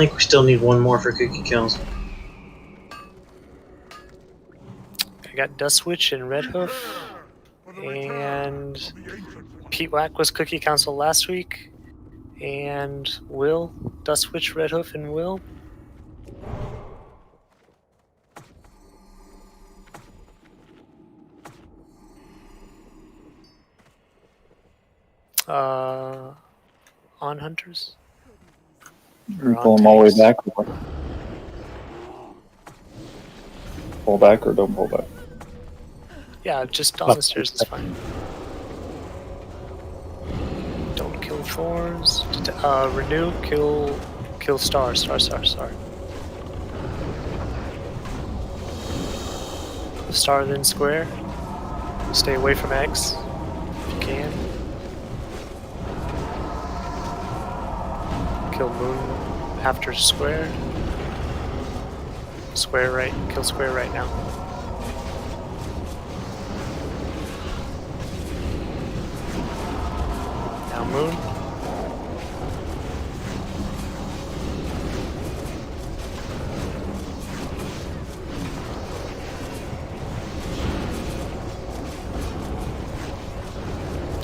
think we still need one more for Cookie Council. I got Dust Witch and Red Hoof, and Pete Wack was Cookie Council last week, and Will, Dust Witch, Red Hoof, and Will. On Hunters? You pull them all the way back. Pull back or don't pull back? Yeah, just on the stairs is fine. Don't kill Thorns. Renew, kill Star. Star then Square. Stay away from X if you can. Kill Moon after Square. Square right. Kill Square right now. Now Moon.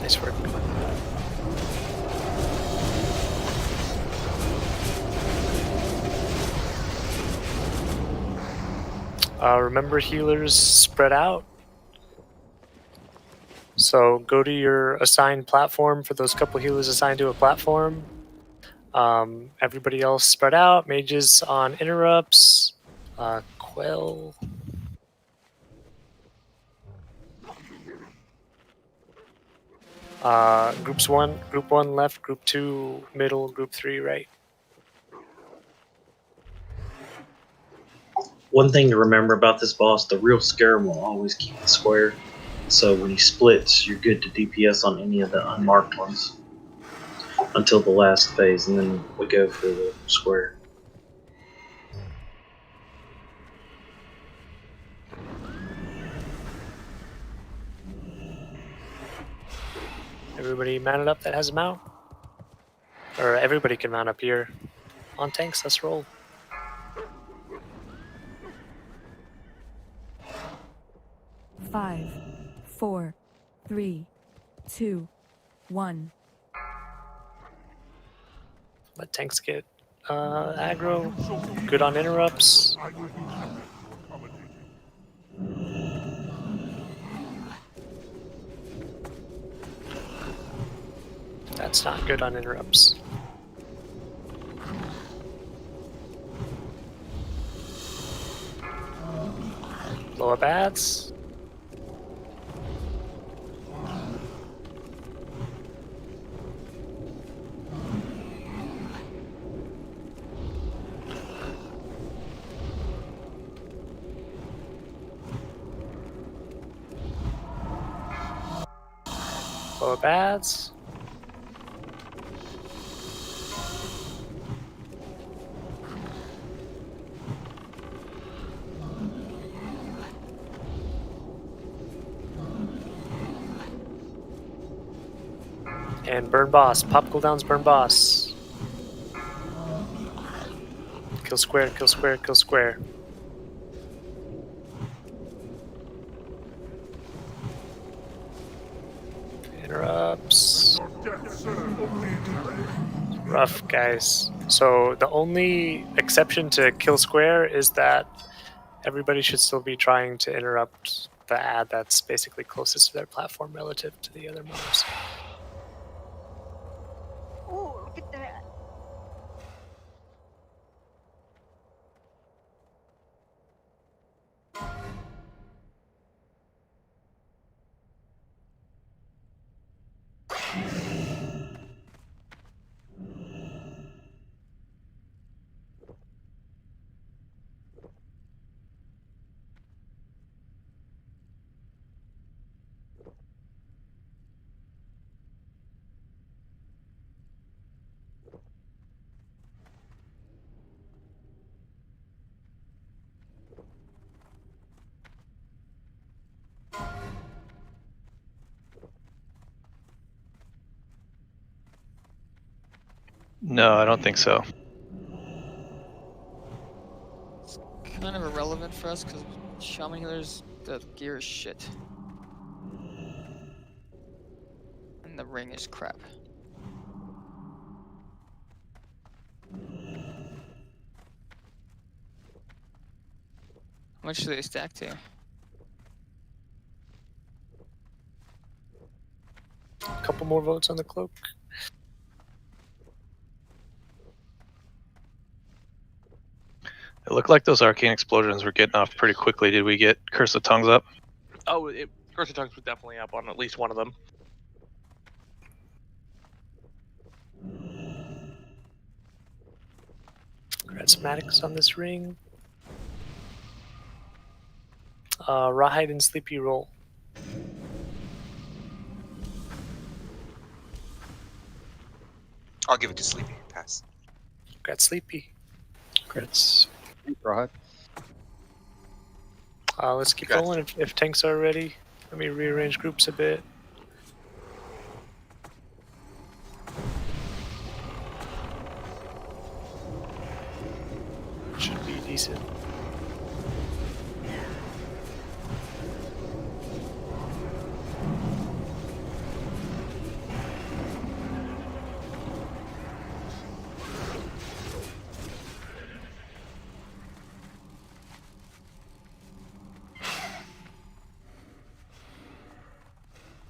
Nice work. Remember, healers spread out. So go to your assigned platform for those couple healers assigned to a platform. Everybody else spread out. Mages on interrupts. Quell. Group one left, group 2 middle, group 3 right. One thing to remember about this boss, the real scare will always keep the square. So when he splits, you're good to DPS on any of the unmarked ones until the last phase, and then we go for the square. Everybody mounted up that has a mount? Or everybody can mount up here. On tanks, let's roll. Five, 4, 3, 2, 1. Let tanks get aggro. Good on interrupts. That's not good on interrupts. Blow up ads. Blow up ads. And burn boss. Pop cooldowns, burn boss. Kill square, kill square, kill square. Interrupts. Rough, guys. So the only exception to kill square is that everybody should still be trying to interrupt the ad that's basically closest to their platform relative to the other moves. Oh, look at that. No, I don't think so. kind of irrelevant for us because shaman healers, the gear is shit. And the ring is crap. How much do they stack to? A couple more votes on the cloak. It looked like those arcane explosions were getting off pretty quickly. Did we get Curse of Tongues up? Oh, Curse of Tongues was definitely up on at least one of them. Grab schematics on this ring. Rawhide and Sleepy roll. I'll give it to Sleepy. Pass. Got Sleepy. Crits. Right. Let's keep Got rolling if tanks are ready. Let me rearrange groups a bit. Should be decent.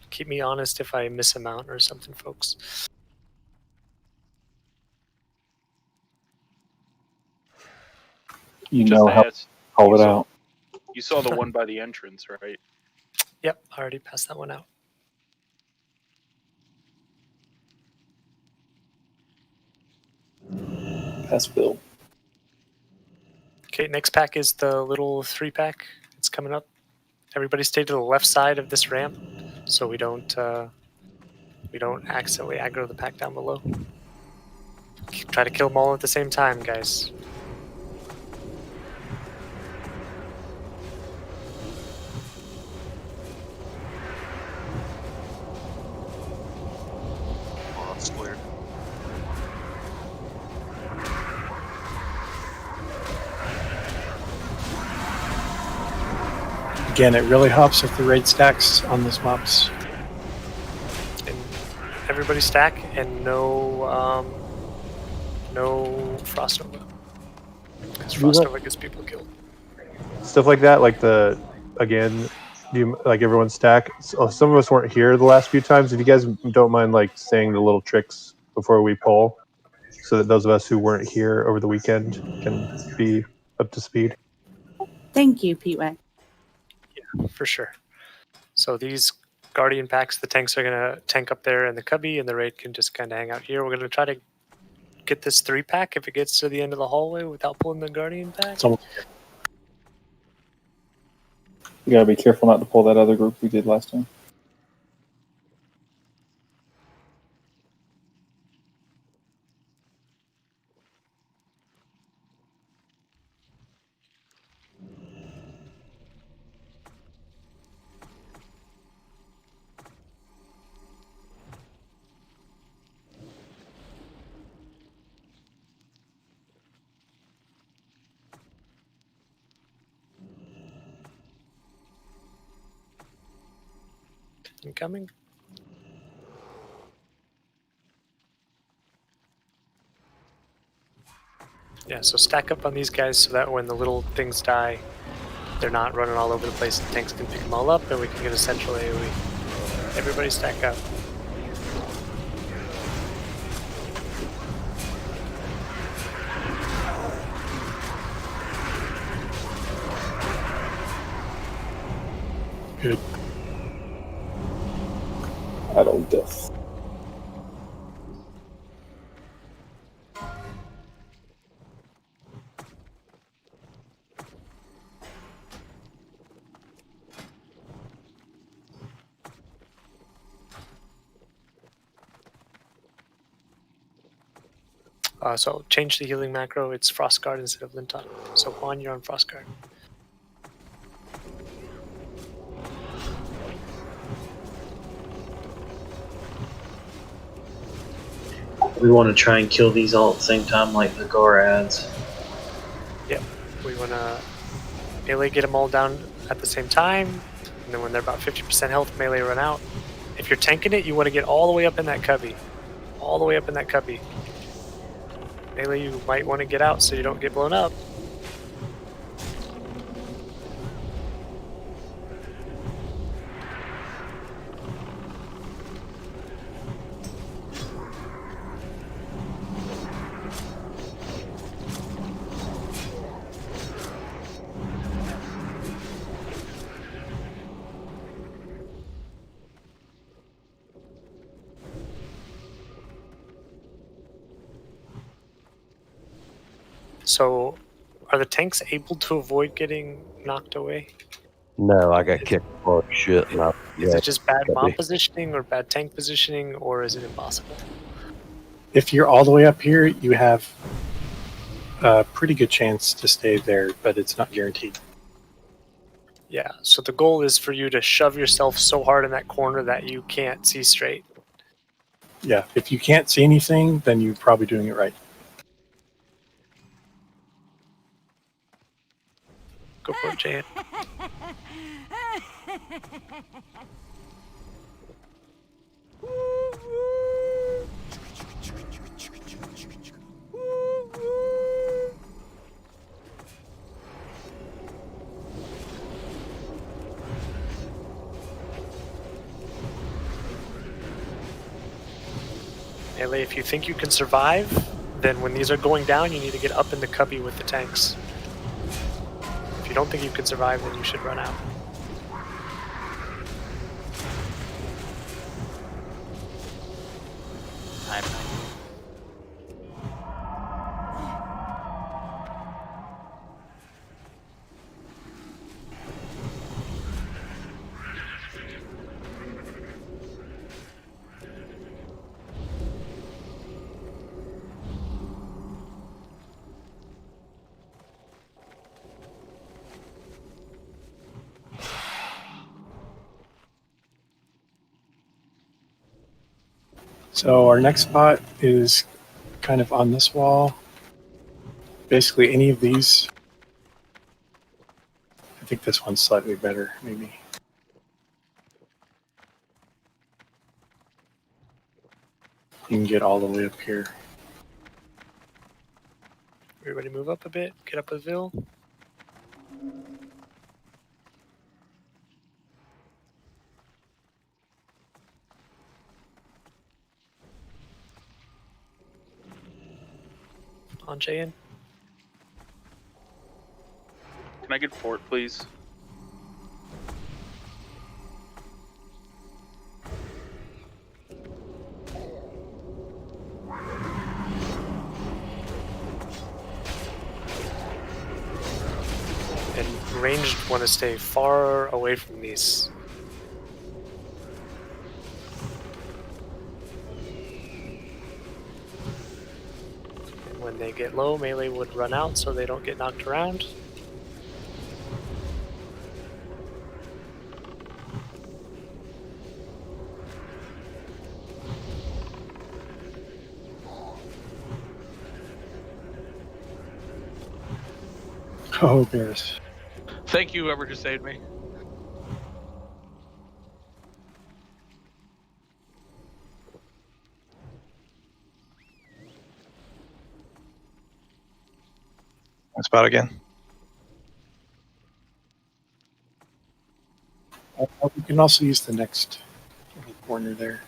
Keep me honest if I miss a mount or something, folks. You Just know how to ask, call it you saw- out. You saw the one by the entrance, right? Yep, I already passed that one out. Pass Bill. Okay, next pack is the little 3-pack. It's coming up. Everybody stay to the left side of this ramp, so we don't accidentally aggro the pack down below. Try to kill them all at the same time, guys. Oh, that's squared. Again, it really helps if the raid stacks on those mobs. And everybody stack and no Frost Nova. Because Frost Nova gets people killed. Stuff like that, like like everyone stack. So some of us weren't here the last few times. If you guys don't mind, like saying the little tricks before we pull, so that those of us who weren't here over the weekend can be up to speed. Thank you, Pete. Yeah, for sure. So these Guardian packs, the tanks are going to tank up there in the cubby, and the raid can just kind of hang out here. We're going to try to get this 3-pack if it gets to the end of the hallway without pulling the Guardian pack. You gotta be careful not to pull that other group we did last time. Incoming. Yeah, so stack up on these guys so that when the little things die, they're not running all over the place and tanks can pick them all up and we can get a central AoE. Everybody stack up. Good. Adult death. So change the healing macro. It's Frost Guard instead of Linton. So Juan, you're on Frost Guard. We want to try and kill these all at the same time, like the Gar adds. Yep. We want to Melee get them all down at the same time, and then when they're about 50% health, melee run out. If you're tanking it, you want to get all the way up in that cubby. All the way up in that cubby. Melee, you might want to get out so you don't get blown up. So, are the tanks able to avoid getting knocked away? No, I got kicked for shit. And Is it just bad mob positioning or bad tank positioning, or is it impossible? If you're all the way up here, you have a pretty good chance to stay there, but it's not guaranteed. Yeah, so the goal is for you to shove yourself so hard in that corner that you can't see straight. Yeah, if you can't see anything, then you're probably doing it right. Go for it, Jay. Melee, if you think you can survive, then when these are going down, you need to get up in the cubby with the tanks. If you don't think you can survive, then you should run out. So our next spot is kind of on this wall. Basically any of these. I think this one's slightly better, maybe. You can get all the way up here. Everybody move up a bit, get up with Vil. On Jayan. Can I get fort, please? And ranged want to stay far away from these. When they get low, melee would run out so they don't get knocked around. Oh, bears. Thank you, whoever just saved me. Spot again. We can also use the next little corner there.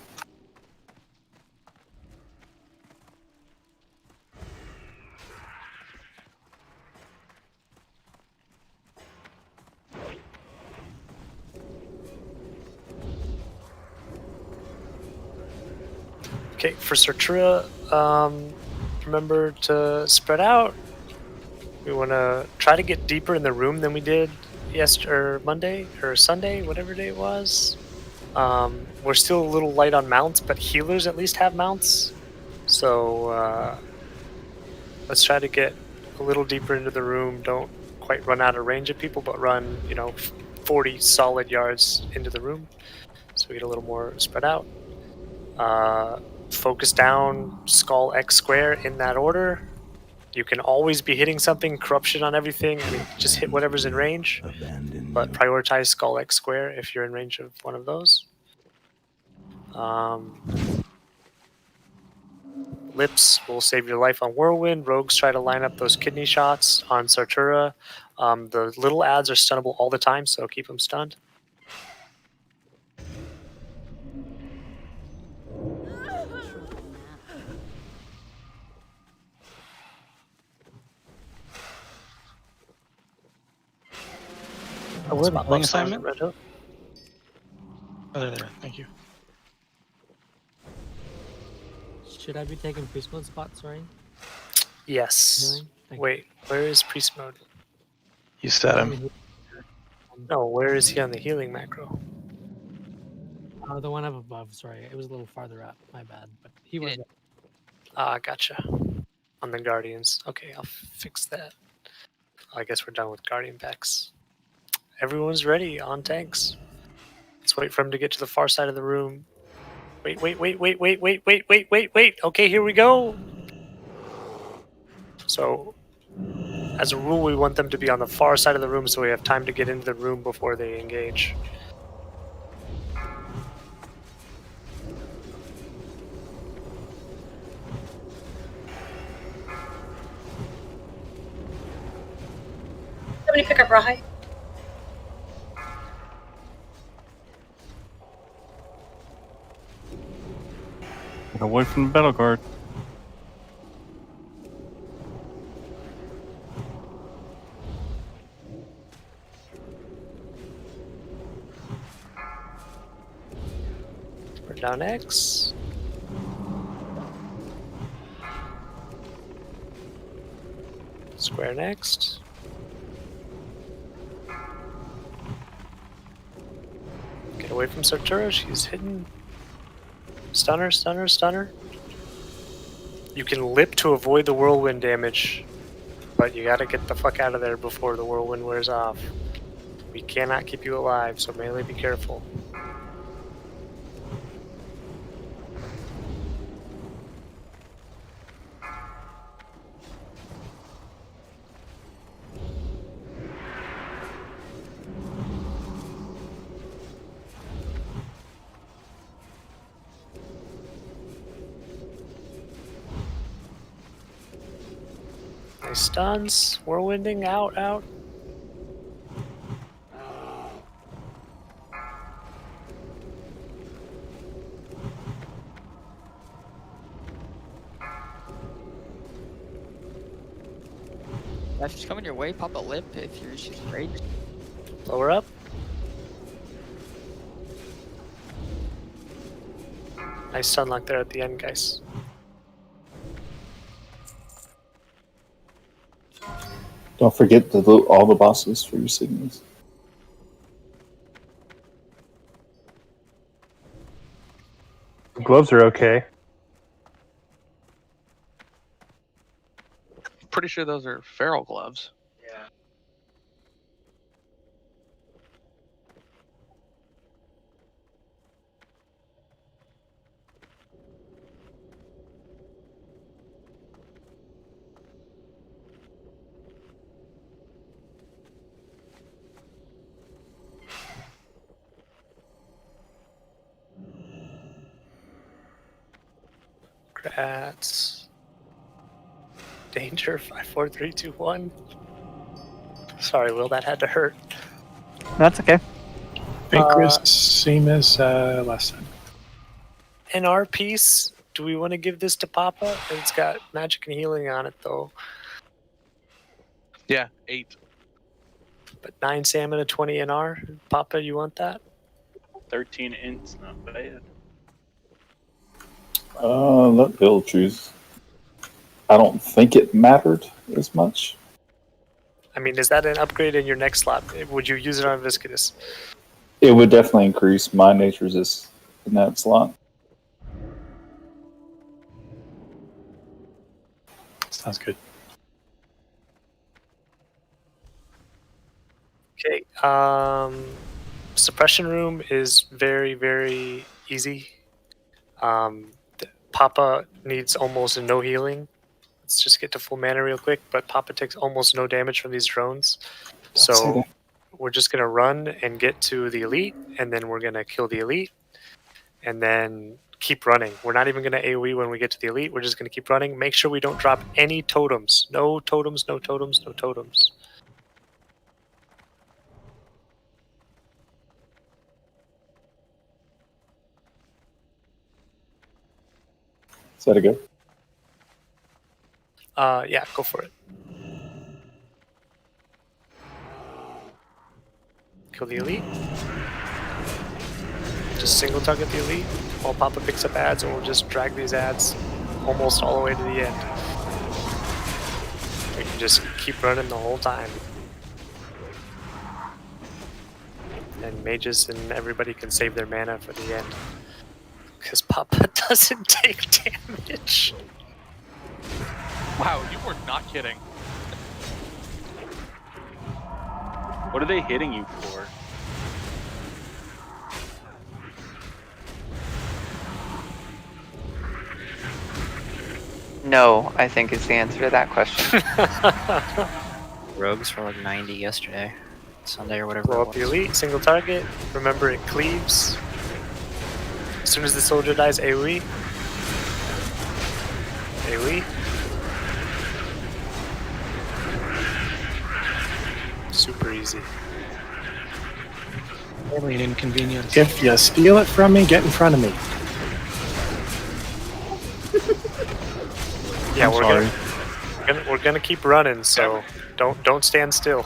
Okay, for Sertura, remember to spread out. We want to try to get deeper in the room than we did Monday or Sunday, whatever day it was. We're still a little light on mounts, but healers at least have mounts. So let's try to get a little deeper into the room. Don't quite run out of range of people, but run, 40 solid yards into the room. So we get a little more spread out. Focus down, skull X square in that order. You can always be hitting something, corruption on everything. I mean, just hit whatever's in range, but prioritize Skull X Square if you're in range of one of those. Lips will save your life on Whirlwind. Rogues try to line up those kidney shots on Sartura. The little ads are stunnable all the time, so keep them stunned. Oh, what? Spot Ring left side, assignment? Red Hook. Oh, there. Thank you. Should I be taking priest mode spots, right? Yes. Healing? Thank Wait, where is priest mode? You set him. No, where is he on the healing macro? The one up above, sorry. It was a little farther up. My bad. But he was there. Ah, gotcha. On the Guardians. Okay, I'll fix that. I guess we're done with Guardian packs. Everyone's ready on tanks. Let's wait for him to get to the far side of the room. Wait. Okay, here we go. So, as a rule, we want them to be on the far side of the room so we have time to get into the room before they engage. Somebody pick up Rawhide. Get away from the battle card. We're down X. Square next. Get away from Sartura, she's hidden. Stunner. You can lip to avoid the whirlwind damage, but you gotta get the fuck out of there before the whirlwind wears off. We cannot keep you alive, so melee be careful. Nice stuns. Whirlwinding. Out. If she's coming your way, pop a lip if she's afraid. Lower up. Nice stun lock there at the end, guys. Don't forget to loot all the bosses for your signals. Gloves are okay. Pretty sure those are feral gloves. Yeah. Grats. Danger. 5, 4, 3, 2, 1. Sorry, Will, that had to hurt. That's okay. Vanquish, same as last time. NR piece. Do we want to give this to Papa? It's got magic and healing on it, though. Yeah, 8. But 9 salmon, a 20 NR. Papa, you want that? 13 ints, not bad. Let Bill choose. I don't think it mattered as much. I mean, is that an upgrade in your next slot? Would you use it on Viscidus? It would definitely increase my nature resist in that slot. Sounds good. Okay. Suppression room is very, very easy. Papa needs almost no healing. Let's just get to full mana real quick. But Papa takes almost no damage from these drones. say So that. we're just going to run and get to the elite, and then we're going to kill the elite, and then keep running. We're not even going to AoE when we get to the elite. We're just going to keep running. Make sure we don't drop any totems. No totems, no totems, no totems. Is that a go? Yeah, go for it. Kill the elite. Just single target the elite while Papa picks up ads, and we'll just drag these ads almost all the way to the end. We can just keep running the whole time. And mages and everybody can save their mana for the end. Because Papa doesn't take damage. Wow, you were not kidding. What are they hitting you for? No, I think is the answer to that question. Rogues for like 90 yesterday. Sunday or whatever. Blow up the elite, single target. Remember, it cleaves. As soon as the soldier dies, AoE. AoE. Super easy. Only an inconvenience. If you steal it from me, get in front of me. Yeah, I'm we're gonna keep running, so don't stand still.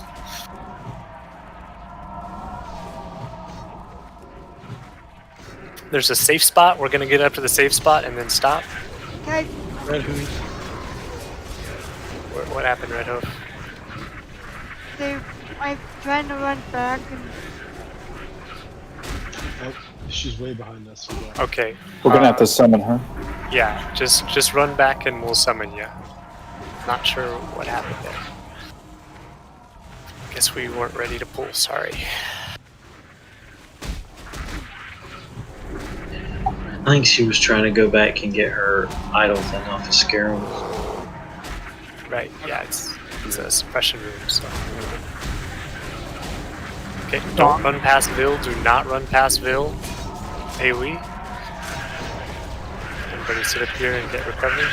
There's a safe spot. We're gonna get up to the safe spot and then stop. Guys, Red Hoof. What happened, Red Hoof? I'm trying to run back and She's way behind us. Okay. We're gonna have to summon her. Yeah, just run back and we'll summon you. Not sure what happened there. Guess we weren't ready to pull. Sorry. I think she was trying to go back and get her idol thing off of Scarab. Right. Yeah, it's a suppression room. So. Okay. Don't run past Vil. Do not run past Vil. AoE. Everybody sit up here and get recovery.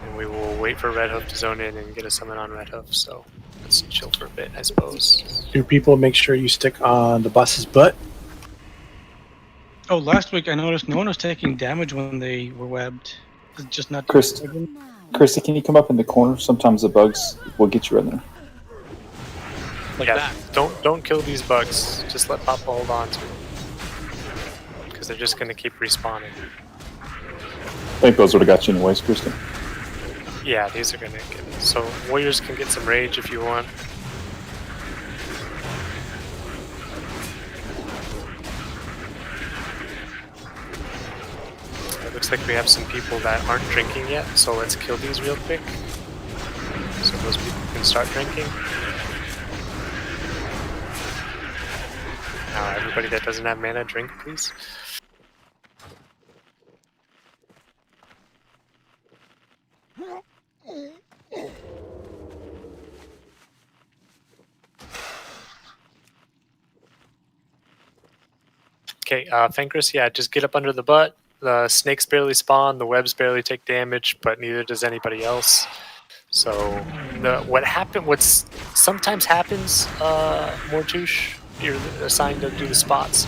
And we will wait for Red Hoof to zone in and get a summon on Red Hoof. So let's chill for a bit, I suppose. Do people make sure you stick on the boss's butt? Oh, last week I noticed no one was taking damage when they were webbed. It's just not. Christy, can you come up in the corner? Sometimes the bugs will get you in there. Like that. Don't kill these bugs. Just let Papa hold on to them. Because they're just gonna keep respawning. I think those would have got you anyways, Christy. Yeah, these are gonna get. So warriors can get some rage if you want. It looks like we have some people that aren't drinking yet, so let's kill these real quick. So those people can start drinking. Now everybody that doesn't have mana, drink please. Okay, Fenris, yeah, just get up under the butt. The snakes barely spawn, the webs barely take damage, but neither does anybody else. So, what sometimes happens, Mortush, you're assigned to do the spots,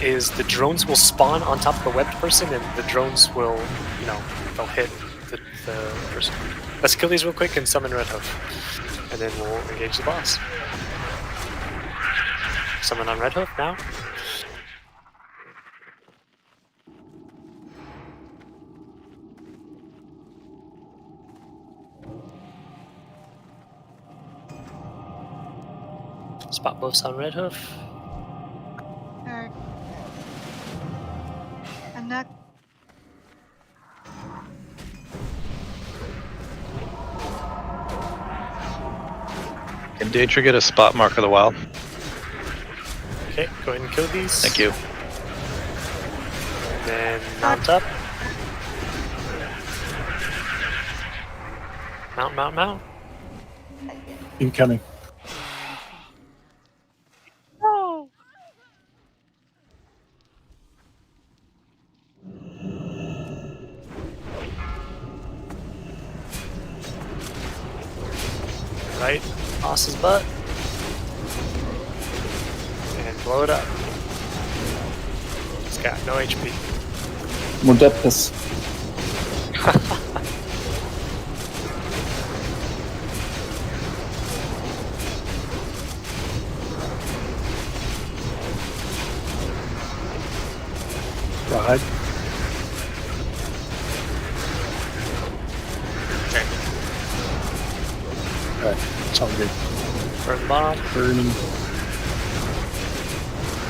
is the drones will spawn on top of the webbed person, and the drones will, they'll hit the person. Let's kill these real quick and summon Red Hoof, and then we'll engage the boss. Summon on Red Hoof now. Spot buffs on Red Hoof. I'm not. Can Daedra get a spot mark of the wild? Okay, go ahead and kill these. Thank you. And then mount up. Mount, mount, mount. Incoming. No. Right, boss's butt. And blow it up. It's got no HP. More depths. Rod. Okay. Alright, it's all good. Burn the bomb. Burning.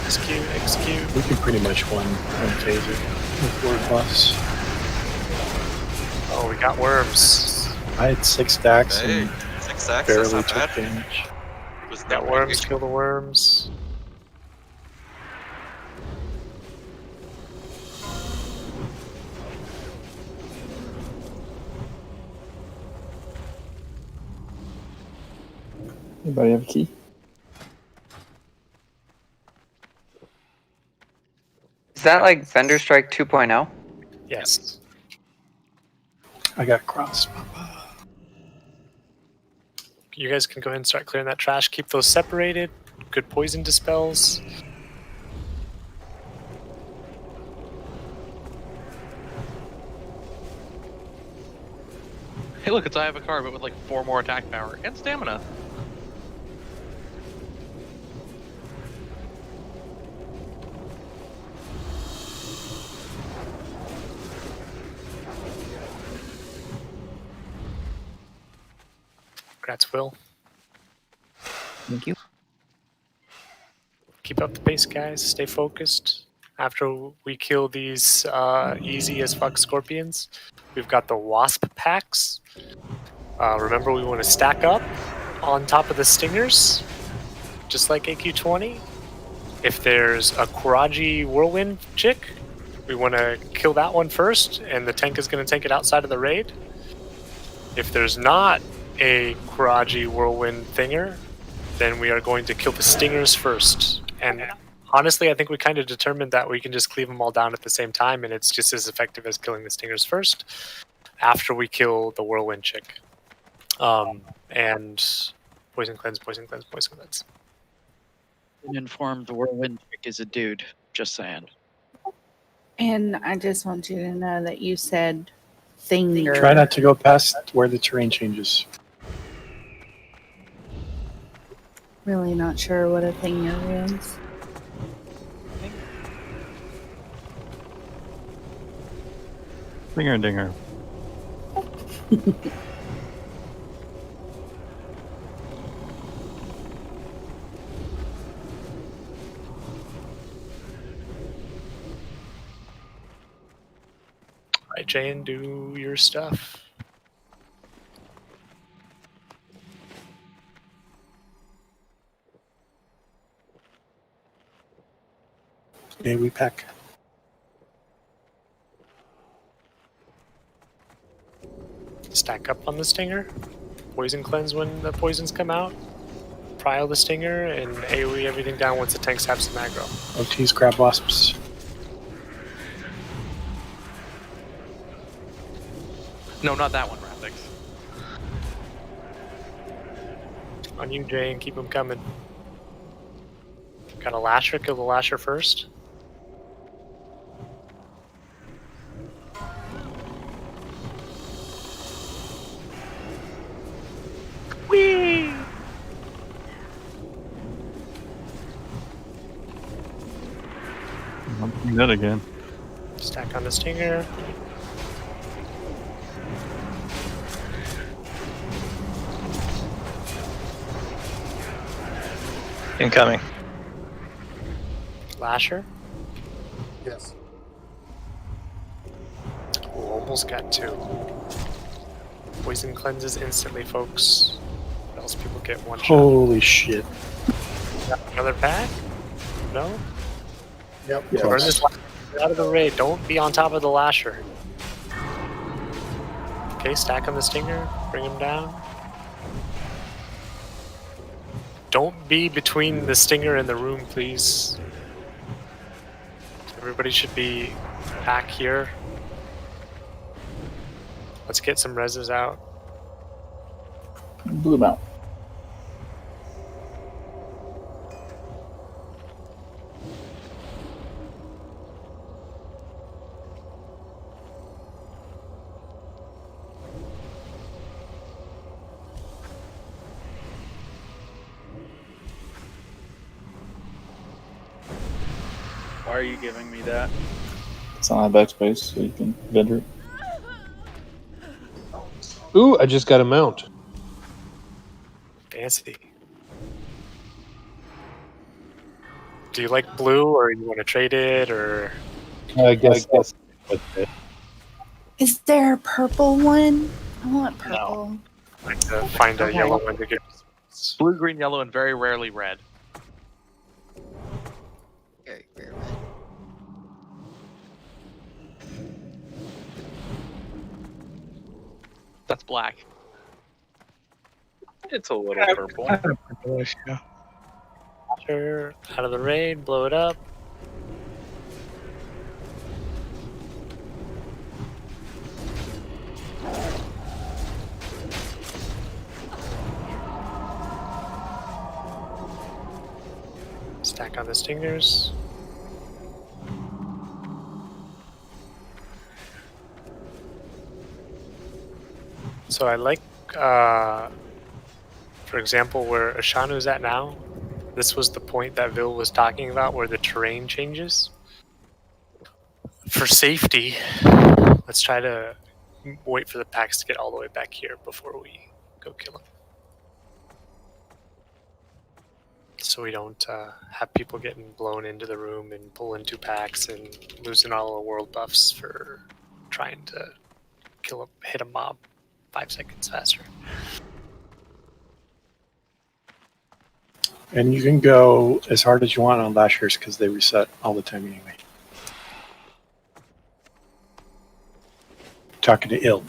Execute, execute. We can pretty much one phase it with Word Boss. Oh, we got worms. I had 6 stacks Hey, and 6 stacks, that's barely not took bad. damage. Was Got that worms, kill the worms. Anybody have a key? Is that like Vendor Strike 2.0? Yes. I got crossed. You guys can go ahead and start clearing that trash. Keep those separated. Good poison dispels. Hey, look, it's I have a card, but with like 4 more attack power and stamina. Congrats, Will. Thank you. Keep up the pace, guys. Stay focused. After we kill these easy as fuck scorpions, we've got the wasp packs. Remember, we want to stack up on top of the stingers, just like AQ20. If there's a Kuraji whirlwind chick, we want to kill that one first, and the tank is going to take it outside of the raid. If there's not a Kuraji whirlwind thinger, then we are going to kill the stingers first. And honestly, I think we kind of determined that we can just cleave them all down at the same time, and it's just as effective as killing the stingers first after we kill the whirlwind chick. And poison cleanse, poison cleanse, poison cleanse. Informed the whirlwind chick is a dude. Just saying. And I just want you to know that you said thinger. Try not to go past where the terrain changes. Really not sure what a thinger is. Dinger and dinger. Alright, Jane, do your stuff. Okay, we pack. Stack up on the stinger. Poison cleanse when the poisons come out. Prile the stinger and AoE everything down once the tanks have some aggro. OTs grab wasps. No, not that one, Raptix. On you, Jane, keep them coming. Got a lasher, kill the lasher first. Whee! I'm doing that again. Stack on the stinger. Incoming. Lasher. Yes. Ooh, almost got 2. Poison cleanses instantly, folks. Or else people get one shot. Holy shit. Another pack? No? Yep. Yeah. Burn this lasher. Get out of the raid. Don't be on top of the lasher. Okay, Okay, stack on the stinger. Bring him down. Don't be between the stinger and the room, please. Everybody should be back here. Let's get some reses out. Blew him out. Why are you giving me that? It's on backspace, so you can vendor it. Ooh, I just got a mount. Fancy. Do you like blue, or you want to trade it, or? I guess. Is there a purple one? I want purple. Like to find a Okay. yellow one to get. Blue, green, yellow, and very rarely red. Very red. That's black. It's a little purple. Kind of purplish, yeah. Sure, out of the raid, blow it up. Stack on the stingers. So I like, for example, where Ashanu's at now. This was the point that Vil was talking about, where the terrain changes. For safety, let's try to wait for the packs to get all the way back here before we go kill them. So we don't have people getting blown into the room and pulling 2 packs and losing all the world buffs for trying to hit a mob 5 seconds faster. And you can go as hard as you want on lashers because they reset all the time anyway. Talking to ill.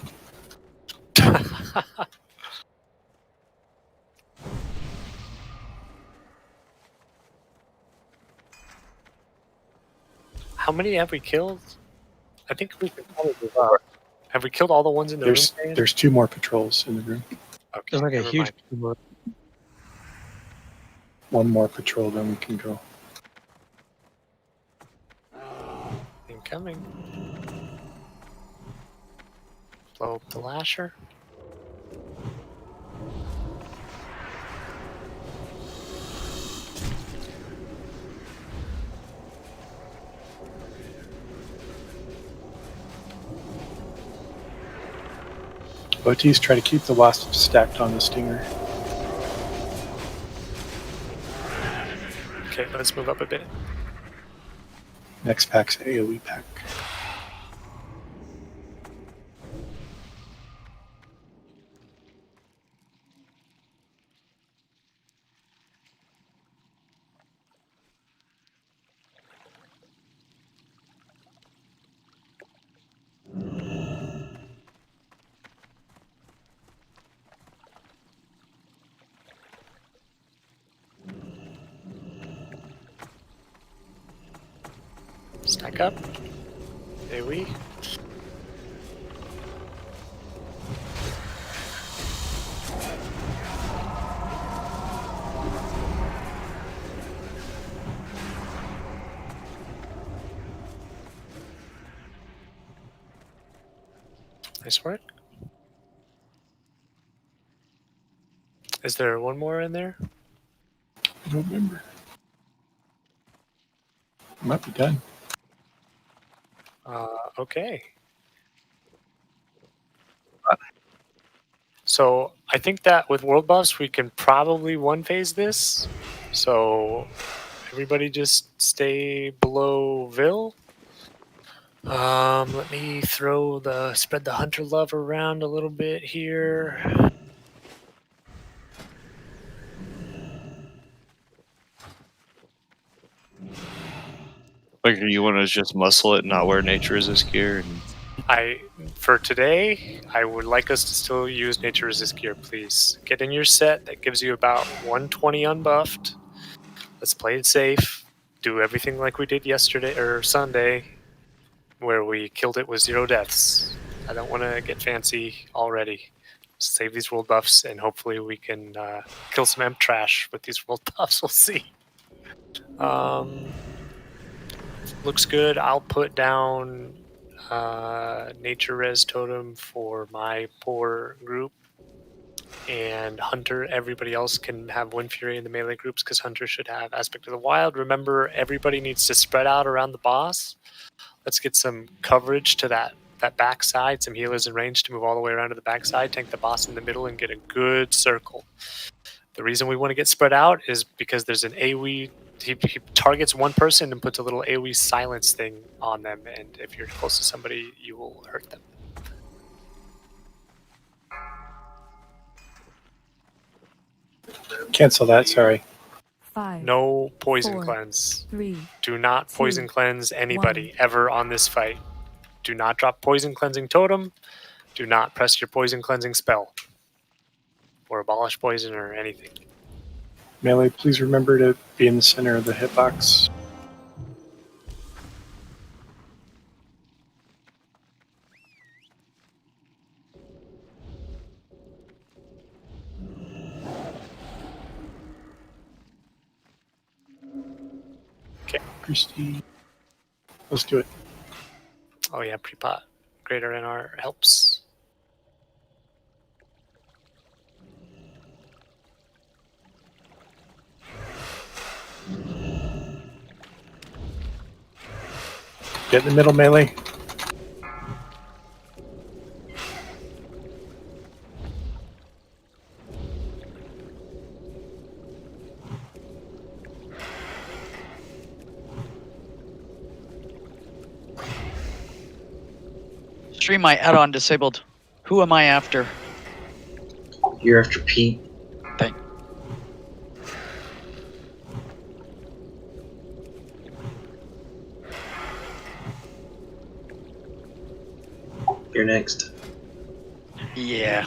How many have we killed? I think we can probably move up. Have we killed all the ones in the room? There's 2 more patrols in the room. Okay, There's like a never huge. mind. 1 more patrol, then we can go. Incoming. Blow up the lasher. OTs try to keep the wasp stacked on the stinger. Okay, let's move up a bit. Next pack's AoE pack. Stack up. AoE. Nice work. Is there one more in there? I don't remember. Might be done. Okay. So I think that with world buffs, we can probably one phase this. So everybody just stay below Vil. Let me spread the hunter love around a little bit here. Like, you want to just muscle it and not wear nature resist gear? And... For today, I would like us to still use nature resist gear, please. Get in your set that gives you about 120 unbuffed. Let's play it safe. Do everything like we did yesterday or Sunday, where we killed it with 0 deaths. I don't want to get fancy already. Save these world buffs, and hopefully we can kill some imp trash with these world buffs. We'll see. Looks good. I'll put down nature res totem for my poor group, and hunter. Everybody else can have wind fury in the melee groups because hunter should have aspect of the wild. Remember, everybody needs to spread out around the boss. Let's get some coverage to that backside, some healers in range to move all the way around to the backside, tank the boss in the middle, and get a good circle. The reason we want to get spread out is because there's an AoE. He targets one person and puts a little AoE silence thing on them, and if you're close to somebody, you will hurt them. Cancel that, sorry. 5. No poison 4, cleanse. 3. Do not 2, poison cleanse anybody ever on this fight. Do not drop poison cleansing totem. Do not press your poison cleansing spell. Or abolish poison or anything. Melee, please remember to be in the center of the hitbox. Okay. Christy. Let's do it. Oh yeah, pre-pot. Greater NR helps. Get in the middle, melee. Stream my add-on disabled. Who am I after? You're after Pete. Thank. You're next. Yeah.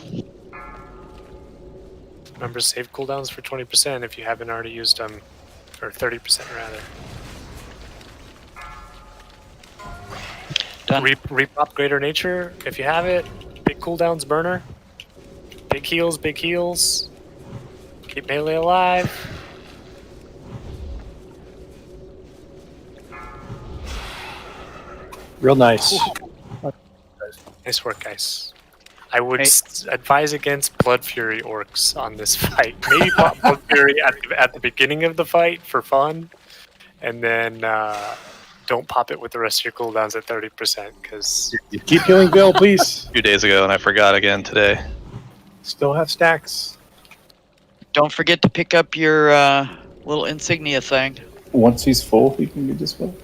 Remember, save cooldowns for 20% if you haven't already used them, or 30% rather. Done. Repop Greater Nature if you have it. Big cooldowns burner. Big heals, big heals. Keep melee alive. Real nice. Nice work, guys. I would advise against Blood Fury orcs on this fight. Maybe pop Blood Fury at the beginning of the fight for fun, and then don't pop it with the rest of your cooldowns at 30%, because... Keep healing Bill, please. A few days ago, and I forgot again today. Still have stacks. Don't forget to pick up your little insignia thing. Once he's full, he can be dispelled.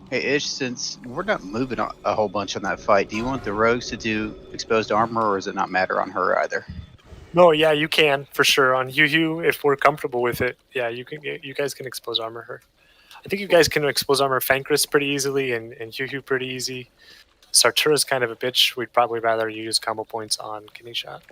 Hey, Ish, since we're not moving a whole bunch on that fight, do you want the rogues to do exposed armor, or does it not matter on her either? No, yeah, you can, for sure. On Yu-Yu, if we're comfortable with it, yeah, you guys can expose armor her. I think you guys can expose armor Fankris pretty easily, and Yu-Yu pretty easy. Sartura's kind of a bitch. We'd probably rather use combo points on Kidney Shot.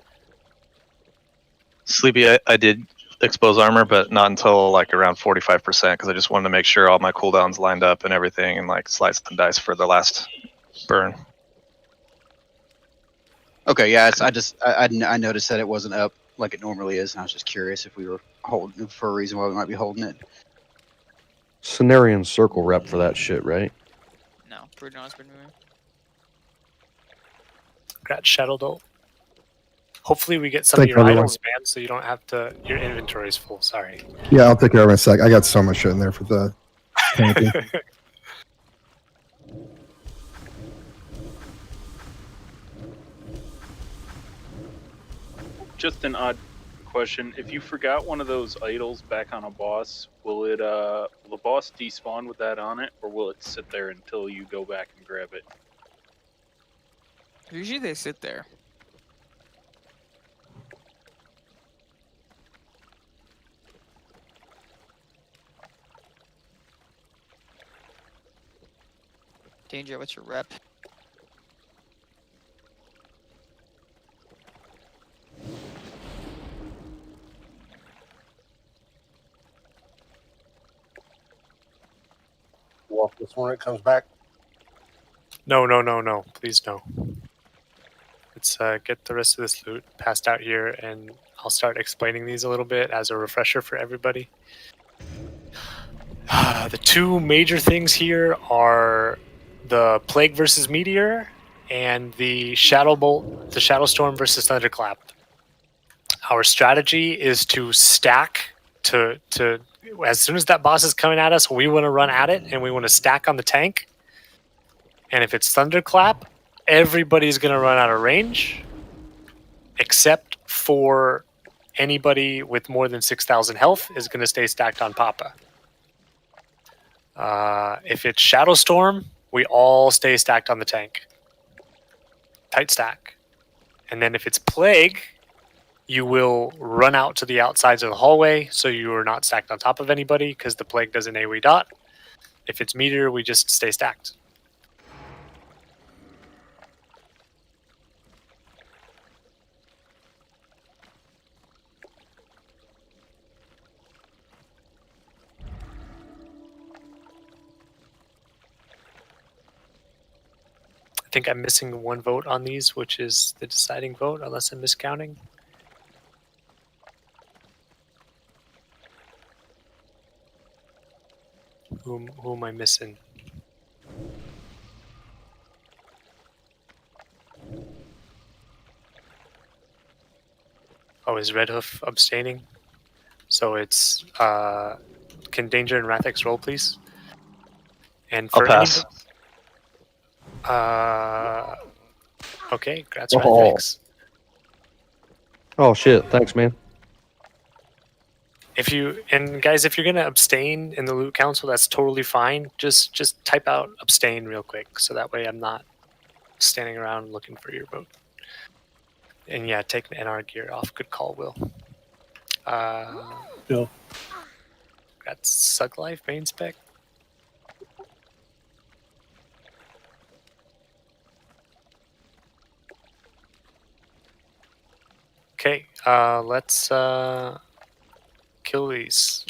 Sleepy, I did expose armor, but not until like around 45%, because I just wanted to make sure all my cooldowns lined up and everything, and like slice and dice for the last burn. Okay, yeah, I noticed that it wasn't up like it normally is, and I was just curious if we were holding for a reason why we might be holding it. Cenarian circle rep for that shit, right? No, Bruno has been moving. Congrats, Shadow Dolt. Hopefully we get some of your items, man, so you don't have to... Your inventory is full, sorry. Yeah, I'll take care of it in a sec. I got so much shit in there for the... Just an odd question. If you forgot one of those idols back on a boss, will the boss despawn with that on it, or will it sit there until you go back and grab it? Usually they sit there. Danger, what's your rep? Well, this one it comes back. No, no, no, no. Please no. Let's get the rest of this loot passed out here, and I'll start explaining these a little bit as a refresher for everybody. The two major things here are the Plague versus Meteor and the Shadow Bolt, the Shadow Storm versus Thunderclap. Our strategy is to stack to as soon as that boss is coming at us, we want to run at it and we want to stack on the tank. And if it's Thunderclap, everybody's going to run out of range except for anybody with more than 6,000 health is going to stay stacked on Papa. If it's Shadow Storm, we all stay stacked on the tank. Tight stack. And then if it's Plague, you will run out to the outsides of the hallway so you are not stacked on top of anybody because the Plague does an AoE dot. If it's Meteor, we just stay stacked. I think I'm missing one vote on these, which is the deciding vote, unless I'm miscounting. Who am I missing? Oh, is Red Hoof abstaining? So it's can Danger and Rathix roll, please? And for I'll pass. Okay, congrats, Oh. Rathix. Oh shit! Thanks, man. If you guys, if you're gonna abstain in the loot council, that's totally fine. Just type out abstain real quick, so that way I'm not standing around looking for your vote. And yeah, take the NR gear off. Good call, Will. Bill. Got Sug Life main spec. Okay, let's kill these.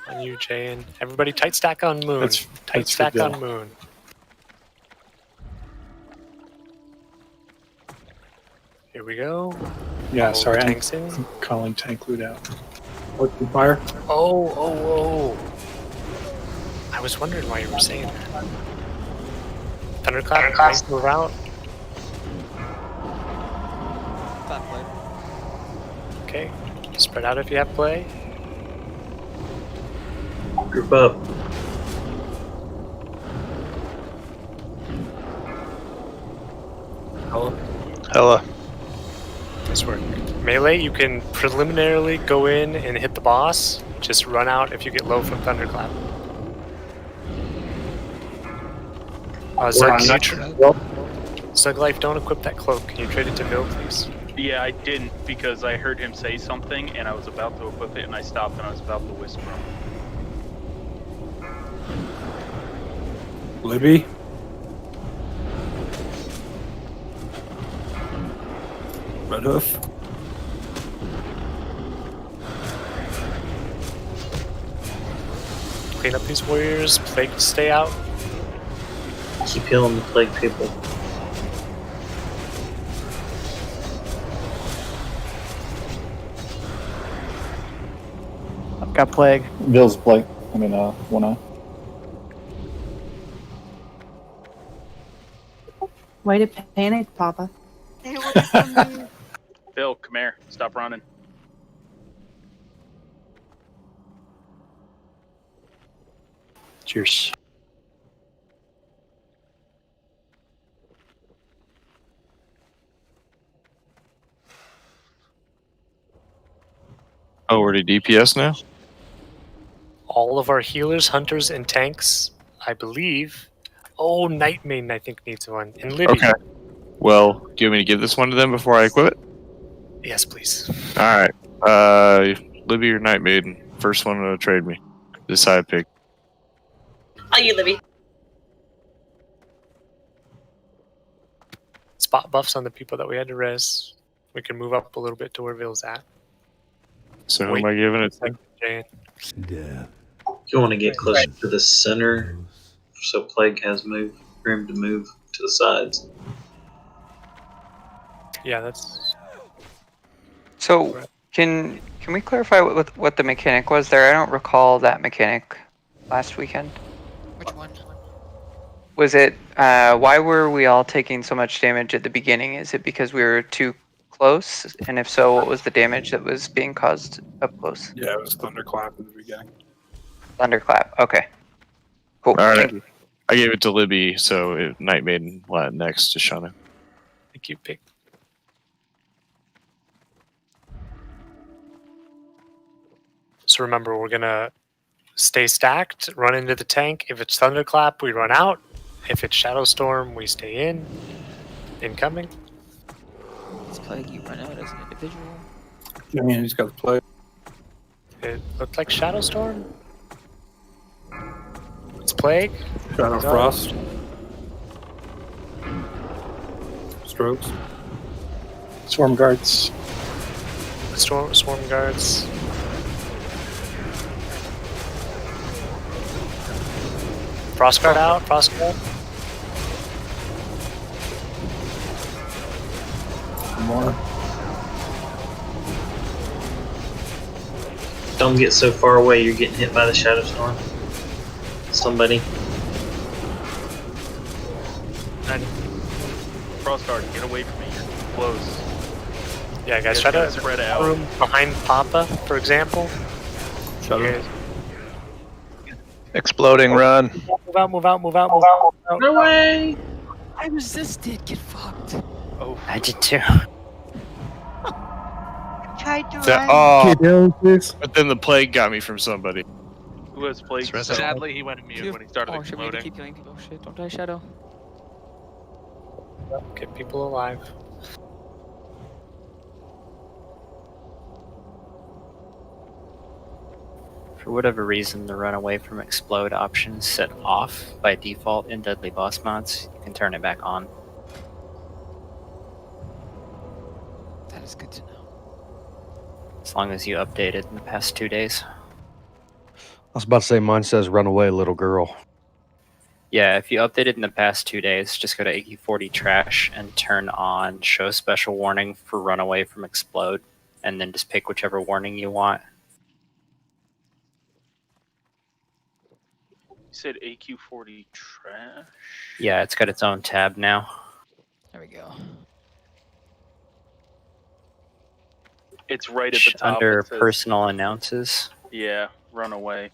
On you, Jayan. Everybody tight stack on Moon. Tight stack Bill. on Moon. Here we go. Yeah, All sorry, the I'm tanks in. calling tank loot out. Open fire. Oh. I was wondering why you were saying that. Thunderclap, nice move out. Okay, spread out if you have play. Group up. Hella. Nice work. Melee, you can preliminarily go in and hit the boss. Just run out if you get low from Thunderclap. Zug, Zug Life, don't equip that cloak. Can you trade it to Bill, please? Yeah, I didn't because I heard him say something and I was about to equip it and I stopped and I was about to whisper him. Libby. Red Hoof. Clean up these warriors. Plague will stay out. Keep healing the Plague people. I've got Plague. Bill's Plague. I mean, 1-eye. Way to panic, Papa. Bill, come here. Stop running. Cheers. Oh, we're to DPS now? All of our healers, hunters, and tanks, I believe. Oh, Night Maiden, I think, needs one. And Libby. Okay. Well, do you want me to give this one to them before I equip it? Yes, please. Alright. Libby or Night Maiden? First one to trade me. Decide pick. I'll you, Libby. spot buffs on the people that we had to res. We can move up a little bit to where Ville's at. So who am I giving it to? Jane. You want to get closer to the center, so Plague has room to move to the sides. Yeah, that's. So can we clarify what the mechanic was there? I don't recall that mechanic last weekend. Which one? Was it why were we all taking so much damage at the beginning? Is it because we were too close? And if so, what was the damage that was being caused up close? Yeah, it was Thunderclap in the beginning. Thunderclap. Okay. Cool. All right. Thank you. I gave it to Libby, so Night Maiden next to Shauna. Thank you, Pig. So remember, we're gonna stay stacked, run into the tank. If it's Thunderclap, we run out. If it's Shadow Storm, we stay in. Incoming. It's Plague, you run out as an individual. I mean, he's got the play. It looked like Shadow Storm. It's Plague. Shadow No. Frost. Strokes. Swarm guards. Swarm guards. Frost guard out. Frost guard. More. Don't get so far away you're getting hit by the Shadow Storm. Somebody. Crossguard, get away from me. You're too close. Yeah, guys, You try gotta to spread out. room behind Papa, for example. Shadow. Exploding run. Move out, move out, move out, move out. No way! I resisted. Get fucked. Oh, I did too. Tried to But then the plague got me from somebody. who has played? Sadly, he went mute when he started Oh shit, we need to exploding. keep killing people. Shit, don't die, Shadow. Get people alive. For whatever reason, the run away from explode option is set off by default in Deadly Boss mods. You can turn it back on. That is good to know. As long as you update it in the past 2 days. I was about to say mine says run away, little girl. Yeah, if you updated in the past 2 days, just go to Aq40 trash and turn on show special warning for run away from explode, and then just pick whichever warning you want. You said AQ40 trash? Yeah, it's got its own tab now. There we go. It's right at the top. Under it says, personal announces. Yeah, run away.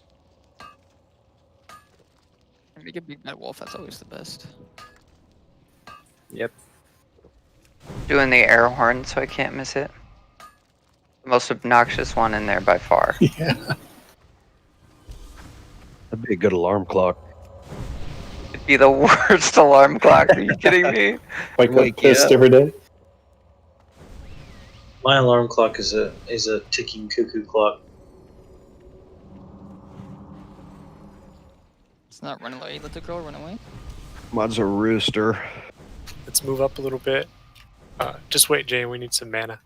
Make a big bad wolf. That's always the best. Yep. Doing the air horn so I can't miss it. The most obnoxious one in there by far. Yeah. That'd be a good alarm clock. It'd be the worst alarm clock. Are you kidding me? Wake up Wake you pissed up. every day. My alarm clock is a ticking cuckoo clock. It's not run away. Let the girl run away. Mine's a rooster. Let's move up a little bit. Just wait, Jane. We need some mana.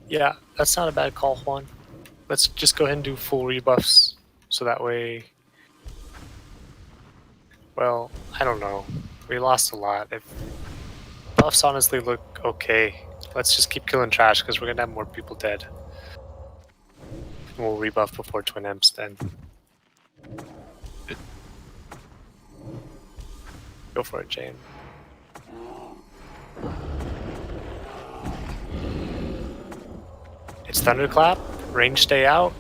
Yeah, that's not a bad call, Juan. Let's just go ahead and do full rebuffs, so that way... Well, I don't know. We lost a lot. If buffs honestly look okay, let's just keep killing trash, because we're going to have more people dead. And we'll rebuff before Twin Imps then. Go for it, Jane. It's Thunderclap. Range stay out.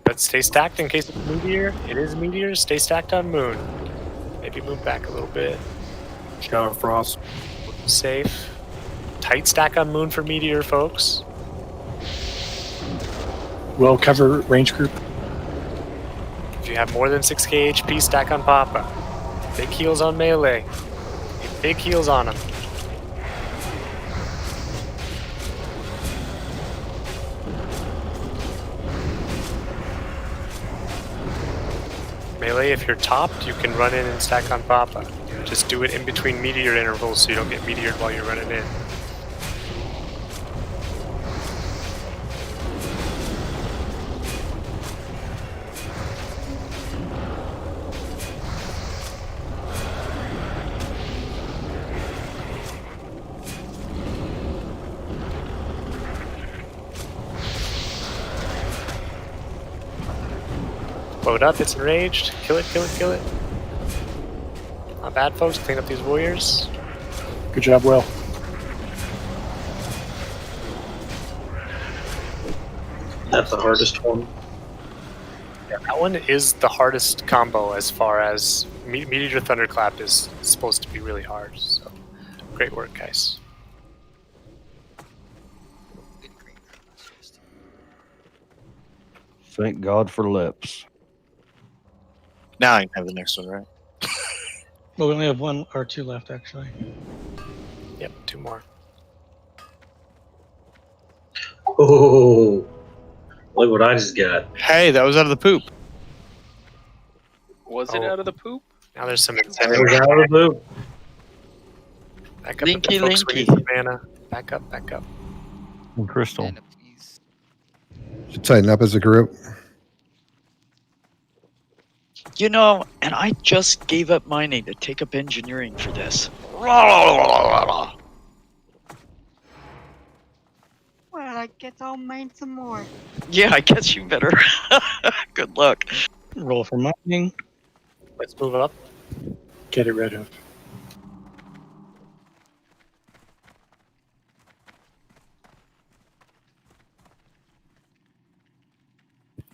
But stay stacked in case it's Meteor. It is Meteor. Stay stacked on Moon. Maybe move back a little bit. Shadow Frost. Safe. Tight stack on Moon for Meteor, folks. Well cover range group. If you have more than 6k HP, stack on Papa. Big heals on melee. Big heals on him. Melee, if you're topped, you can run in and stack on Papa. Just do it in between meteor intervals so you don't get meteored while you're running in. Load up, it's enraged. Kill it, kill it, kill it. Not bad, folks. Clean up these warriors. Good job, Will. That's the hardest one. Yeah, that one is the hardest combo as far as Meteor Thunderclap is supposed to be really hard. So, great work, guys. Thank God for lips. Now I can have the next one, right? Well, we only have 1 or 2 left, actually. Yep, 2 more. Oh, look what I just got. Hey, that was out of the poop. Was it out of the poop? Now there's some That was out of the poop. Back up, Linky, folks. We need linky. some mana. Back up, back up. And Crystal. Should tighten up as a group. You know, and I just gave up mining to take up engineering for this. Well, I guess I'll mine some more. Yeah, I guess you better. Good luck. Roll for mining. Let's move up. Get it rid of.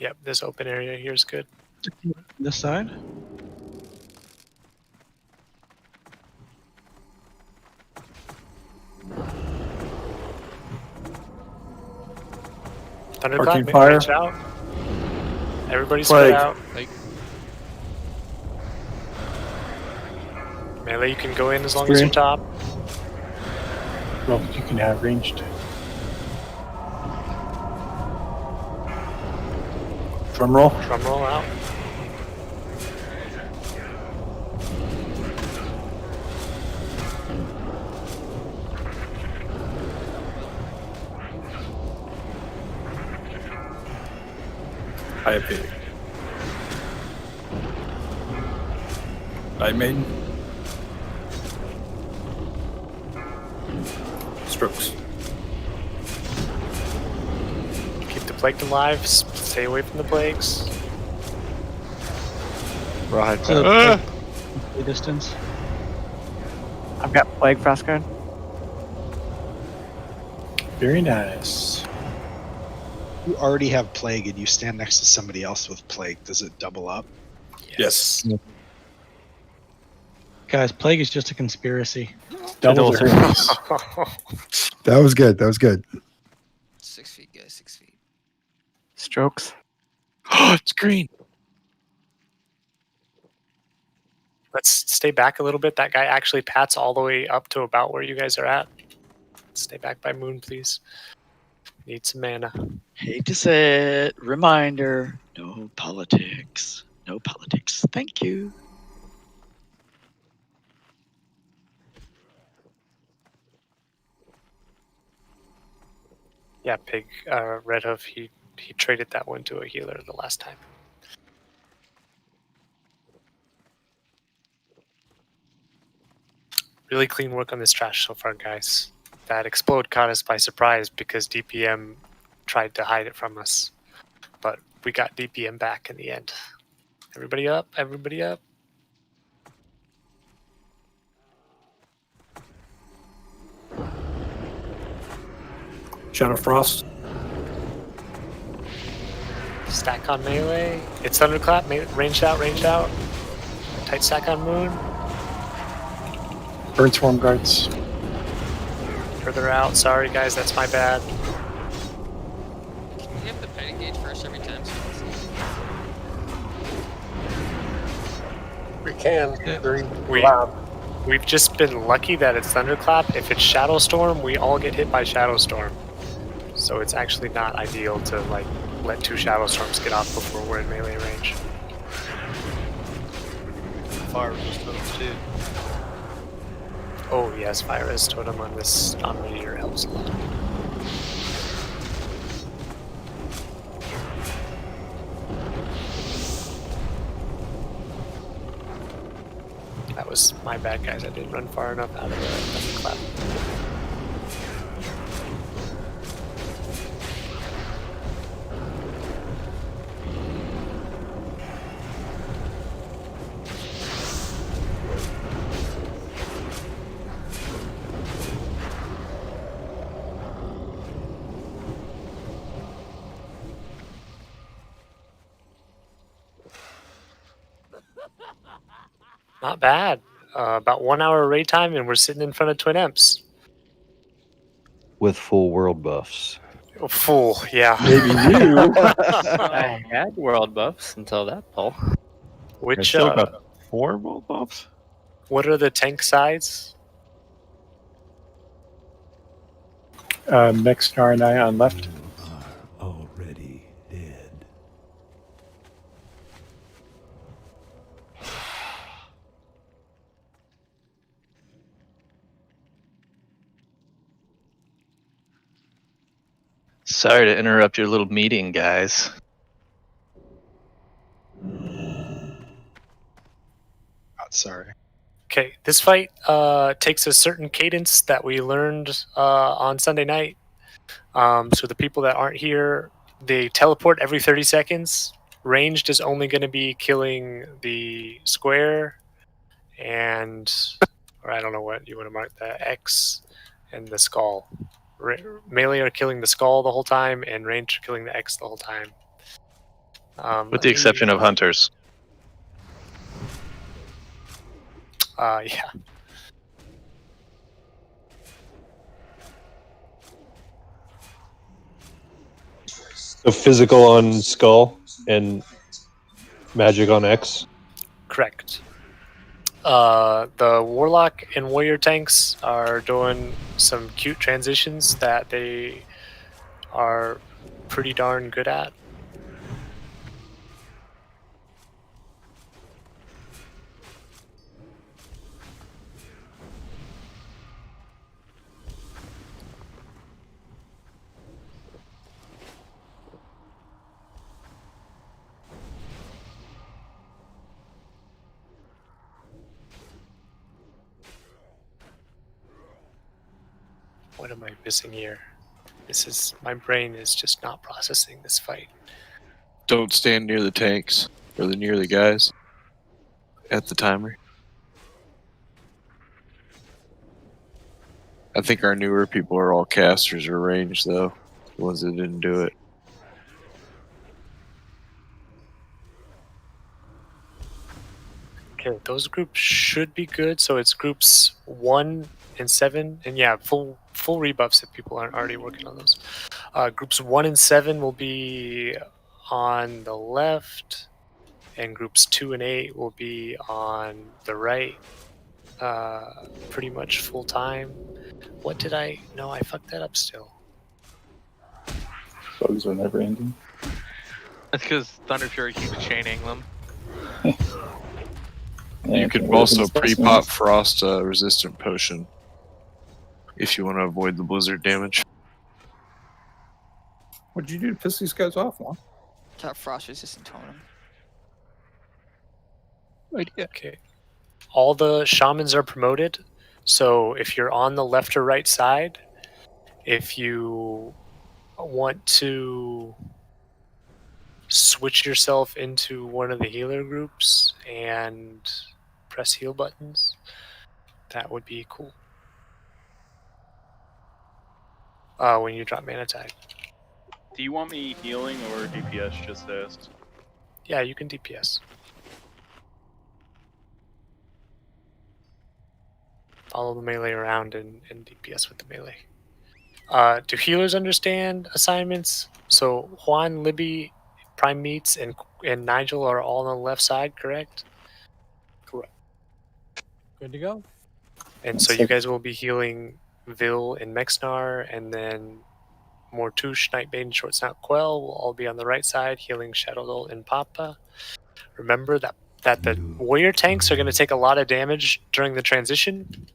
Yep, this open area here is good. This side? Thunderclap, fire. reach out. Everybody spread out. Melee, you can go in as long as you're top. Well, you can have ranged. Drum roll. Drum roll out. I appear. I maiden. Strokes. Keep the plague alive. Stay away from the plagues. Rawhide. So the distance. I've got Plague Frostguard. Very nice. You already have plague and you stand next to somebody else with plague. Does it double up? Yes. Guys, plague is just a conspiracy. Double the hurts. That was good. That was good. 6 feet, guys. 6 feet. Strokes. Oh, it's green. Let's stay back a little bit. That guy actually pats all the way up to about where you guys are at. Stay back by moon, please. Need some mana. Hate to say it. Reminder. No politics. No politics. Thank you. Yeah, Pig, Red Hoof, he traded that one to a healer the last time. Really clean work on this trash so far, guys. That explode caught us by surprise because DPM tried to hide it from us. But we got DPM back in the end. Everybody up, everybody up. Shadow Frost. Stack on melee. It's Thunderclap, ranged out, ranged out. Tight stack on moon. Burn Swarm Guards. Further out. Sorry, guys, that's my bad. Can we have the petty gauge first every time? We can. They're We- loud. We've just been lucky that it's Thunderclap. If it's Shadow Storm, we all get hit by Shadow Storm. So it's actually not ideal to like let 2 Shadow Storms get off before we're in melee range. Fire resist totems too. Oh yes, Fire Res Totem on this Meteor helps a lot. That was my bad, guys. I didn't run far enough out of the Thunderclap. Not bad. About 1 hour raid time, and we're sitting in front of Twin Imps. With full world buffs. Oh, full, yeah. Maybe you. I had world buffs until that poll. I Which still got 4 world buffs. what are the tank sides? Mexcar and I on left. Already dead. Sorry to interrupt your little meeting, guys. Not sorry. Okay, this fight takes a certain cadence that we learned on Sunday night. So the people that aren't here, they teleport every 30 seconds. Ranged is only going to be killing the square and, or I don't know what you want to mark that, X and the skull. Melee are killing the skull the whole time, and ranged are killing the X the whole time. With the exception of hunters. Yeah. So physical on skull and magic on X. Correct. The Warlock and Warrior tanks are doing some cute transitions that they are pretty darn good at. What am I missing here? My brain is just not processing this fight. Don't stand near the tanks or near the guys at the timer. I think our newer people are all casters or ranged, though. The ones that didn't do it. Okay, those groups should be good. So it's groups 1 and 7, and yeah, full rebuffs if people aren't already working on those. Groups 1 and 7 will be on the left, and groups 2 and 8 will be on the right. Pretty much full time. What did I? No, I fucked that up still. Bugs are never ending. That's because Thunder Fury keeps chaining them. You could also pre-pop frost resistant potion if you want to avoid the blizzard damage. What'd you do to piss these guys off, Juan? Top frost resistant totem. Okay. All the shamans are promoted. So if you're on the left or right side, if you want to switch yourself into one of the healer groups and press heal buttons, that would be cool. When you drop mana tag. Do you want me healing or DPS? Just asked. Yeah, you can DPS. Follow the melee around and DPS with the melee. Do healers understand assignments? So Juan, Libby, Prime Meats, and Nigel are all on the left side, correct? Correct. Good to go. And so you guys will be healing Vil and Mexnar, and then Mortush, Nightbane, and Short Snout Quell will all be on the right side, healing Shadowdoll and Papa. Remember that the warrior tanks are going to take a lot of damage during the transition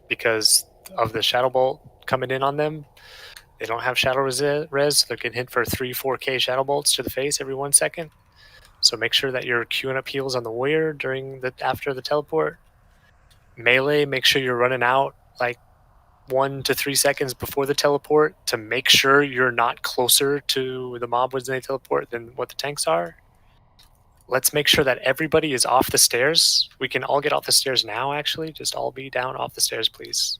because of the Shadow Bolt coming in on them. They don't have Shadow res, so they're getting hit for 3-4k Shadow Bolts to the face every 1 second. So make sure that you're queuing up heals on the warrior after the teleport. Melee, make sure you're running out like 1 to 3 seconds before the teleport to make sure you're not closer to the mob when they teleport than what the tanks are. Let's make sure that everybody is off the stairs. We can all get off the stairs now, actually. Just all be down off the stairs, please.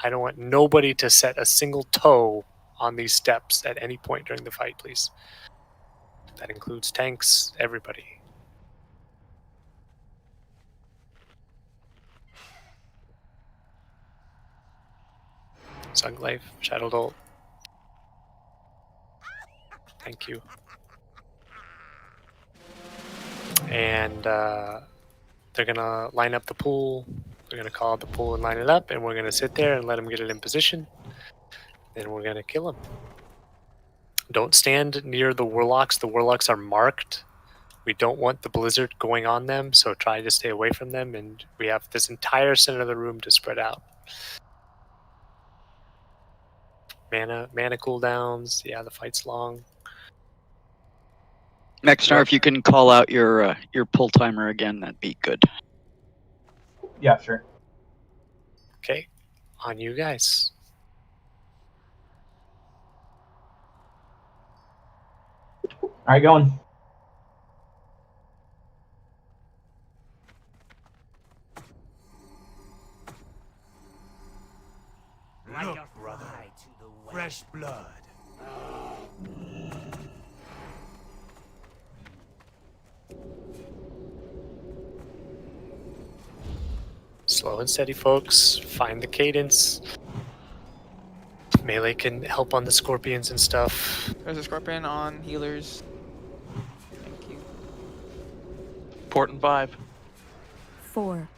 I don't want nobody to set a single toe on these steps at any point during the fight, please. That includes tanks, everybody. Sunglaive, Shadow Dolt. Thank you. And they're going to line up the pool. They're going to call out the pool and line it up, and we're going to sit there and let them get it in position. Then we're going to kill them. Don't stand near the Warlocks. The Warlocks are marked. We don't want the blizzard going on them, so try to stay away from them, and we have this entire center of the room to spread out. Mana cooldowns. Yeah, the fight's long. Mexnar, if you can call out your pull timer again, that'd be good. Yeah, sure. Okay, on you guys. All right, going. Look, brother, fresh blood. Slow and steady, folks. Find the cadence. Melee can help on the scorpions and stuff. There's a scorpion on healers. Thank you. Port and 5. 4,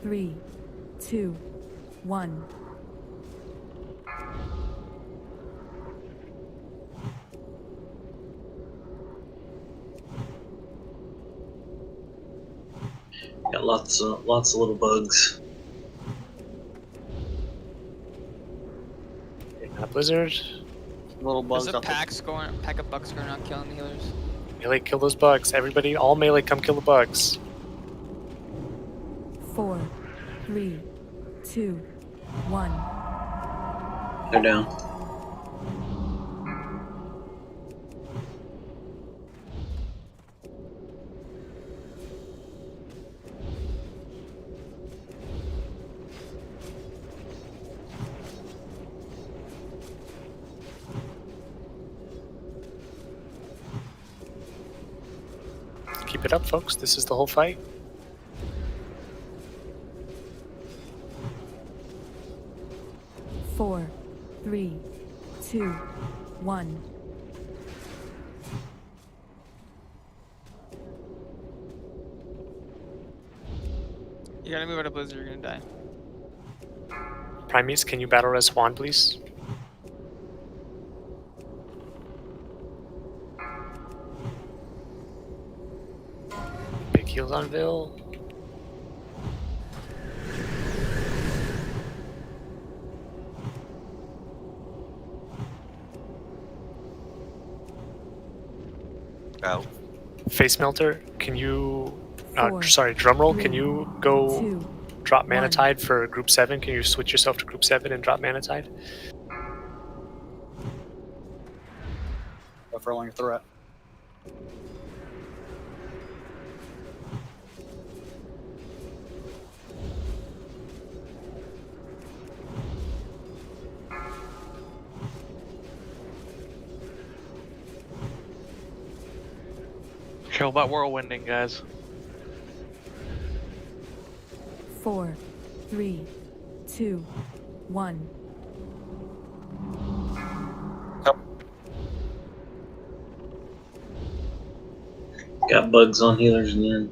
3, 2, 1. Got lots of little bugs. Not blizzard. Little bugs. There's a pack of bugs going on killing the healers. Melee, kill those bugs. Everybody, all melee, come kill the bugs. 4, 3, 2, 1. They're down. Keep it up, folks. This is the whole fight. Four, 3, 2, 1. You gotta move out of blizzard, you're gonna die. Primates, can you battle res Swan, please? Big heals on Vil. Ow. Face Melter, can you... sorry, Drumroll, can you go drop Mana Tide for Group 7? Can you switch yourself to Group 7 and drop Mana Tide? Furling threat. Careful about whirlwinding, guys. 4, 3, 2, 1. Got bugs on healers again.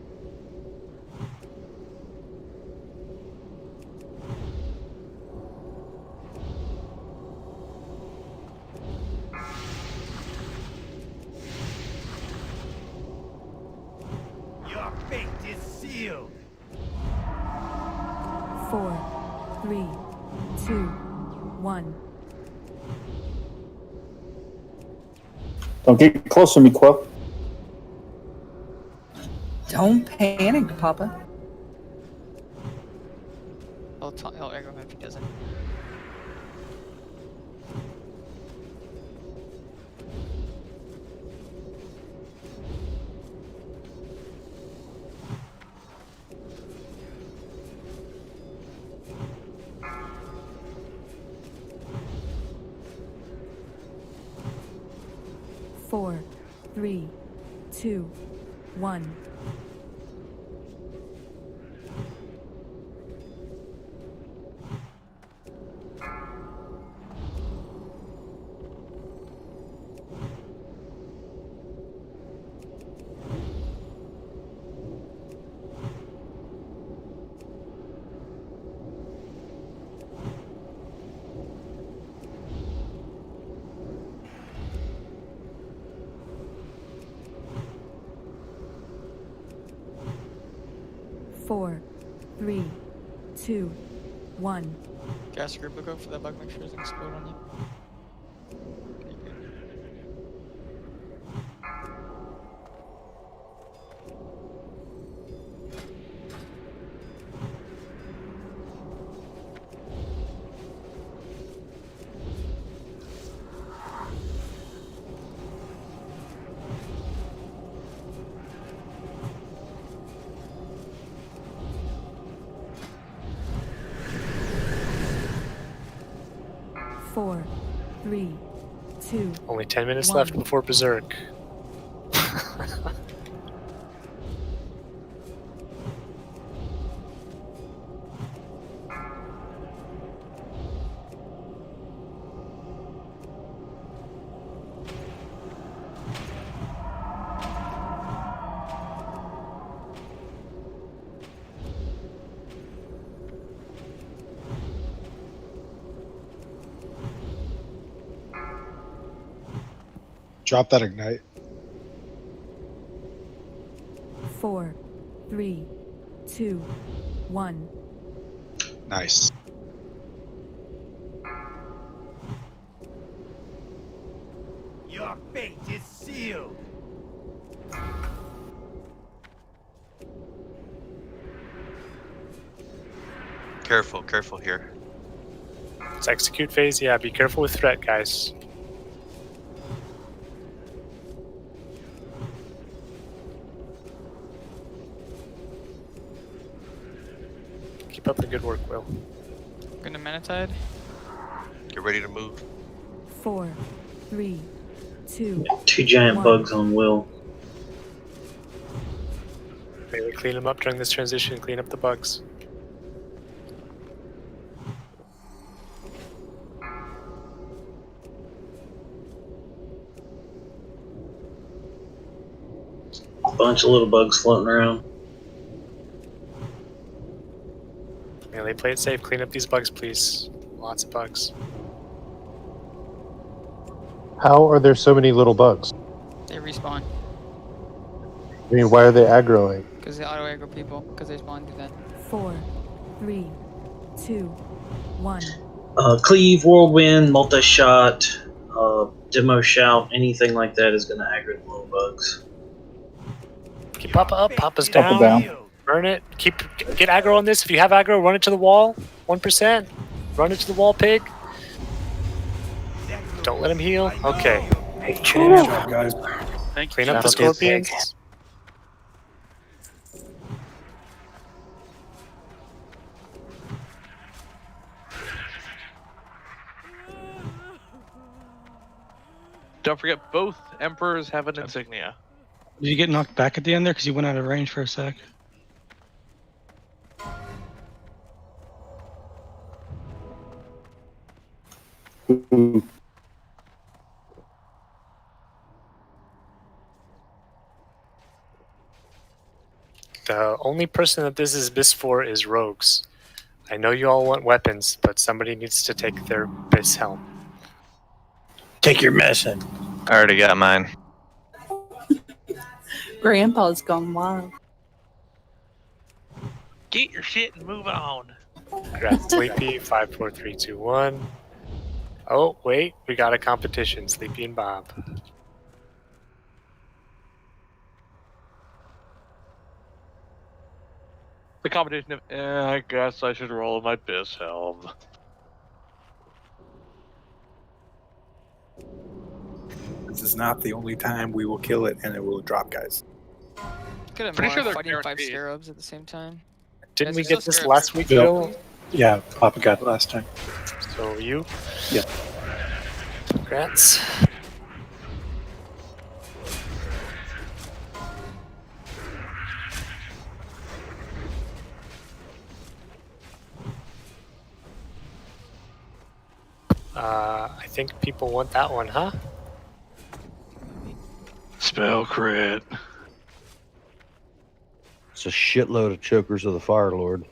4, 3, 2, 1. Don't get close to me, Quill. Don't panic, Papa. I'll aggro him if he doesn't. Four, 3, 2, 1. Four, 3, 2, 1. Gas group, look out for that bug, make sure it doesn't explode on you. Okay, good. Four, 3, 2. Only 10 minutes 1. left before Berserk. Drop that ignite. 4, 3, 2, 1. Nice. Your fate is sealed. Careful here. It's execute phase. Yeah, be careful with threat, guys. Keep up the good work, Will. Gonna Manatide. Get ready to move. 4, 3, 2. 2 giant 1. bugs on Will. Maybe clean them up during this transition. Clean up the bugs. A bunch of little bugs floating around. Melee, play it safe. Clean up these bugs, please. Lots of bugs. How are there so many little bugs? They respawn. I mean, why are they aggroing? Because they auto aggro people. Because they spawn do that. 4, 3, 2, 1. Cleave, Whirlwind, Multi-Shot, Demo Shout, anything like that is going to aggro the little bugs. Keep Papa up. Papa's Papa down. down. Burn it. Get aggro on this. If you have aggro, run it to the wall. 1%. Run it to the wall, pig. Don't let him heal. Okay. Good job, guys. Thank Clean you. up the That'll be scorpions. Don't forget, both emperors have an insignia. Did you get knocked back at the end there because you went out of range for a sec? The only person that this is bis for is rogues. I know you all want weapons, but somebody needs to take their bis helm. Take your medicine. I already got mine. Grandpa's gone wild. Get your shit and move on. Congrats, Sleepy. 5, 4, 3, 2, 1. Oh, wait. We got a competition. Sleepy and Bob. The competition of, I guess I should roll my Biss helm. This is not the only time we will kill it and it will drop, guys. Could have Pretty more sure they're fighting 5 guaranteed. scarabs at the same time. Didn't Guys, we there's get still this scarabs last here. week, Bill. Bill? Yeah, Papa got it last time. So you? Yeah. Congrats. I think people want that one, huh? Spell crit. It's a shitload of chokers of the Fire Lord.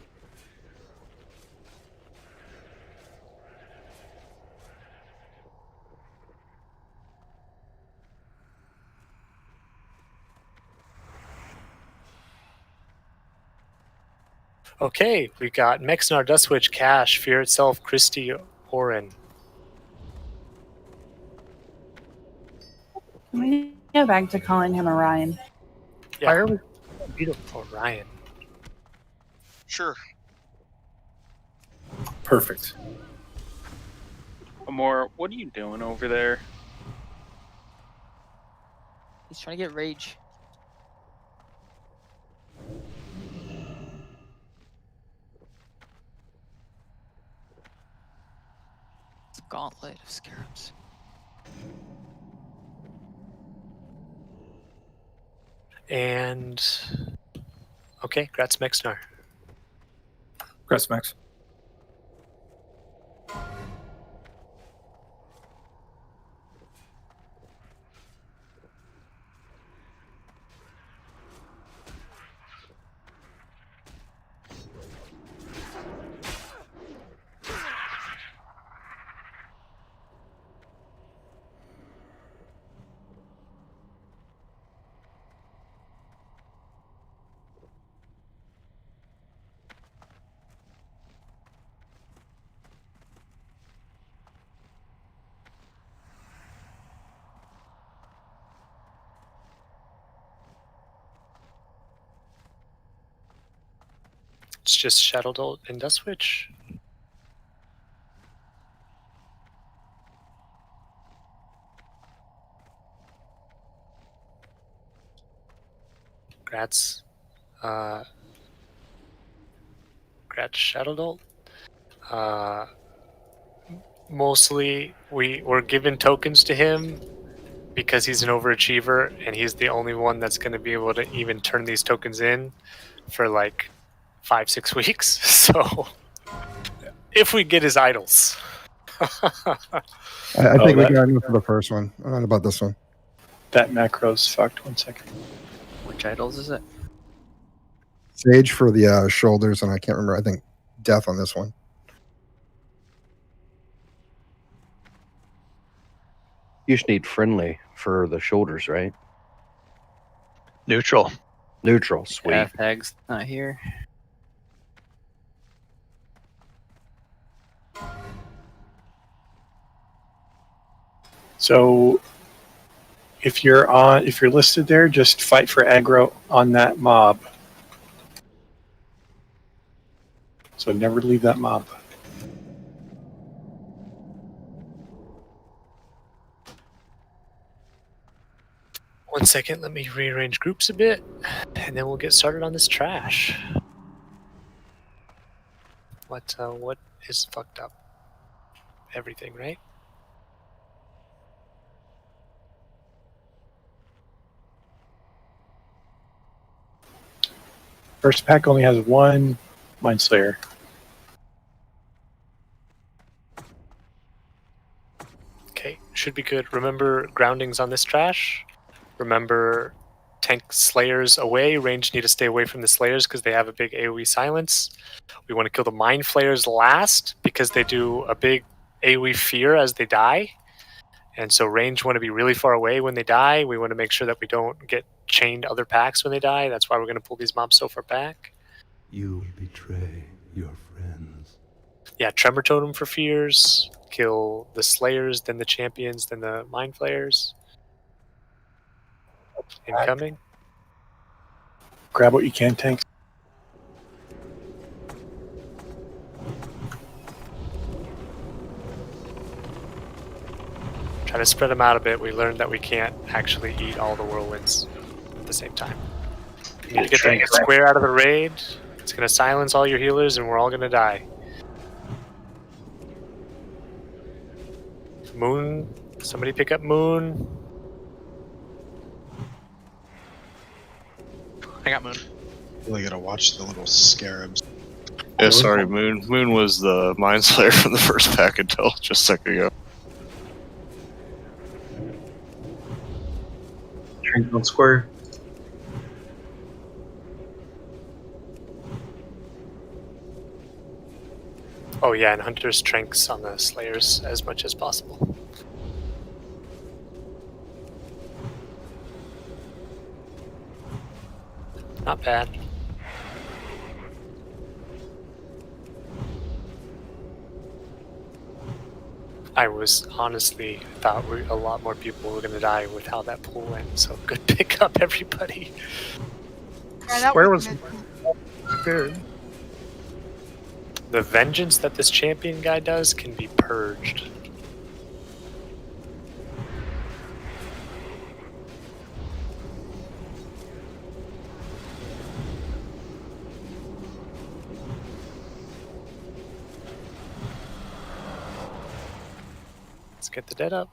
Okay, we got Mexnar, Dustwitch, Cash, Fear Itself, Christy, Oren. Can we go back to calling him Orion? Yeah. Why are we beautiful Orion? Sure. Perfect. Amor, what are you doing over there? He's trying to get rage. It's a gauntlet of scarabs. And okay, Grats Mexnar. Press Max. It's just Shadow Bolt and Dustwitch. Grats. Grats Shadow Bolt. Mostly we're giving tokens to him because he's an overachiever and he's the only one that's going to be able to even turn these tokens in for like 5-6 weeks. So if we get his idols. I think we got enough for the first one. I don't know about this one. That macro's fucked. 1 second. Which idols is it? Sage for the shoulders, and I can't remember. I think death on this one. You just need friendly for the shoulders, right? Neutral. Neutral, sweet. Yeah, Tag's not here. So if you're listed there, just fight for aggro on that mob. So never leave that mob. One second, let me rearrange groups a bit, and then we'll get started on this trash. What is fucked up? Everything, right? First pack only has one Mind Slayer. Okay, should be good. Remember groundings on this trash. Remember tank slayers away. Range need to stay away from the slayers because they have a big AoE silence. We want to kill the mind flayers last because they do a big AoE fear as they die. And so range want to be really far away when they die. We want to make sure that we don't get chained to other packs when they die. That's why we're going to pull these mobs so far back. You betray your friends. Yeah, Tremor Totem for fears. Kill the Slayers, then the Champions, then the Mind Flayers. Incoming. Grab what you can, tanks. Try to spread them out a bit. We learned that we can't actually eat all the whirlwinds at the same time. You need to get the square out of the raid. It's going to silence all your healers, and we're all going to die. Moon. Somebody pick up Moon. I got Moon. Really gotta watch the little scarabs. Yeah, sorry, Moon. Moon was the Mind Slayer from the first pack until just a second ago. Drink on square. Oh yeah, and Hunter's Tranks on the Slayers as much as possible. Not bad. I was honestly thought a lot more people were going to die with how that pool went, so good pick up, everybody. Where was good? The vengeance that this champion guy does can be purged. Let's get the dead up.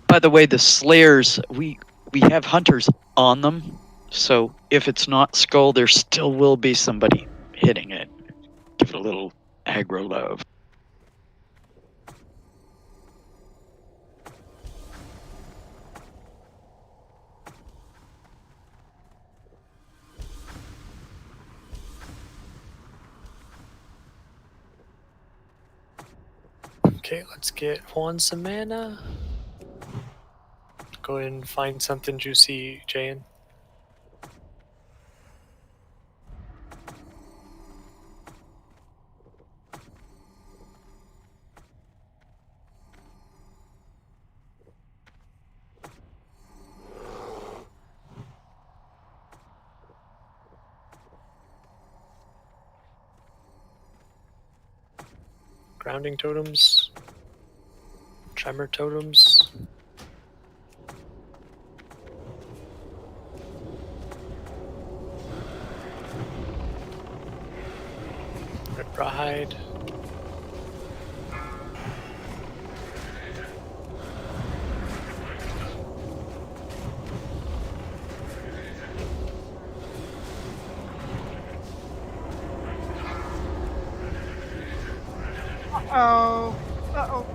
By the way, the Slayers, we have hunters on them, so if it's not Skull, there still will be somebody hitting it. Give it a little aggro love. Okay, let's get Juan some mana. Go ahead and find something juicy, Jayan. Grounding totems. Tremor totems. Red Rawhide. Uh-oh. Uh-oh.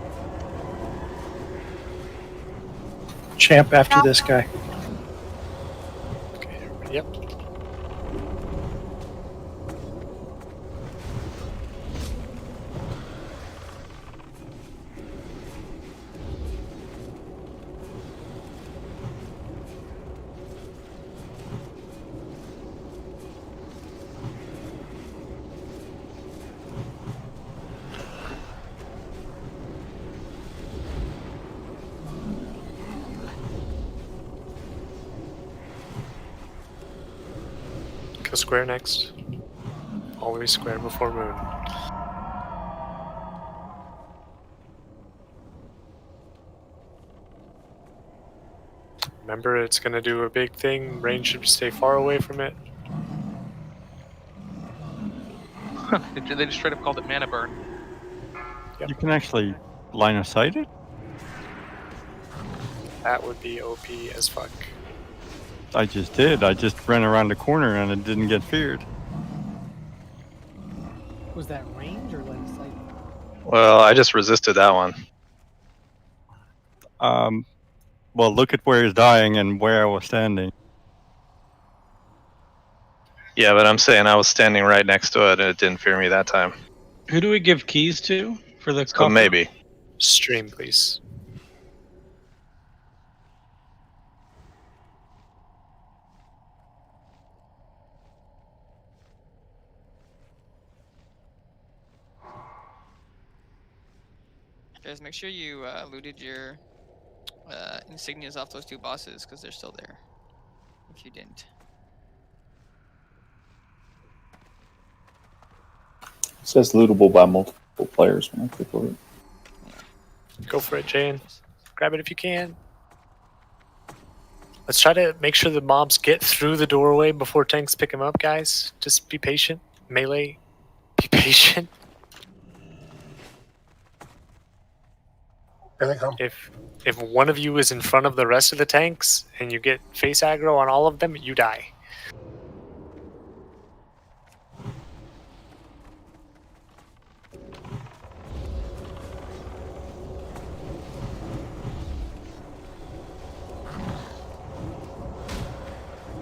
Champ after this guy. Yep. Go square next. Always square before moon. Remember, it's going to do a big thing. Range should stay far away from it. They just straight up called it mana burn. Yep. You can actually line of sight it? That would be OP as fuck. I just did. I just ran around the corner and it didn't get feared. Was that range or line of sight? Well, I just resisted that one. Well, look at where he's dying and where I was standing. Yeah, but I'm saying I was standing right next to it and it didn't fear me that time. Who do we give keys to for the So maybe. Stream, please. Guys, make sure you looted your insignias off those 2 bosses, because they're still there. If you didn't. It says lootable by multiple players when I click over it. Go for it, Jane. Grab it if you can. Let's try to make sure the mobs get through the doorway before tanks pick them up, guys. Just be patient. Melee, be patient. If one of you is in front of the rest of the tanks and you get face aggro on all of them, you die.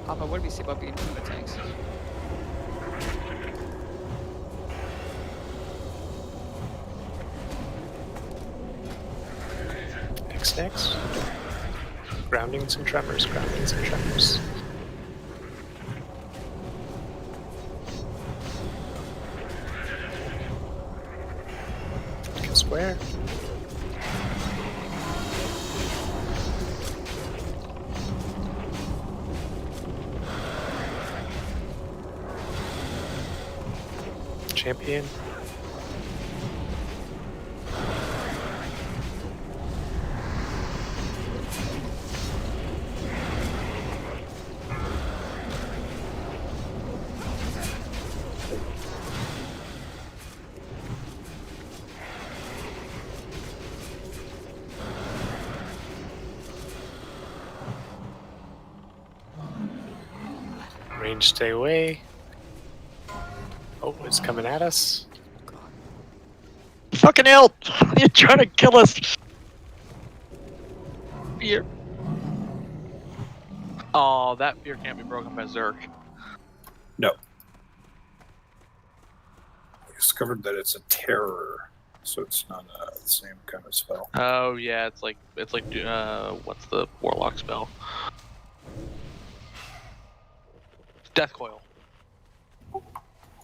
Papa, what do we say about being from the tanks? Next. Groundings and tremors, groundings and tremors. Kill square. Champion. Range, stay away. Oh, it's coming at us. Fucking hell! You're trying to kill us! Fear. Oh, that fear can't be broken by Zerk. No. We discovered that it's a terror, so it's not the same kind of spell. Oh yeah, it's like what's the warlock spell? Death coil.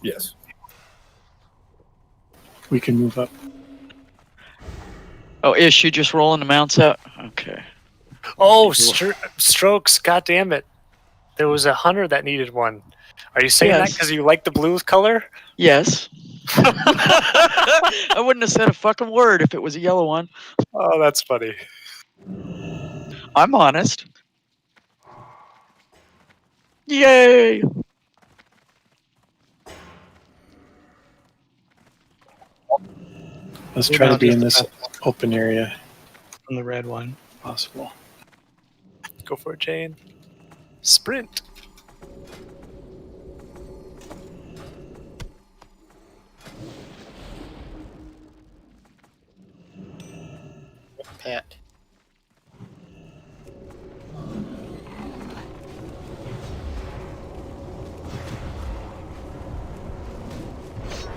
Yes. We can move up. Oh, is she just rolling the mounts out? Okay. Oh, strokes! God damn it! There was a hunter that needed one. Are you saying that because you like the blue color? Yes. I wouldn't have said a fucking word if it was a yellow one. Oh, that's funny. I'm honest. Yay! Let's try to be in this open area. On the red one. Possible. Go for it, Jane. Sprint. Pat.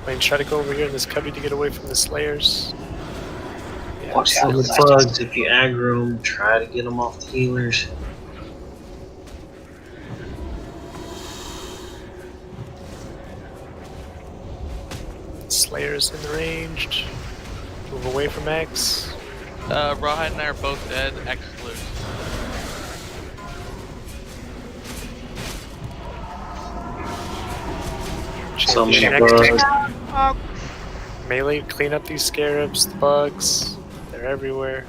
Wayne, try to go over here in this cubby to get away from the slayers. Yeah, Watch out for the bugs. If you aggro them, try to get them off the healers. Slayers in the range. Move away from X. Rawhide and I are both dead. X loose. So many Champion bugs. Melee, clean up these scarabs, the bugs. They're everywhere.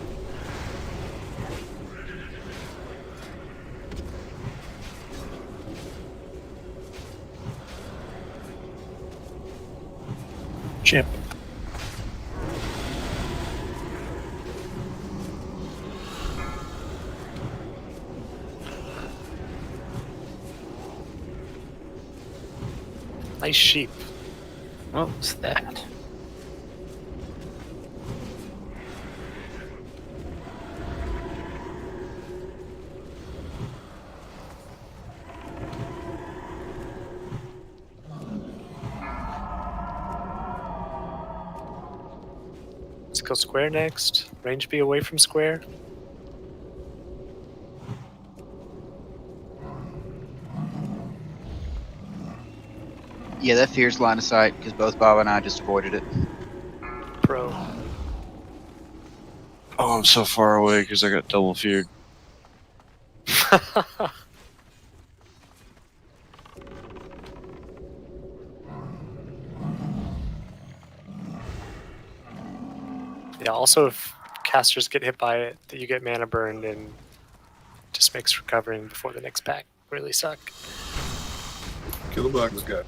Champ. Nice sheep. What was that? Let's go square next. Range be away from square. Yeah, that fears line of sight because both Bob and I just avoided it. Pro. Oh, I'm so far away because I got double feared. Yeah, also if casters get hit by it, that you get mana burned and just makes recovering before the next pack really suck. Kill the bugs, guy.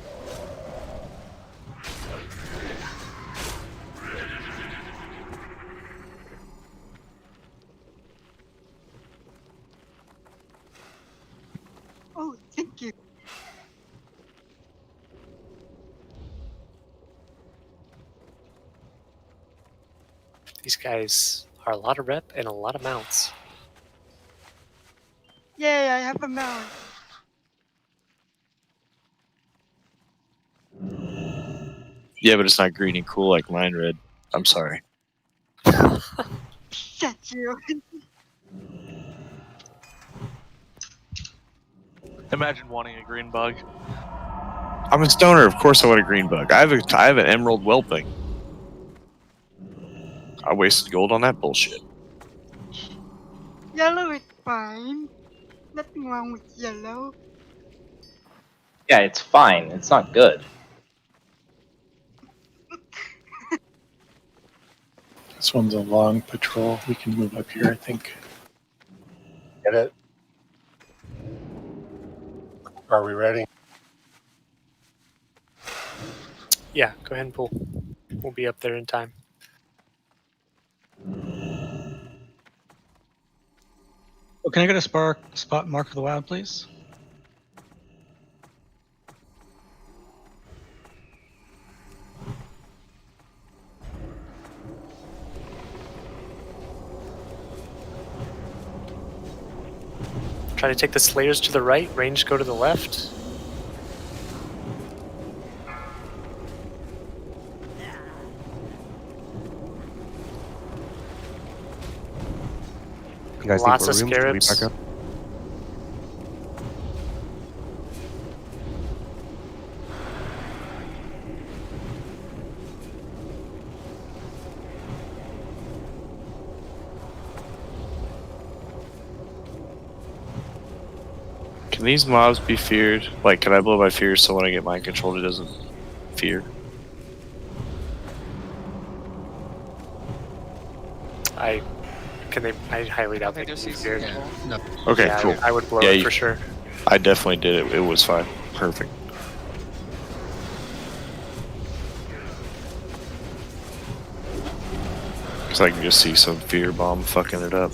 Oh, thank you. These guys are a lot of rep and a lot of mounts. Yay, I have a mount. Yeah, but it's not green and cool like mine red. I'm sorry. Shut you. Imagine wanting a green bug. I'm a stoner. Of course I want a green bug. I have an emerald whelping. I wasted gold on that bullshit. Yellow is fine. Nothing wrong with yellow. Yeah, it's fine. It's not good. This one's a long patrol. We can move up here, I think. Get it? Are we ready? Yeah, go ahead and pull. We'll be up there in time. Oh, can I get a spot mark of the wild, please? Try to take the Slayers to the right, range go to the left. You guys Lots think of we're rooms? scarabs. Should we back up? Can these mobs be feared? Like, can I blow my fear so when I get mind controlled it doesn't fear? I highly doubt they think can they're be feared. No. Okay, Yeah, cool. I would blow Yeah, it for sure. I definitely did it. It was fine. Perfect. Because I can just see some fear bomb fucking it up.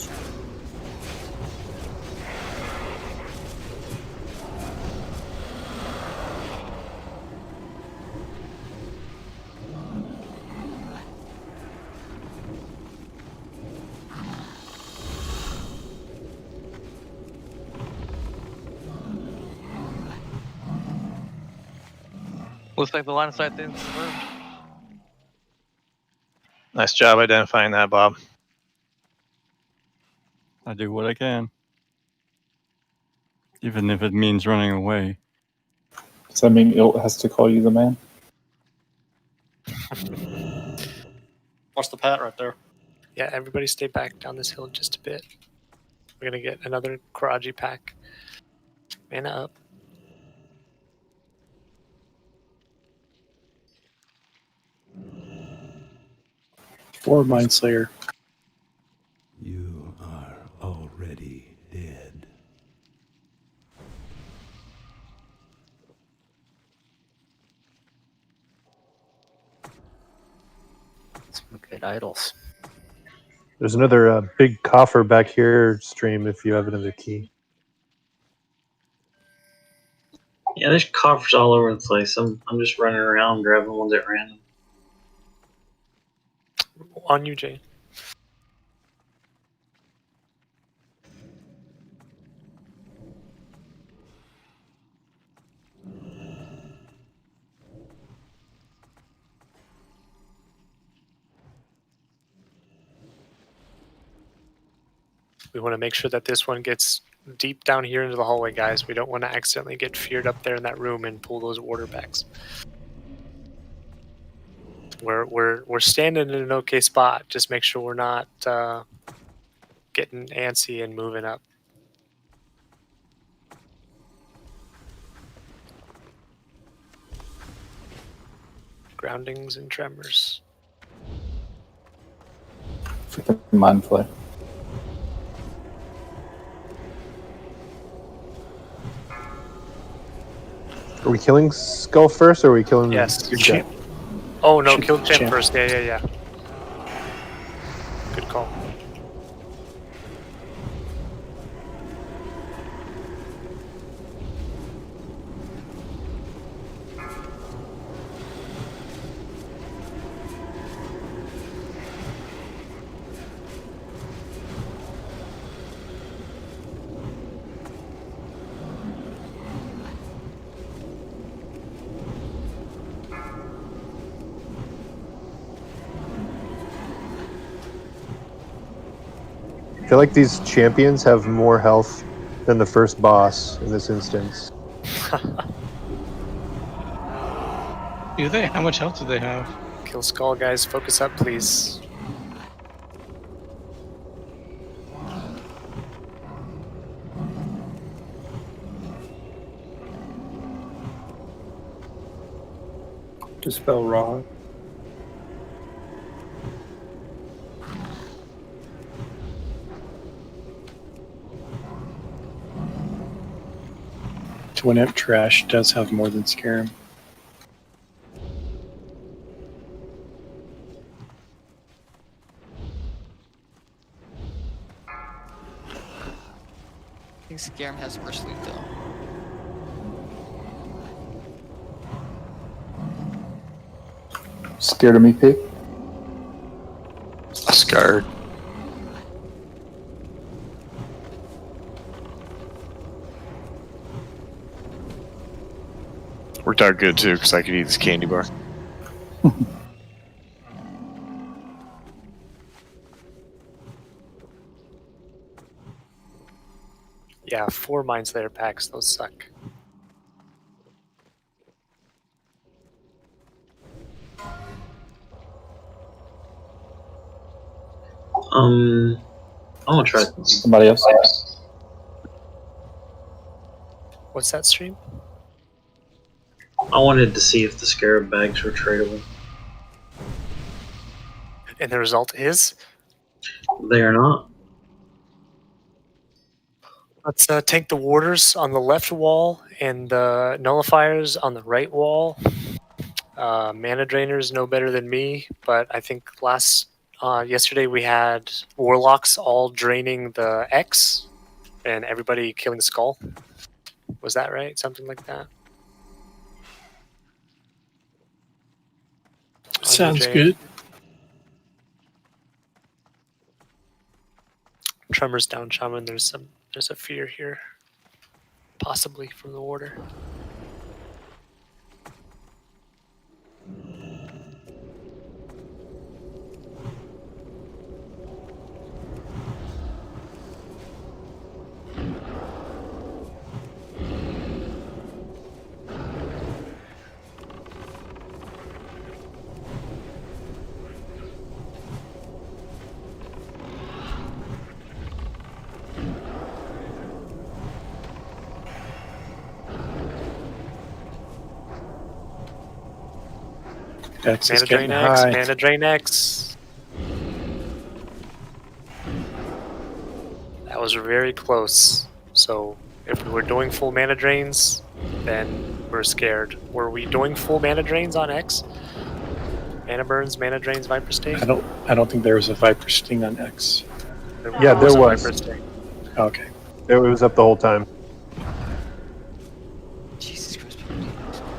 Looks like the line of sight thing's confirmed. Nice job identifying that, Bob. I do what I can. Even if it means running away. Does that mean Ilt has to call you the man? What's the pat right there? Yeah, everybody stay back down this hill just a bit. We're gonna get another Karaji pack. Mana up. Or Mind Slayer. You are already dead. Night Idols. There's another big coffer back here, Stream, if you have another key. Yeah, there's coffers all over the place. I'm just running around grabbing ones at random. On you, Jay. We want to make sure that this one gets deep down here into the hallway, guys. We don't want to accidentally get feared up there in that room and pull those order backs. We're standing in an okay spot. Just make sure we're not getting antsy and moving up. Groundings and tremors. Freaking mind flare. Are we killing Skull first, or are we killing Yes. the champ? Oh no, kill the champ first. Yeah. Good call. I feel like these champions have more health than the first boss in this instance. Do they? How much health do they have? Kill Skull, guys. Focus up, please. Dispel Raw. Twin Imp Trash does have more than Scarum. I think Scarum has worse loot though. Scared of me, pig? Scared. Worked out good too, because I could eat this candy bar. Yeah, 4 Mind Slayer packs. Those suck. I want to try somebody else. What's that, Stream? I wanted to see if the Scarab bags were tradable. And the result is? They are not. Let's tank the warders on the left wall and the nullifiers on the right wall. Mana drainers know better than me, but I think yesterday we had warlocks all draining the X and everybody killing the Skull. Was that right? Something like that? Sounds good. Tremors down, Shaman. There's a fear here, possibly from the warder. X is Mana getting Drain X, high. Mana Drain X. That was very close. So if we were doing full mana drains, then we're scared. Were we doing full mana drains on X? Mana burns, mana drains, Viper Sting. I don't think there was a Viper Sting on X. Yeah, there a was. Viper Sting. Okay. It was up the whole time. Jesus Christ, people need Discord.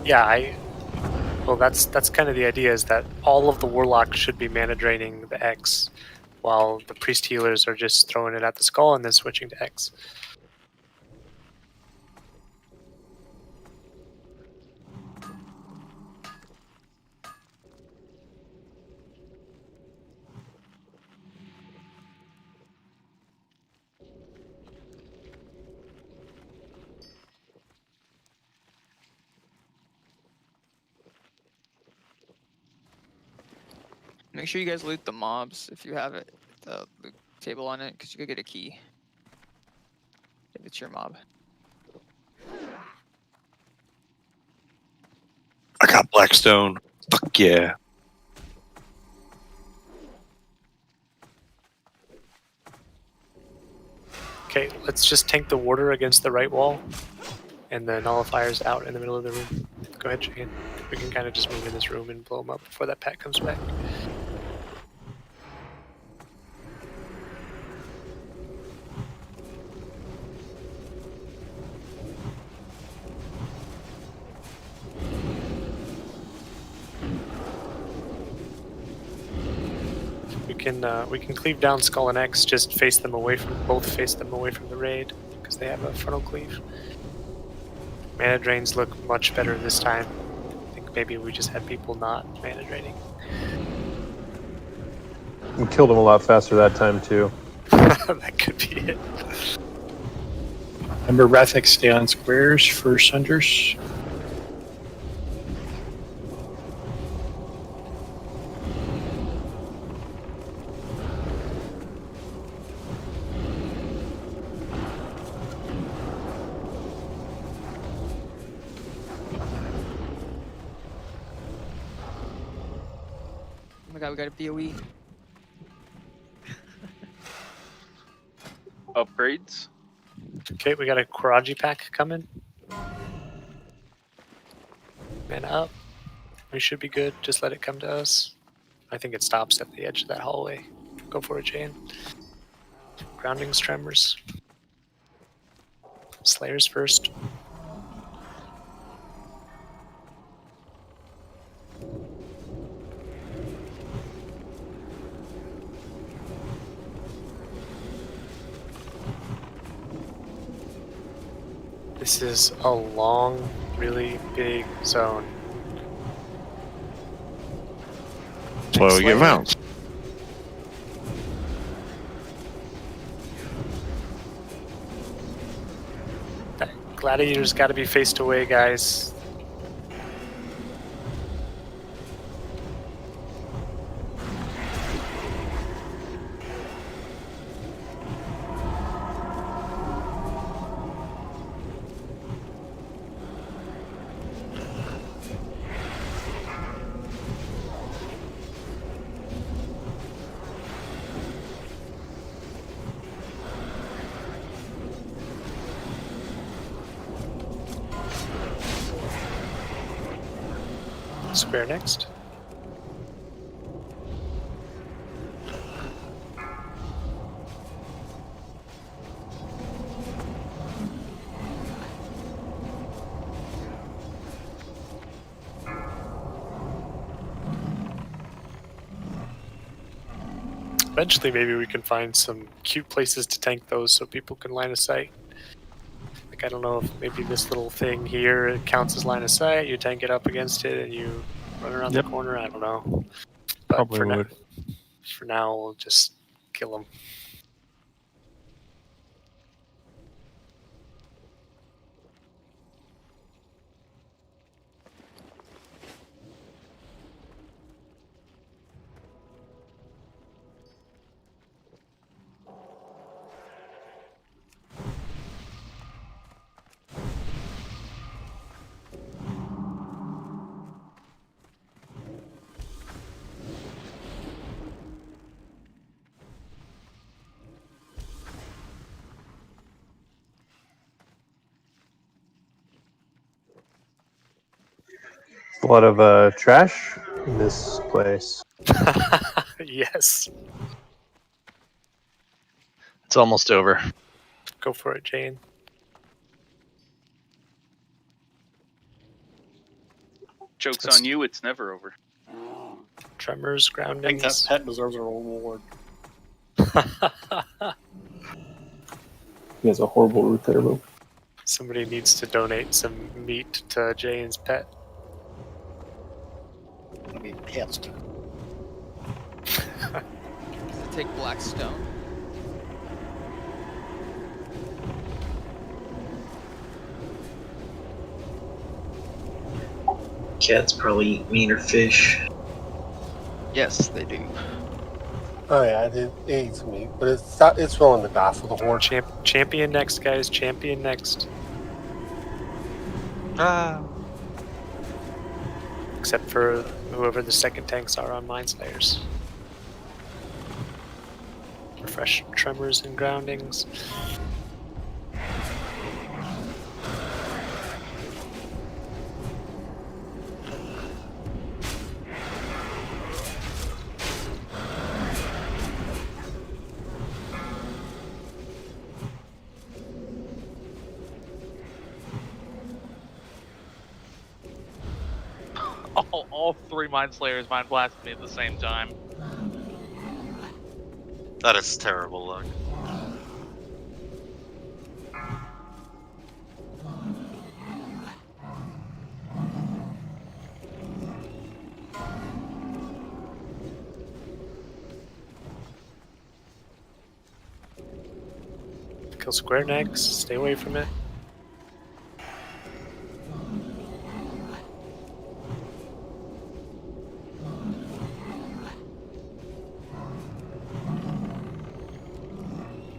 Yeah, well, that's kind of the idea, is that all of the warlocks should be mana draining the X, while the priest healers are just throwing it at the skull and then switching to X. Make sure you guys loot the mobs if you have it, the loot table on it, because you could get a key. If it's your mob. I got Blackstone. Fuck yeah. Okay, let's just tank the warder against the right wall, and the nullifier's out in the middle of the room. Go ahead, Shane. We can kind of just move in this room and blow them up before that pack comes back. We can cleave down Skull and X. Just face them away from the raid, because they have a frontal cleave. Mana drains look much better this time. I think maybe we just had people not mana draining. We killed him a lot faster that time too. That could be it. Remember, Rathek, stay on squares for Sunders. Oh my god, we got a BOE. Upgrades. Okay, we got a Karaji pack coming. Mana up. We should be good. Just let it come to us. I think it stops at the edge of that hallway. Go for it, Jane. Groundings, tremors. Slayers first. This is a long, really big zone. That's why we get mounts. Gladiator's got to be faced away, guys. Square next. Eventually, maybe we can find some cute places to tank those so people can line of sight. Like, I don't know if maybe this little thing here counts as line of sight. You tank it up against it and you run around the corner. I don't know. But Probably would. For now, we'll just kill them. A lot of trash in this place. Yes. It's almost over. Go for it, Jane. Joke's on you, it's never over. Tremors, I think groundings. that pet deserves a reward. He has a horrible root there, bro. Somebody needs to donate some meat to Jane's pet. Gonna be pissed. Does it take black stone? Cats probably eat meaner fish. Yes, they do. Oh yeah, it eats meat, but it's willing to die for the horde. Champion next, guys. Champion next. Except for whoever the second tanks are on Mind Slayers. Refresh tremors and groundings. All three Mind Slayers Mind blasted me at the same time. That is terrible luck. Kill square next. Stay away from it.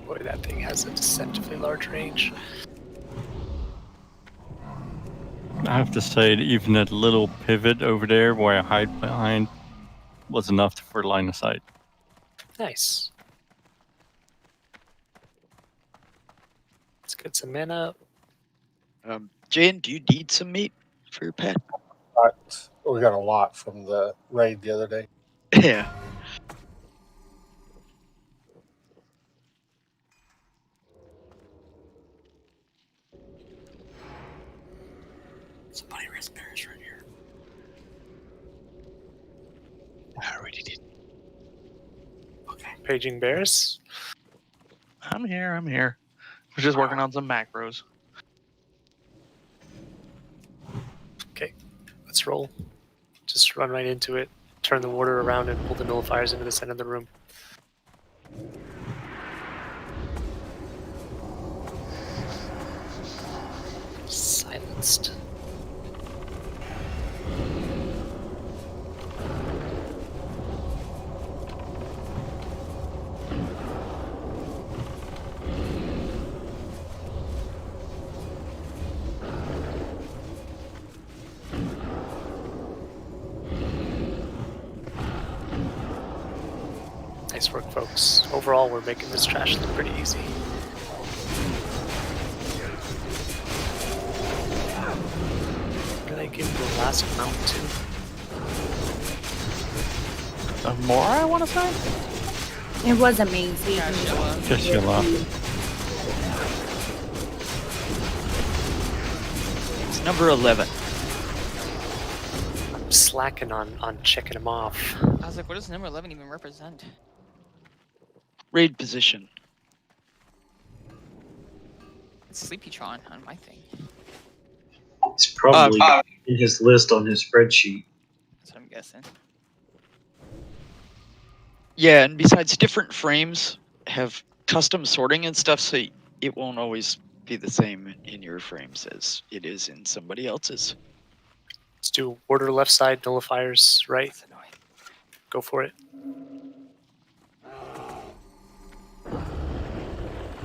Boy, that thing has a deceptively large range. I have to say, that even that little pivot over there where I hide behind was enough for line of sight. Nice. Let's get some mana. Jane, do you need some meat for your pet? We got a lot from the raid the other day. Yeah. Somebody risk bears right here. I already did. Okay. Paging bears. I'm here. We're just working on some macros. Okay. Let's roll. Just run right into it. Turn the water around and pull the nullifiers into the center of the room. Silenced. Nice work, folks. Overall, we're making this trash look pretty easy. Can I give the last mount too? More, I want to say? It was amazing. Just your luck. It's number 11. I'm slacking on checking them off. I was like, what does number 11 even represent? Raid position. It's Sleepytron on my thing. It's probably in his list on his spreadsheet. That's what I'm guessing. Yeah, and besides, different frames have custom sorting and stuff, so it won't always be the same in your frames as it is in somebody else's. Let's do order left side, nullifiers right. Go for it.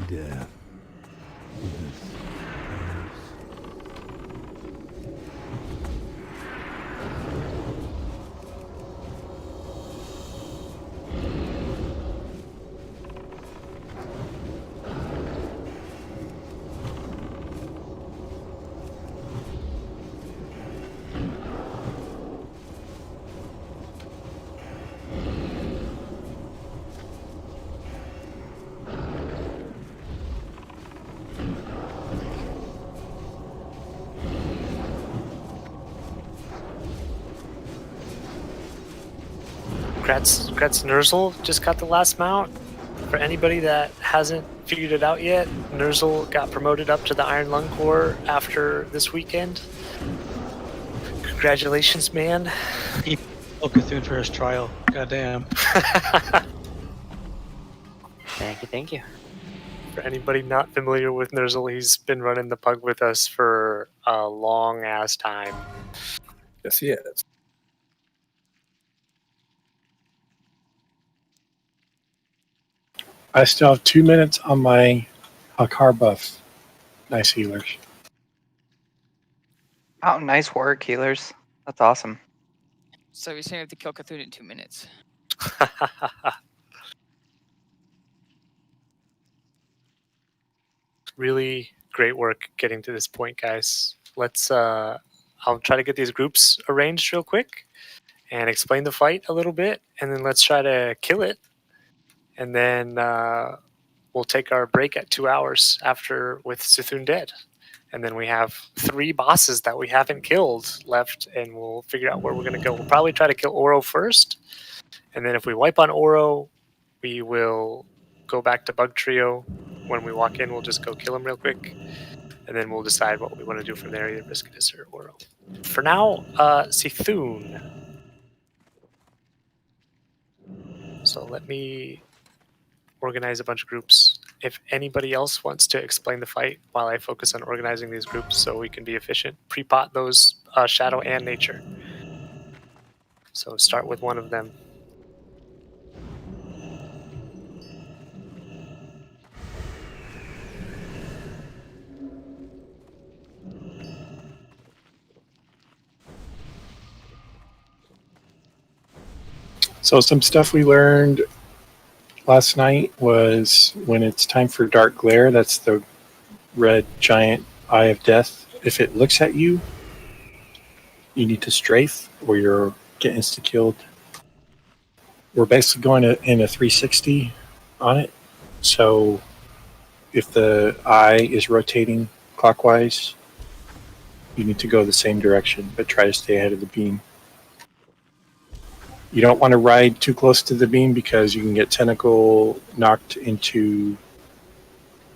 Death. Kretz Nerzel just got the last mount. For anybody that hasn't figured it out yet, Nerzel got promoted up to the Iron Lung Corps after this weekend. Congratulations, man. Oh, Cthulhu for his trial. Goddamn. Thank you. For anybody not familiar with Nerzel, he's been running the pug with us for a long ass time. Yes, he is. I still have 2 minutes on my Hakar buff. Nice healers. Oh, nice work, healers. That's awesome. So you're saying you have to kill Cthulhu in 2 minutes? Really great work getting to this point, guys. Let's I'll try to get these groups arranged real quick and explain the fight a little bit, and then let's try to kill it. And then we'll take our break at 2 hours after with Sithun dead. And then we have 3 bosses that we haven't killed left, and we'll figure out where we're going to go. We'll probably try to kill Oro first, and then if we wipe on Oro, we will go back to Bug Trio. When we walk in, we'll just go kill him real quick, and then we'll decide what we want to do from there, either Viscidus or Oro. For now, Sithun. So let me organize a bunch of groups. If anybody else wants to explain the fight while I focus on organizing these groups so we can be efficient, pre-pot those Shadow and Nature. So start with one of them. So some stuff we learned last night was when it's time for Dark Glare, that's the red giant eye of death. If it looks at you, you need to strafe or you're get insta-killed. We're basically going in a 360 on it. So if the eye is rotating clockwise, you need to go the same direction, but try to stay ahead of the beam. You don't want to ride too close to the beam because you can get tentacle knocked into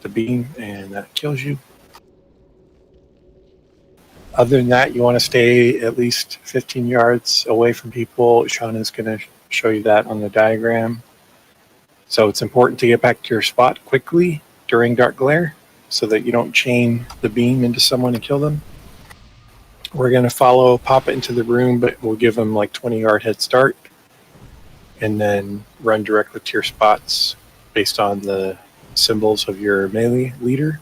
the beam and that kills you. Other than that, you want to stay at least 15 yards away from people. Sean is going to show you that on the diagram. So it's important to get back to your spot quickly during Dark Glare so that you don't chain the beam into someone and kill them. We're going to pop it into the room, but we'll give them like 20-yard head start and then run directly to your spots based on the symbols of your melee leader.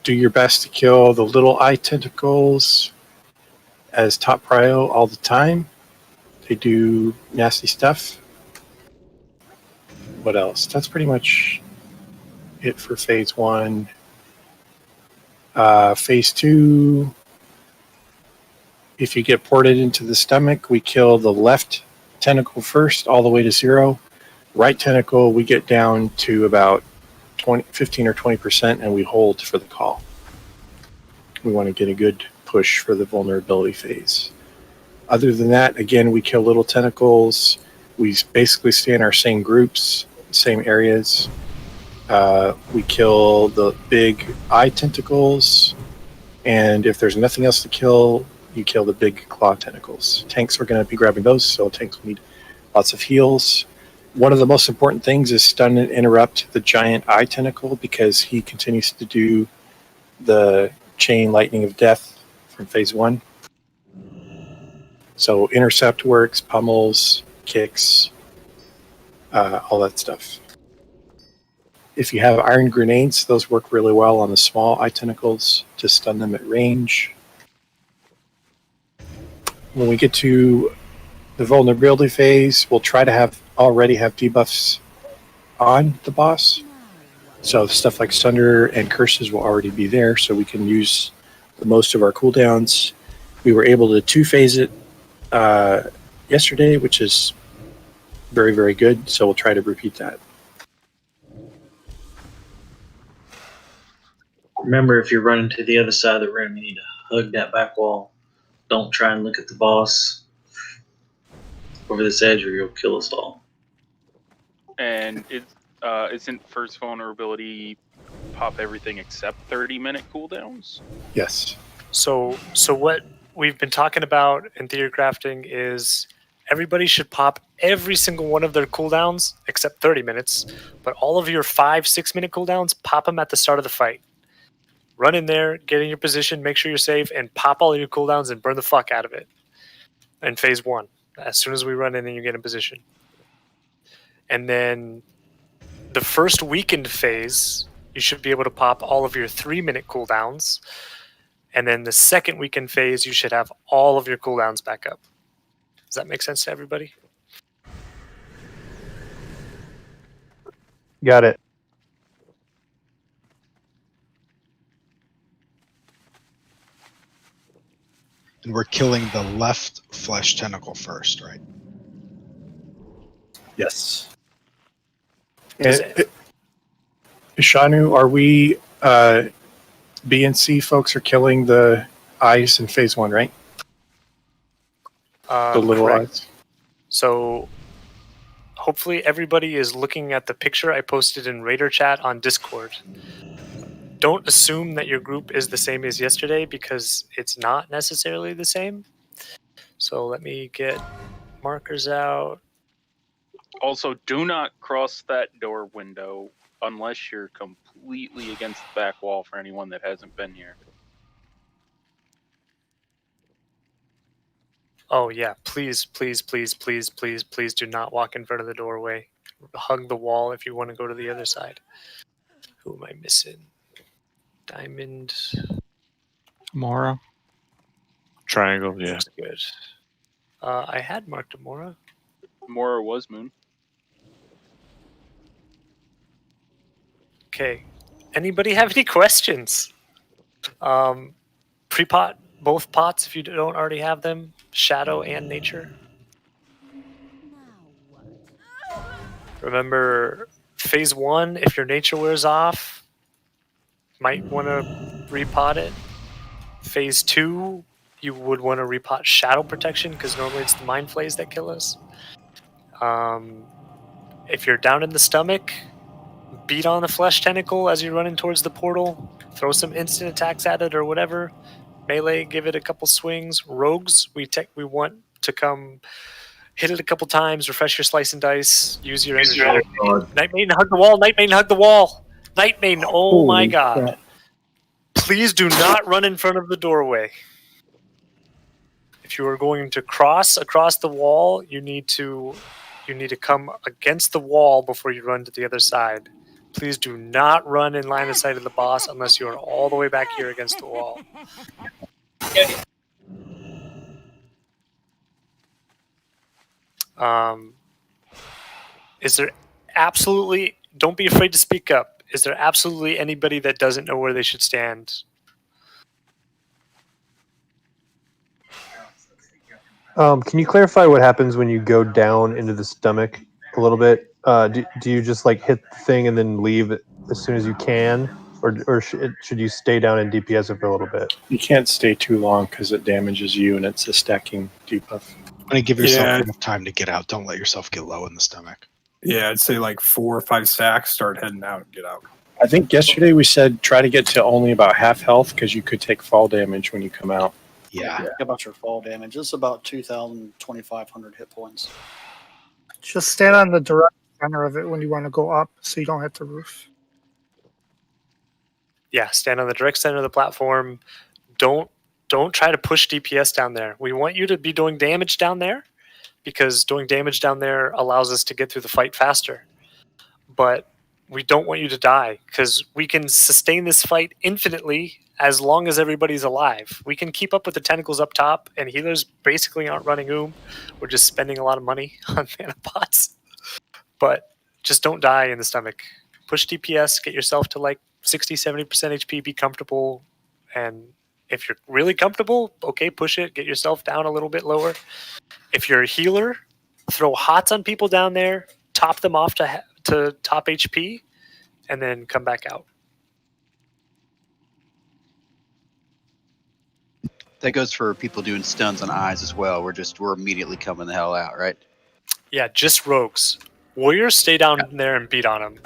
Do your best to kill the little eye tentacles as top prio all the time. They do nasty stuff. What else? That's pretty much it for phase 1. Phase 2, if you get ported into the stomach, we kill the left tentacle first all the way to 0. Right tentacle, we get down to about 15 or 20%, and we hold for the call. We want to get a good push for the vulnerability phase. Other than that, again, we kill little tentacles. We basically stay in our same groups, same areas. We kill the big eye tentacles, and if there's nothing else to kill, you kill the big claw tentacles. Tanks are going to be grabbing those, so tanks will need lots of heals. One of the most important things is stun and interrupt the giant eye tentacle because he continues to do the chain lightning of death from phase 1. So intercept works, pummels, kicks, all that stuff. If you have iron grenades, those work really well on the small eye tentacles to stun them at range. When we get to the vulnerability phase, we'll try to already have debuffs on the boss. So stuff like Sunder and Curses will already be there, so we can use the most of our cooldowns. We were able to 2-phase it yesterday, which is very, very good, so we'll try to repeat that. Remember, if you're running to the other side of the room, you need to hug that back wall Don't try and look at the boss over this edge, or you'll kill us all. And isn't first vulnerability pop everything except 30-minute cooldowns? Yes. So what we've been talking about in theory crafting is everybody should pop every single one of their cooldowns except 30 minutes, but all of your 5-6 minute cooldowns, pop them at the start of the fight. Run in there, get in your position, make sure you're safe, and pop all your cooldowns and burn the fuck out of it in phase 1 as soon as we run in and you get in position. And then the first weakened phase, you should be able to pop all of your 3-minute cooldowns. And then the second weekend phase, you should have all of your cooldowns back up. Does that make sense to everybody? Got it. And we're killing the left flesh tentacle first, right? Yes. Ishanu, are we B and C folks are killing the eyes in phase 1, right? The little Correct. eyes. So hopefully everybody is looking at the picture I posted in Raider chat on Discord. Don't assume that your group is the same as yesterday because it's not necessarily the same. So let me get markers out. Also, do not cross that door window unless you're completely against the back wall for anyone that hasn't been here. Oh yeah, please, please, please, please, please, please do not walk in front of the doorway. Hug the wall if you want to go to the other side. Who am I missing? Diamond. Mora. Triangle, yeah. Looks good. I had marked Amora. Mora was Moon. Okay. Anybody have any questions? Pre-pot, both pots if you don't already have them. Shadow and nature. Remember, phase 1, if your nature wears off, might want to repot it. Phase 2, you would want to repot shadow protection because normally it's the mind flays that kill us. If you're down in the stomach, beat on the flesh tentacle as you're running towards the portal. Throw some instant attacks at it or whatever. Melee, give it a couple swings. Rogues, we want to come hit it a couple times, refresh your slice and dice, use your energy. Night Maiden, hug the wall. Night Maiden, hug the wall. Night Maiden, oh my god. crap. Please do not run in front of the doorway. If you are going to cross across the wall, you need to come against the wall before you run to the other side. Please do not run in line of sight of the boss unless you are all the way back here against the wall. Is there absolutely, don't be afraid to speak up. Is there absolutely anybody that doesn't know where they should stand? Can you clarify what happens when you go down into the stomach a little bit? Do you just like hit the thing and then leave it as soon as you can? Or should you stay down and DPS it for a little bit? You can't stay too long because it damages you and it's a stacking debuff. I'm gonna give yourself enough time to get out. Don't let yourself get low in the stomach. Yeah, I'd say like 4 or 5 stacks, start heading out and get out. I think yesterday we said try to get to only about half health because you could take fall damage when you come out. Yeah. Think about your fall damage. It's about 2,000, 2,500 hit points. Just stand on the direct center of it when you want to go up so you don't hit the roof. Yeah, stand on the direct center of the platform. Don't try to push DPS down there. We want you to be doing damage down there because doing damage down there allows us to get through the fight faster. But we don't want you to die because we can sustain this fight infinitely as long as everybody's alive. We can keep up with the tentacles up top, and healers basically aren't running We're just spending a lot of money on mana pots. But just don't die in the stomach. Push DPS, get yourself to like 60, 70% HP, be comfortable. And if you're really comfortable, okay, push it, get yourself down a little bit lower. If you're a healer, throw hots on people down there, top them off to top HP, and then come back out. That goes for people doing stuns on eyes as well. We're immediately coming the hell out, right? Yeah, just rogues. Warriors stay down there and beat on them,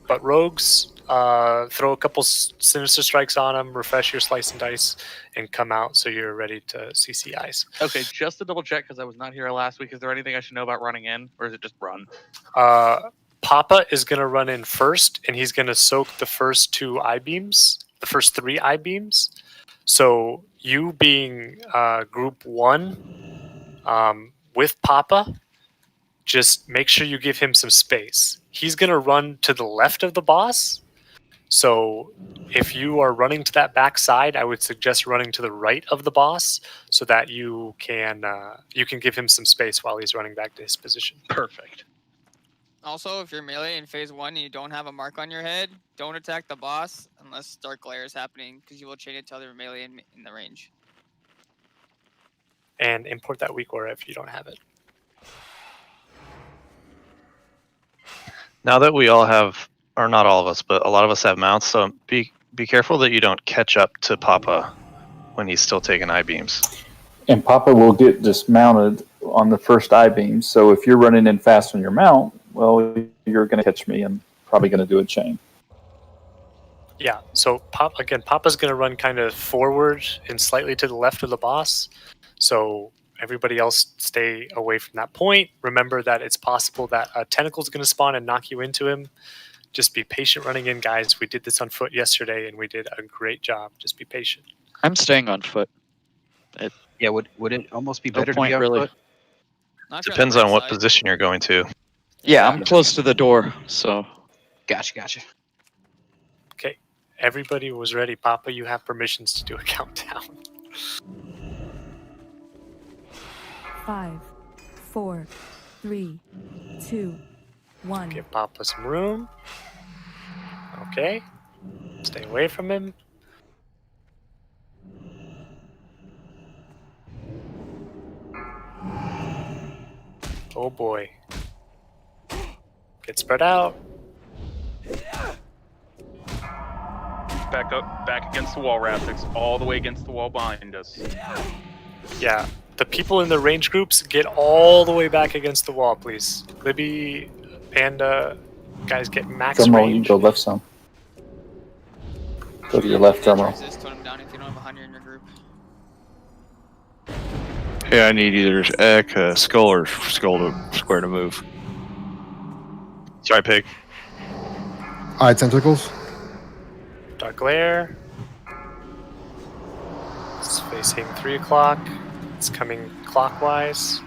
but rogues throw a couple sinister strikes on them, refresh your slice and dice, and come out so you're ready to CC eyes. Okay, just to double check because I was not here last week. Is there anything I should know about running in, or is it just run? Papa is going to run in first, and he's going to soak the first 2 I-beams, the first 3 I-beams. So you being group 1 with Papa, just make sure you give him some space. He's going to run to the left of the boss. So if you are running to that back side, I would suggest running to the right of the boss so that you can give him some space while he's running back to his position. Perfect. Also, if you're melee in phase 1 and you don't have a mark on your head, don't attack the boss unless Dark Glare is happening, because you will chain it to other melee in the range. And import that weak aura if you don't have it. Now that we all have, or not all of us, but a lot of us have mounts, so be careful that you don't catch up to Papa when he's still taking I-beams. And Papa will get dismounted on the first I-beam, so if you're running in fast on your mount, well, you're going to catch me and probably going to do a chain. Yeah, so Papa's going to run kind of forward and slightly to the left of the boss. So everybody else stay away from that point. Remember that it's possible that a tentacle is going to spawn and knock you into him. Just be patient running in, guys. We did this on foot yesterday, and we did a great job. Just be patient. I'm staying on foot. Yeah, would it almost be better to be on really. foot? Depends on what position you're going to. Yeah, I'm close to the door, so. Gotcha. Okay, everybody was ready. Papa, you have permissions to do a countdown. 5, 4, 3, 2, 1. Give Papa some room. Okay. Stay away from him. Oh boy. Get spread out. Back up, back against the wall, Raptix. All the way against the wall behind us. Yeah. The people in the range groups, get all the way back against the wall, please. Libby, Panda, guys, get max Drumroll, range. you can go left some. Go to your left, drumroll. Resist tone him down if you don't have a hunter in your group. Yeah, I need either Ek, Skull, or Skull to square to move. Sorry, Pig. Eye tentacles. Dark Glare. It's facing 3 o'clock. It's coming clockwise.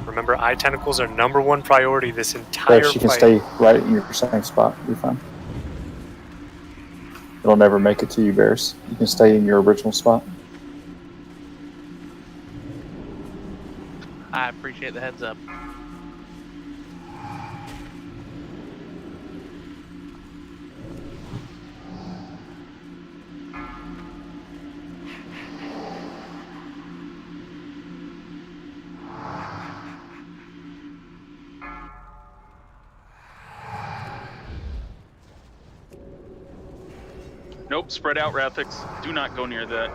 Remember, eye tentacles are #1 priority this entire Rex, you can fight. stay right in your same spot. You're fine. It'll never make it to you, Bears. You can stay in your original spot. I appreciate the heads up. Nope, spread out, Raptix. Do not go near that.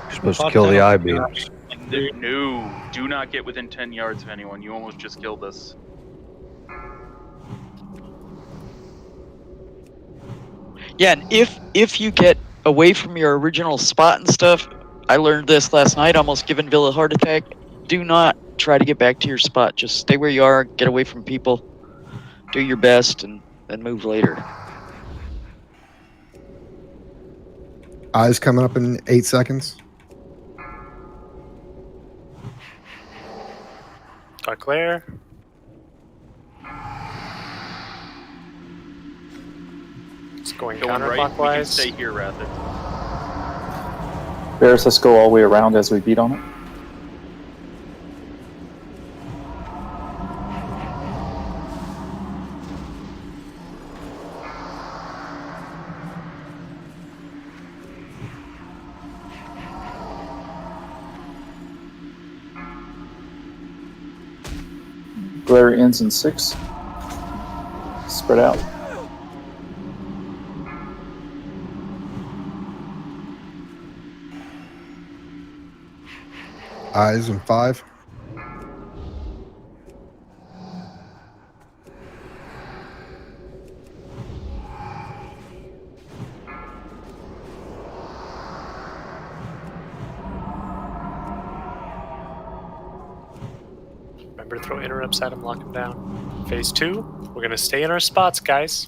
You're supposed to kill the eye beams. No, do not get within 10 yards of anyone. You almost just killed us. Yeah, and if you get away from your original spot and stuff, I learned this last night, almost giving Bill a heart attack. Do not try to get back to your spot. Just stay where you are, get away from people, do your best, and then move later. Eyes coming up in 8 seconds. Dark Glare. It's going Going right. We can counterclockwise. stay here, Raptix. Bears, let's go all the way around as we beat on it. Glare ends in 6. Spread out. Eyes in 5. Remember to throw interrupts at him, lock him down. Phase 2, we're going to stay in our spots, guys.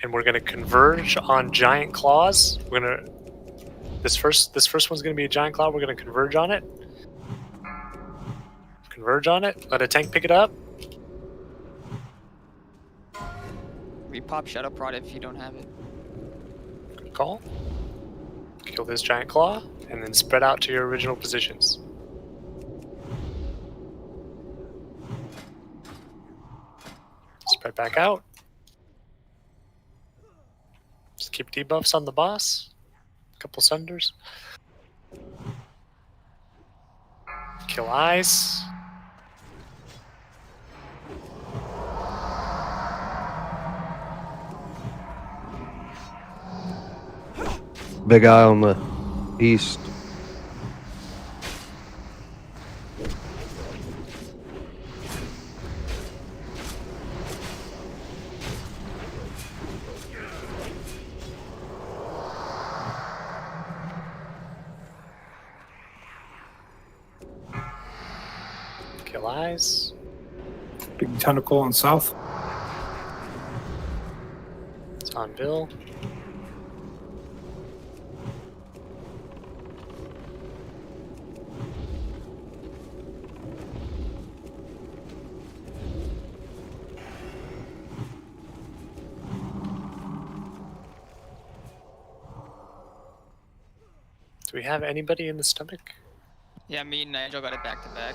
And we're going to converge on giant claws. We're going to... This first one's going to be a giant claw. We're going to converge on it. Converge on it. Let a tank pick it up. Repop Shadow Prod if you don't have it. Good call. Kill this giant claw, and then spread out to your original positions. Spread back out. Just keep debuffs on the boss. A couple sunders. Kill eyes. Big eye on the east. Kill eyes. Big tentacle on south. It's on Bill. Do we have anybody in the stomach? Yeah, me and Nigel got it back to back.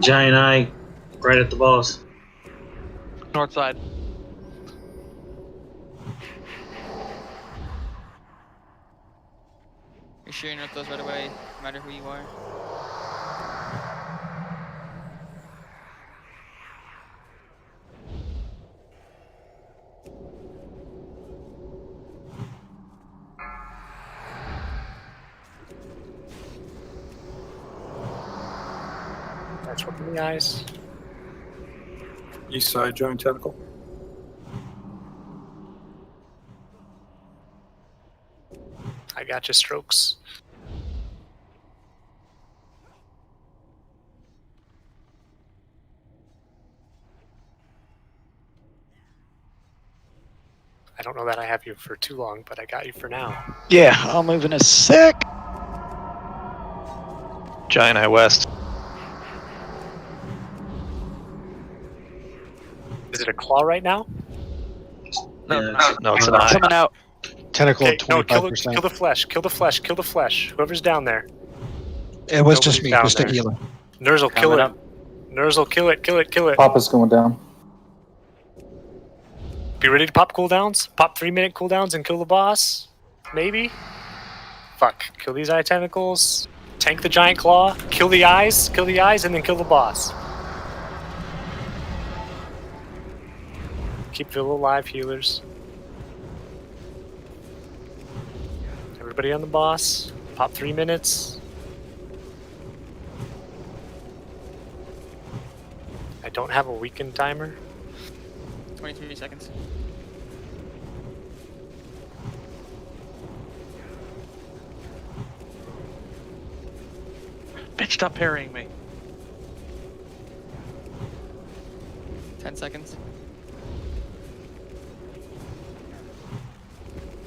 Giant eye, right at the boss. North side. Make sure you note those right away, no matter who you are. That's what in the eyes. East side giant tentacle. I got you, Strokes. I don't know that I have you for too long, but I got you for now. Yeah, I'll move in a sec. Giant Eye West. Is it a claw right now? No, it's an eye. Coming out. Tentacle Okay, at no, 25%. kill the flesh, kill the flesh, kill the flesh. Whoever's down there. It was just Nobody's me, down just a there. healer. Nurs will kill Coming it. up. Nurs will kill it, kill it, kill it. Papa's going down. Be ready to pop cooldowns. Pop 3-minute cooldowns and kill the boss. Maybe. Fuck. Kill these eye tentacles. Tank the giant claw. Kill the eyes, and then kill the boss. Keep Bill alive, healers. Everybody on the boss. Pop 3 minutes. I don't have a weaken timer. 23 seconds. Bitch, stop parrying me. 10 seconds.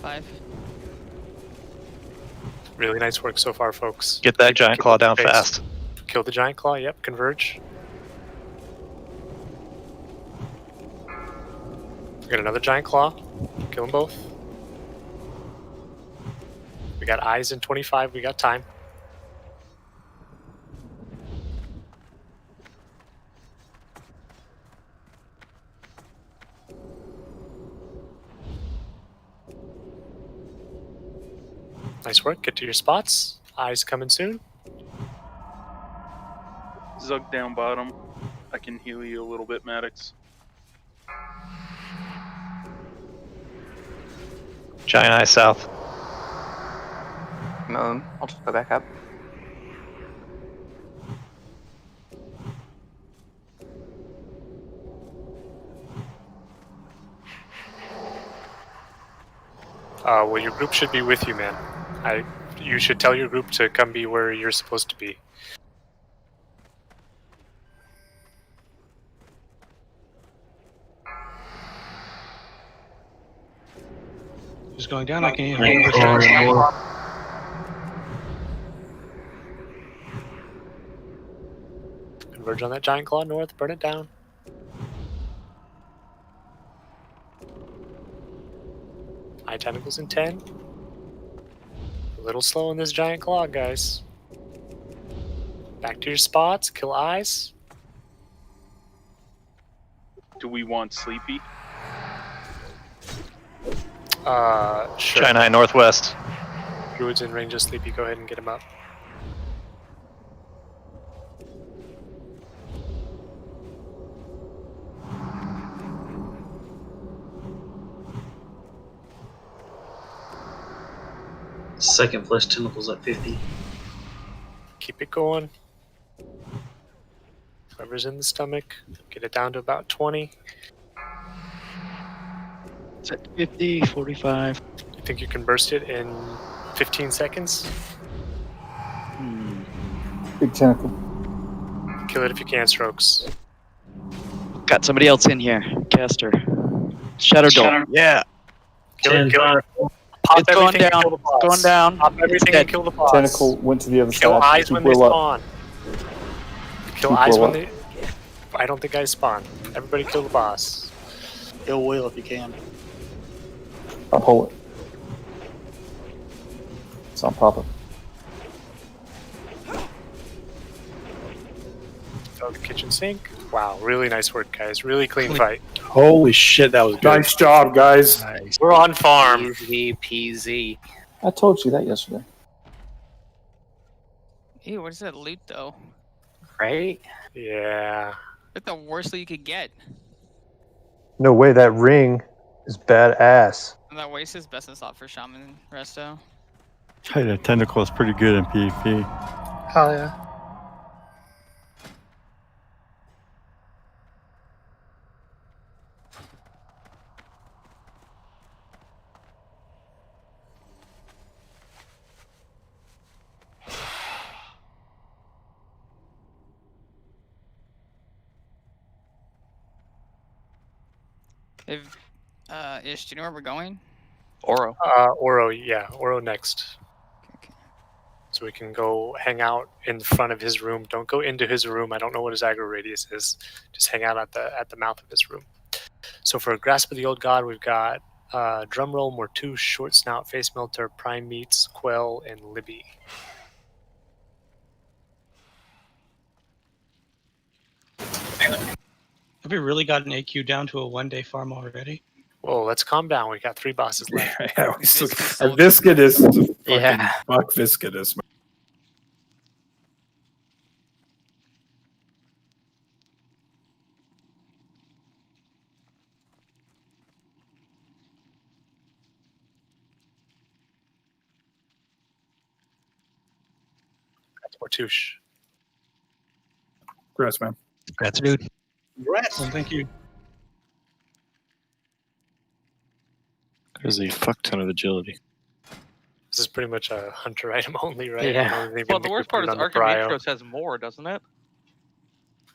5. Really nice work so far, folks. Get that giant claw down Pace. fast. Kill the giant claw, yep, converge. We got another giant claw. Kill them both. We got eyes in 25, we got time. Nice work, get to your spots. Eyes coming soon. Zug down bottom. I can heal you a little bit, Maddox. Giant Eye south. I'll just go back up. Well, your group should be with you, man. You should tell your group to come be where you're supposed to be. Who's going down? I can hear. Converge on that giant claw north. Burn it down. Eye tentacles in 10. A little slow in this giant claw, guys. Back to your spots. Kill eyes. Do we want Sleepy? Sure. Giant Eye northwest. Druid's in range of Sleepy. Go ahead and get him up. Second flesh tentacles at 50. Keep it going. Whoever's in the stomach, get it down to about 20. It's at 50, 45. You think you can burst it in 15 seconds? Big tentacle. Kill it if you can, Strokes. Got somebody else in here. Caster. Shadow Dome. Yeah. Kill it. Pop It's going everything and down. kill the boss. It's going down. Pop It's everything dead. and kill the boss. Tentacle went to the other Kill side. eyes Keep when they will up. spawn. Kill Keep eyes will when up. they... I don't think I spawn. Everybody kill the boss. Ill will if you can. I'll pull it. So I'm popping. Throw the kitchen sink. Wow, really nice work, guys. Really clean fight. Holy shit, that was good. Nice job, guys. Nice. We're on farm. Easy peasy. I told you that yesterday. Ew, what is that loot though? Right? Yeah. That's the worst loot you could get. No way, that ring is badass. And that waste is best in slot for Shaman Resto. Hey, the tentacle is pretty good in PvP. Hell yeah. If Ish, do you know where we're going? Oro. Oro, yeah. Oro next. So we can go hang out in front of his room. Don't go into his room. I don't know what his aggro radius is. Just hang out at the mouth of his room. So for Grasp of the Old God, we've got Drumroll, Mortu, Short Snout, Face Melter, Prime Meats, Quell, and Libby. Have we really gotten AQ down to a 1-day farm already? Whoa, let's calm down. We got 3 bosses left. Yeah, Viscidus. Yeah. Fuck Viscidus. That's Mortush. Congrats, man. Congrats, dude. Congrats. Well, thank you. There's a fuck ton of agility. This is pretty much a hunter item only, right? Yeah. I don't even Well, the think we worst put part it is on the prio. Archimetros has more, doesn't it?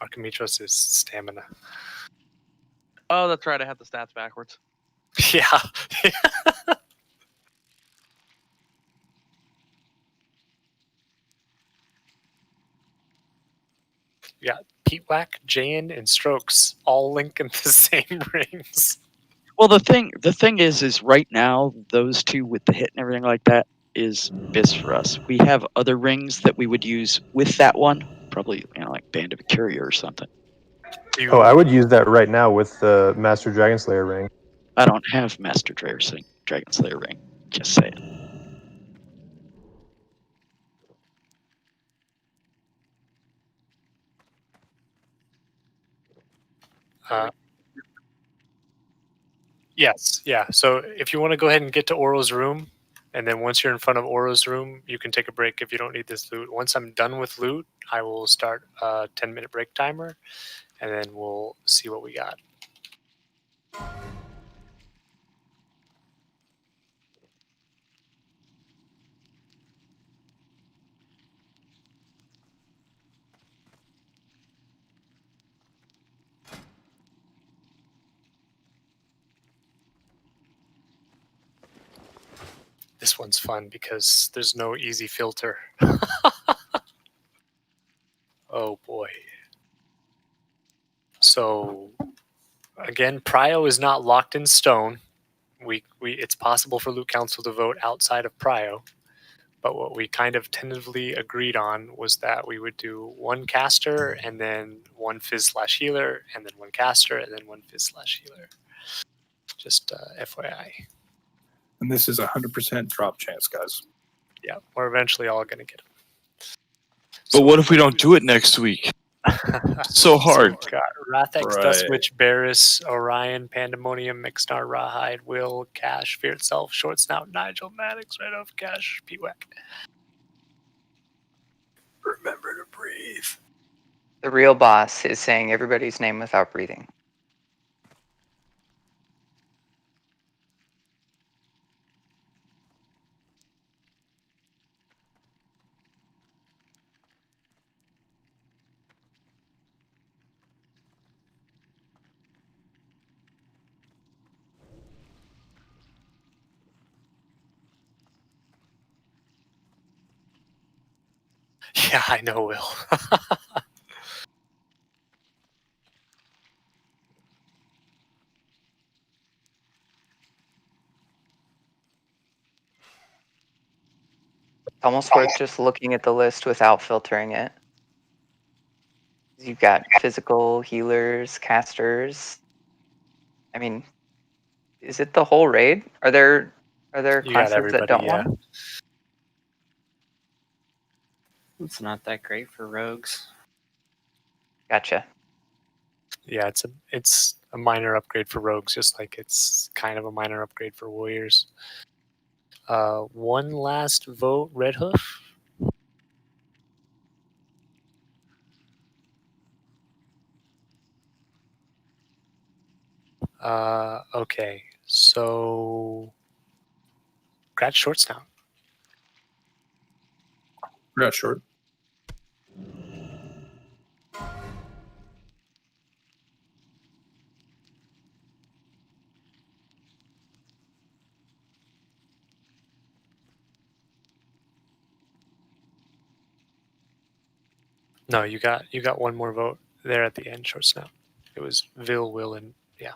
Archimetros is stamina. Oh, that's right. I had the stats backwards. Yeah. We got Pete Whack, Jayan, and Strokes all link in the same rings. Well, the thing is right now those two with the hit and everything like that is BIS for us. We have other rings that we would use with that one, probably like Band of a Courier or something. Oh, I would use that right now with the Master Dragon Slayer ring. I don't have Master Dragon Slayer ring. Just saying. Yes, yeah. So if you want to go ahead and get to Oro's room, and then once you're in front of Oro's room, you can take a break if you don't need this loot. Once I'm done with loot, I will start a 10-minute break timer, and then we'll see what we got. This one's fun because there's no easy filter. Oh boy. So again, Prio is not locked in stone. It's possible for Loot Council to vote outside of Prio, but what we kind of tentatively agreed on was that we would do one caster and then one fizz/healer, and then one caster and then one fizz/healer. Just FYI. And this is 100% drop chance, guys. Yeah, we're eventually all going to get them. But what if we don't do it next week? So hard. So got Rathex, Right. Dustwitch, Barris, Orion, Pandemonium, Mixnar, Rawhide, Will, Cash, Fear Itself, Short Snout, Nigel, Maddox, Red Oaf, Cash, P-Wack. Remember to breathe. The real boss is saying everybody's name without breathing. Yeah, I know, Will. It's almost worth just looking at the list without filtering it. You've got physical, healers, casters. I mean, is it the whole raid? Are there You got classes that everybody, don't yeah. want? It's not that great for rogues. Gotcha. Yeah, it's a minor upgrade for rogues, just like it's kind of a minor upgrade for warriors. One last vote, Red Hoof. Okay, so grab Short Snout. We're not short. No, you got one more vote there at the end, Short Snout. It was Vil, Will, and yeah.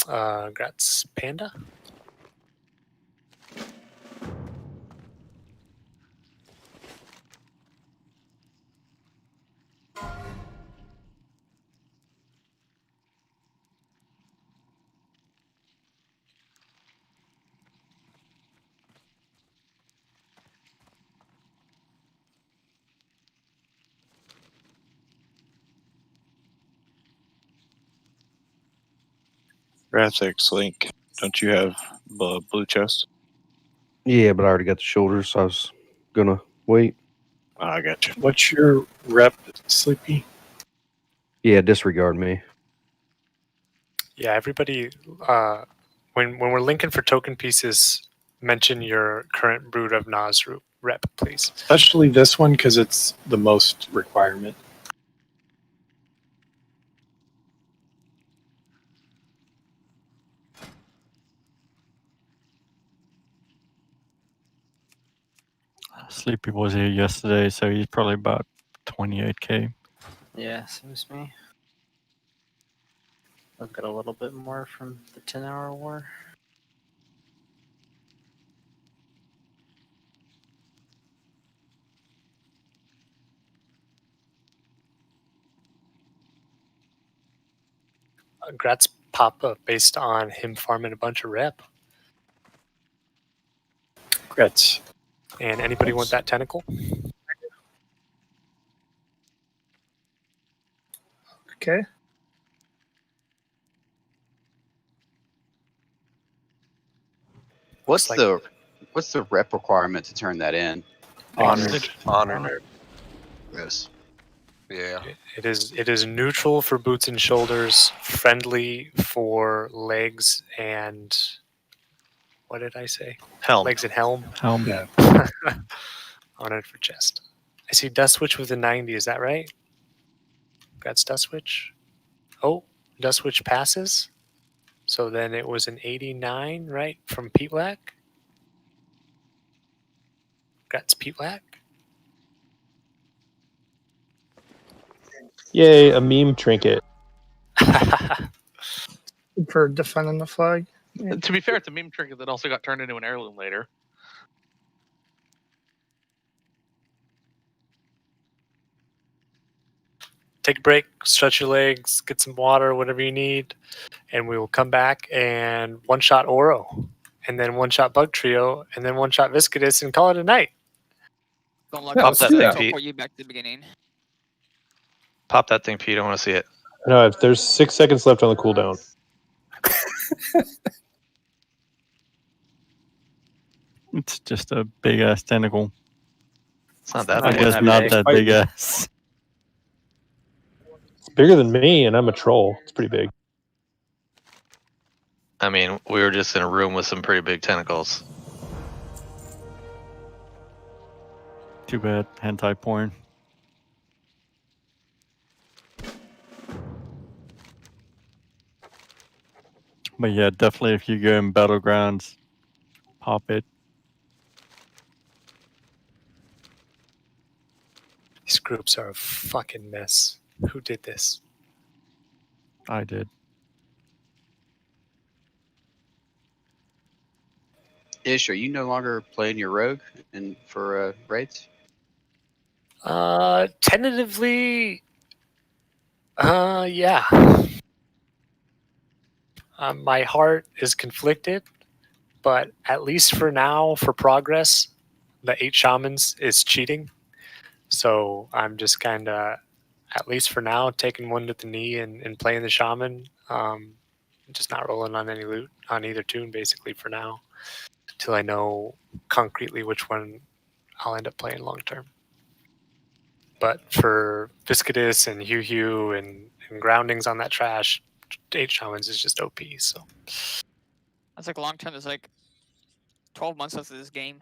Grats Panda. Rathix Link, don't you have blue chest? Yeah, but I already got the shoulders, so I was gonna wait. I got you. What's your rep, Sleepy? Yeah, disregard me. Yeah, everybody. When we're linking for token pieces, mention your current Brood of Nas rep, please. Especially this one because it's the most requirement. Sleepy was here yesterday, so he's probably about 28k. Yeah, seems me. I've got a little bit more from the 10-hour war. Grats Papa based on him farming a bunch of rep. Grits. And anybody want that tentacle? Okay. What's like- the rep requirement to turn that in? Honored. Yes. Yeah. It is neutral for boots and shoulders, friendly for legs and what did I say? Helm. Legs and helm. Helm. Yeah. Honored for chest. I see Dust Switch with a 90. Is that right? That's Dust Switch. Oh, Dust Switch passes. So then it was an 89, right, from Pete Lack? That's Pete Lack. Yay, a meme trinket. For defending the flag. To be fair, it's a meme trinket that also got turned into an heirloom later. Take a break, stretch your legs, get some water, whatever you need, and we will come back and one-shot Oro, and then one-shot Bug Trio, and then one-shot Viscidus, and call it a night. Don't look Pop up that so thing, I'll Pete. put you back to the beginning. Pop that thing, Pete. I want to see it. No, if there's 6 seconds left on the cooldown. It's just a big ass tentacle. It's not that I big. guess not that big ass. It's bigger than me, and I'm a troll. It's pretty big. I mean, we were just in a room with some pretty big tentacles. Too bad. Hentai porn. But yeah, definitely if you go in Battlegrounds, pop it. These groups are a fucking mess. Who did this? I did. Ish, are you no longer playing your rogue and for raids? Tentatively, yeah. My heart is conflicted, but at least for now, for progress, the 8 shamans is cheating. So I'm just kind of, at least for now, taking one to the knee and playing the shaman. Just not rolling on any loot on either tune, basically, for now, until I know concretely which one I'll end up playing long term. But for Viscidus and Hugh and groundings on that trash, 8 shamans is just OP. So That's like long term. There's like 12 months left of this game.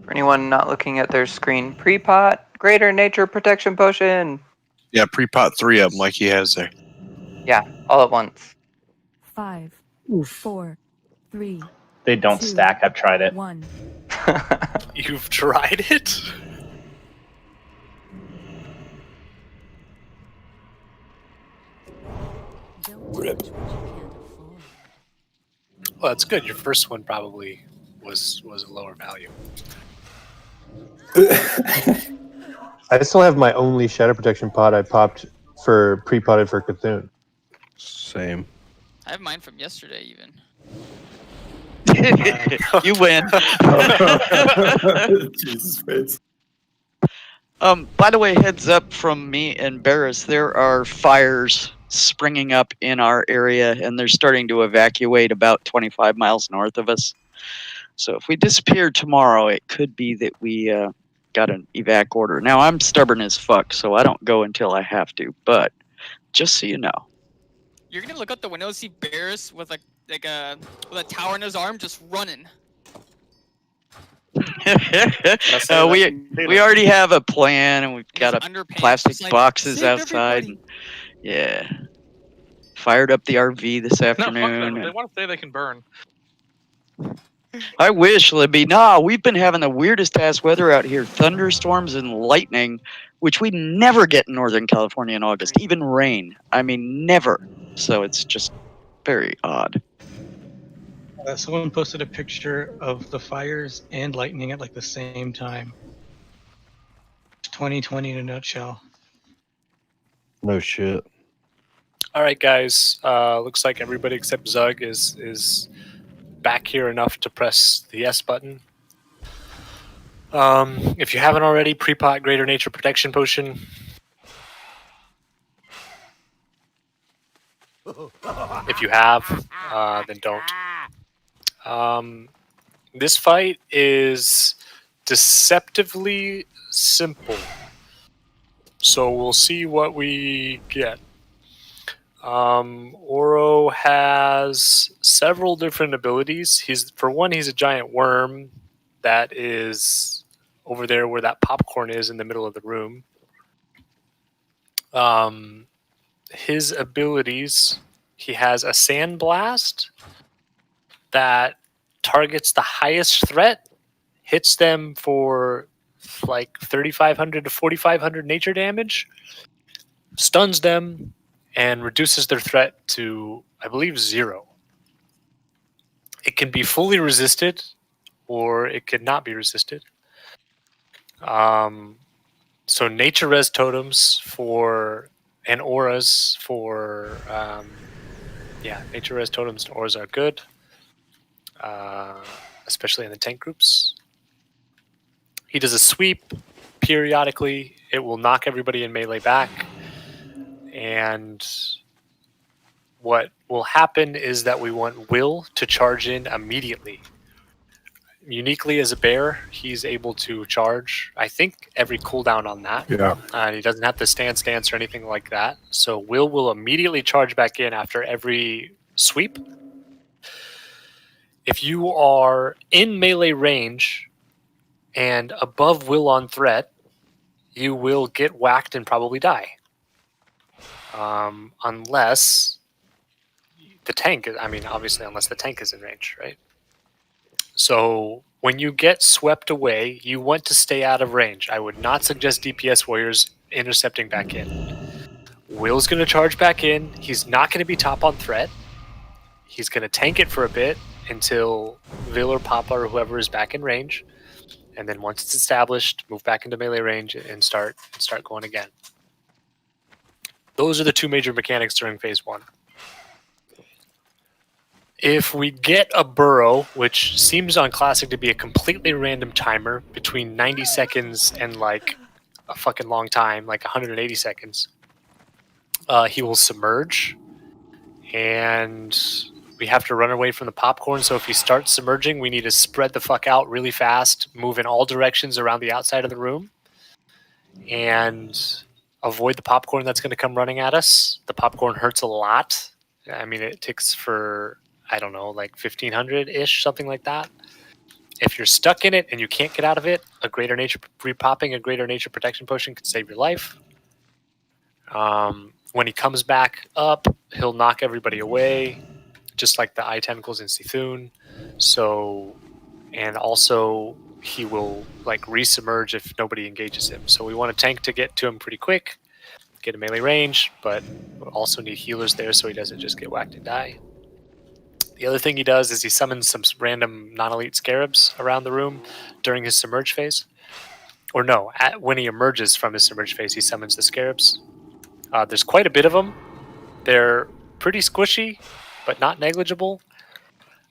For anyone not looking at their screen, pre-pot, greater nature protection potion. Yeah, pre-pot 3 of them like he has there. Yeah, all at once. 5, 4, 3. They don't 2, stack. I've tried it. 1. You've tried it? Rip. Well, that's good. Your first one probably was a lower value. I still have my only shadow protection pot I popped for pre-potted for Cthulhu. Same. I have mine from yesterday, even. You win. Jesus Christ. By the way, heads up from me and Barris, there are fires springing up in our area, and they're starting to evacuate about 25 miles north of us. So if we disappear tomorrow, it could be that we got an evac order. Now, I'm stubborn as fuck, so I don't go until I have to, but just so you know. You're gonna look out the window and see Barris with with a tower in his arm just running. We already have a plan, and we've got a underpants, plastic just like, boxes "Save outside. everybody." Yeah. Fired up the RV this No, fuck them. afternoon. If they want to say they can burn. I wish, Libby. Nah, we've been having the weirdest ass weather out here. Thunderstorms and lightning, which we never get in Northern California in August. Even rain. I mean, never. So it's just very odd. Someone posted a picture of the fires and lightning at like the same time. 2020 in a nutshell. No shit. All right, guys. Looks like everybody except Zug is back here enough to press the yes button. If you haven't already, pre-pot Greater Nature Protection Potion. If you have, then don't. This fight is deceptively simple. So we'll see what we get. Oro has several different abilities. He's a giant worm that is over there where that popcorn is in the middle of the room. His abilities, he has a sand blast that targets the highest threat, hits them for like 3,500 to 4,500 nature damage, stuns them, and reduces their threat to, I believe, 0. It can be fully resisted, or it could not be resisted. So nature res totems and auras for nature res totems and auras are good, especially in the tank groups. He does a sweep periodically. It will knock everybody in melee back, and what will happen is that we want Will to charge in immediately. Uniquely as a bear, he's able to charge, I think, every cooldown on that. Yeah. He doesn't have to stance or anything like that. So will immediately charge back in after every sweep. If you are in melee range and above Will on threat, you will get whacked and probably die. Unless the tank unless the tank is in range, right? So when you get swept away, you want to stay out of range. I would not suggest DPS warriors intercepting back in. Will's going to charge back in. He's not going to be top on threat. He's going to tank it for a bit until Vil or Papa or whoever is back in range. And then once it's established, move back into melee range and start going again. Those are the two major mechanics during phase 1. If we get a burrow, which seems on Classic to be a completely random timer between 90 seconds and like a fucking long time, like 180 seconds, he will submerge, and we have to run away from the popcorn. So if he starts submerging, we need to spread the fuck out really fast, move in all directions around the outside of the room, and avoid the popcorn that's going to come running at us. The popcorn hurts a lot. I mean, it ticks for, I don't know, like 1,500-ish, something like that. If you're stuck in it and you can't get out of it, a greater nature protection potion can save your life. When he comes back up, he'll knock everybody away, just like the eye tentacles in Sithun. So, and also he will like resubmerge if nobody engages him. So we want a tank to get to him pretty quick, get a melee range, but we'll also need healers there so he doesn't just get whacked and die. The other thing he does is he summons some random non-elite scarabs around the room during his submerge phase. Or no, when he emerges from his submerge phase, he summons the scarabs. There's quite a bit of them. They're pretty squishy, but not negligible.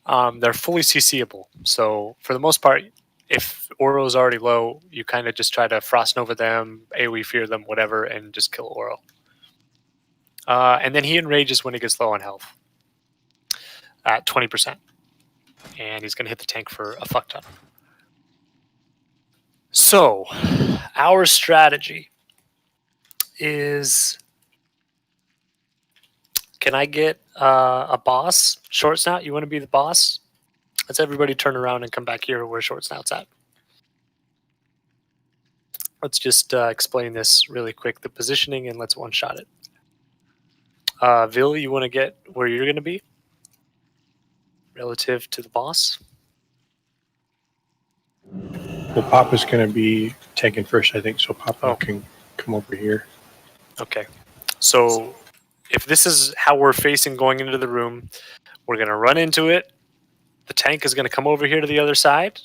They're fully CCable. So for the most part, if Oro is already low, you kind of just try to Frost Nova them, AoE fear them, whatever, and just kill Oro. And then he enrages when he gets low on health at 20%. And he's going to hit the tank for a fuck ton. So, our strategy is... Can I get a boss? Short Snout, you want to be the boss? Let's everybody turn around and come back here where Short Snout's at. Let's just explain this really quick, the positioning, and let's one-shot it. Vil, you want to get where you're going to be relative to the boss? Well, Papa's going to be taken first, I think, so Papa can come over here. Okay. So if this is how we're facing going into the room, we're going to run into it. The tank is going to come over here to the other side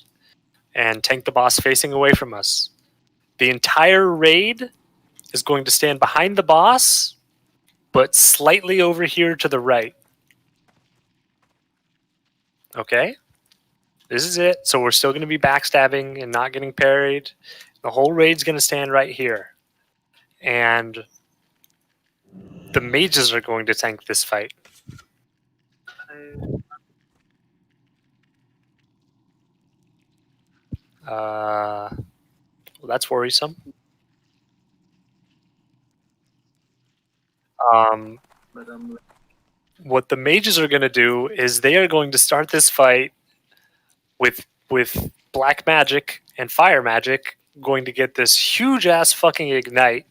and tank the boss facing away from us. The entire raid is going to stand behind the boss, but slightly over here to the right. Okay? This is it. So we're still going to be backstabbing and not getting parried. The whole raid's going to stand right here. And the mages are going to tank this fight. Well, that's worrisome. What the mages are going to do is they are going to start this fight with black magic and fire magic, going to get this huge ass fucking ignite.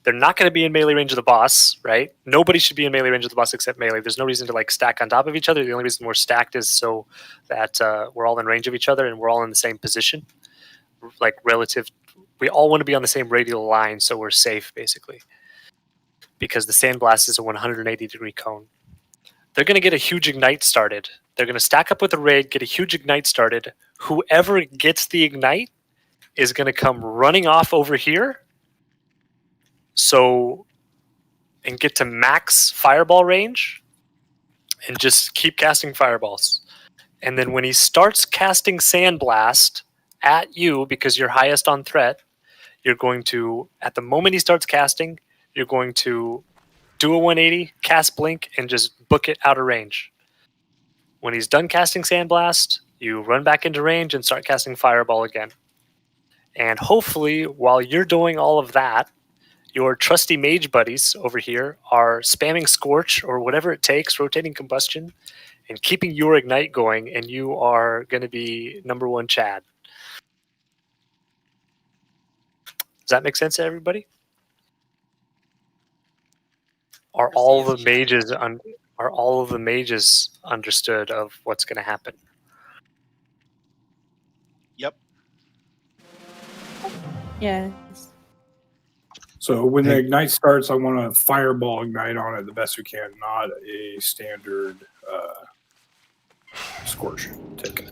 They're not going to be in melee range of the boss, right? Nobody should be in melee range of the boss except melee. There's no reason to like stack on top of each other. The only reason we're stacked is so that we're all in range of each other and we're all in the same position, like relative. We all want to be on the same radial line, so we're safe basically. Because the sandblast is a 180-degree cone. They're going to get a huge ignite started. They're going to stack up with a raid, get a huge ignite started. Whoever gets the ignite is going to come running off over here. So, and get to max fireball range and just keep casting fireballs. And then when he starts casting sandblast at you because you're highest on threat, you're going to, at the moment he starts casting, you're going to do a 180, cast blink, and just book it out of range. When he's done casting sandblast, you run back into range and start casting fireball again. And hopefully, while you're doing all of that, your trusty mage buddies over here are spamming Scorch or whatever it takes, rotating combustion, and keeping your ignite going, and you are going to be number one Chad. Does that make sense to everybody? Are all the mages understood of what's going to happen? Yep. Yes. So when the ignite starts, I want to fireball ignite on it the best we can, not a standard scorch tick.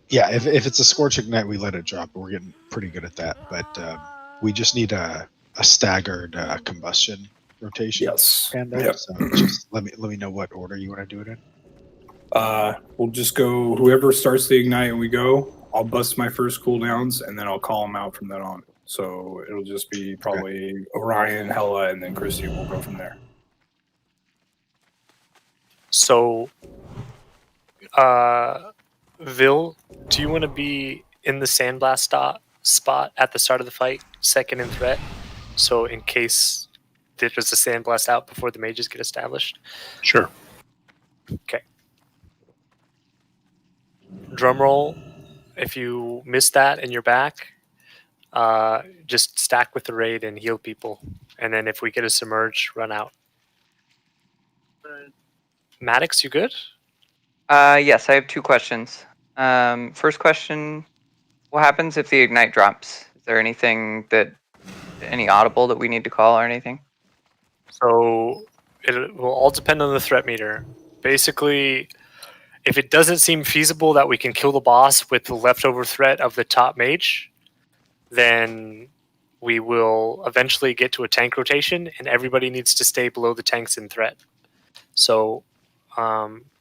Yeah, if it's a scorch ignite, we let it drop. We're getting pretty good at that, but we just need a staggered combustion rotation. Yes. Yep. So just let me know what order you want to do it in. We'll just go. Whoever starts the ignite and we go, I'll bust my first cooldowns and then I'll call them out from then on. So it'll just be probably Orion, Hella, and then Christy. We'll go from there. So, Vil, do you want to be in the sandblast spot at the start of the fight, second in threat? So in case there's a sandblast out before the mages get established? Sure. Okay. Drum roll. If you miss that and you're back, just stack with the raid and heal people. And then if we get a submerge, run out. Maddox, you good? Yes, I have two questions. First question, what happens if the ignite drops? Is there any audible that we need to call or anything? So it will all depend on the threat meter. Basically, if it doesn't seem feasible that we can kill the boss with the leftover threat of the top mage, then we will eventually get to a tank rotation, and everybody needs to stay below the tanks in threat. So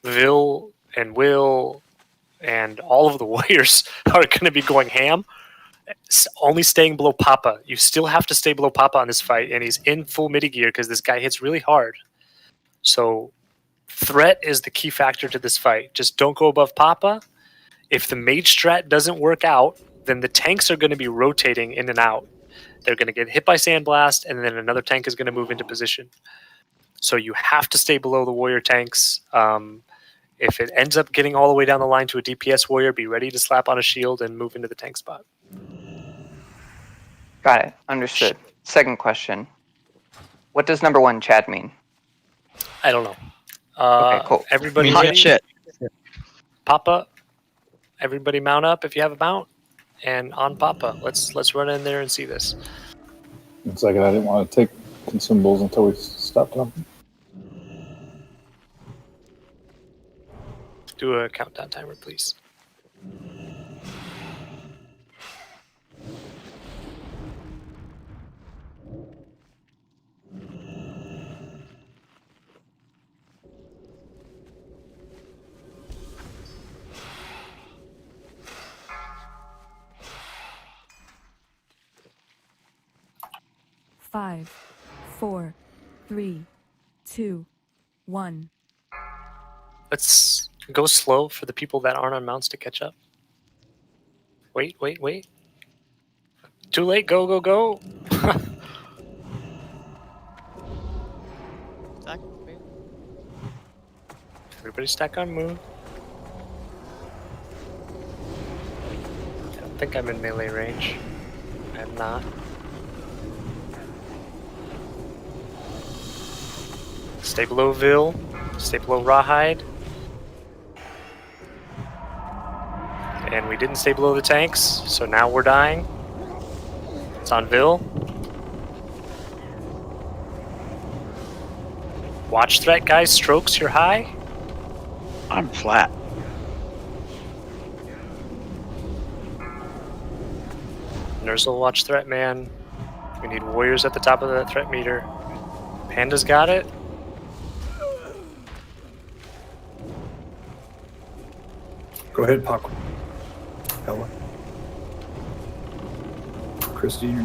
Vil and Will and all of the warriors are going to be going ham, only staying below Papa. You still have to stay below Papa on this fight, and he's in full midi gear because this guy hits really hard. So threat is the key factor to this fight. Just don't go above Papa. If the mage strat doesn't work out, then the tanks are going to be rotating in and out. They're going to get hit by Sandblast, and then another tank is going to move into position. So you have to stay below the warrior tanks. If it ends up getting all the way down the line to a DPS warrior, be ready to slap on a shield and move into the tank spot. Got it. Understood. Second question. What does number one Chad mean? I don't know. Okay, cool. Everybody Hot ready? shit. Papa, everybody mount up if you have a mount. And on Papa, let's run in there and see this. It's like I didn't want to take consumables until we stopped talking. Do a countdown timer, please. Five, 4, 3, 2, 1. Let's go slow for the people that aren't on mounts to catch up. Wait. Too late. Go. Attack, please. Everybody stack on Moon. I don't think I'm in melee range. I'm not. Stay below Vil. Stay below Rawhide. And we didn't stay below the tanks, so now we're dying. It's on Vil. Watch threat, guys. Strokes, you're high. I'm flat. Nerzel, watch threat, man. We need warriors at the top of that threat meter. Panda's got it. Go ahead, Paco. Hella. Christy.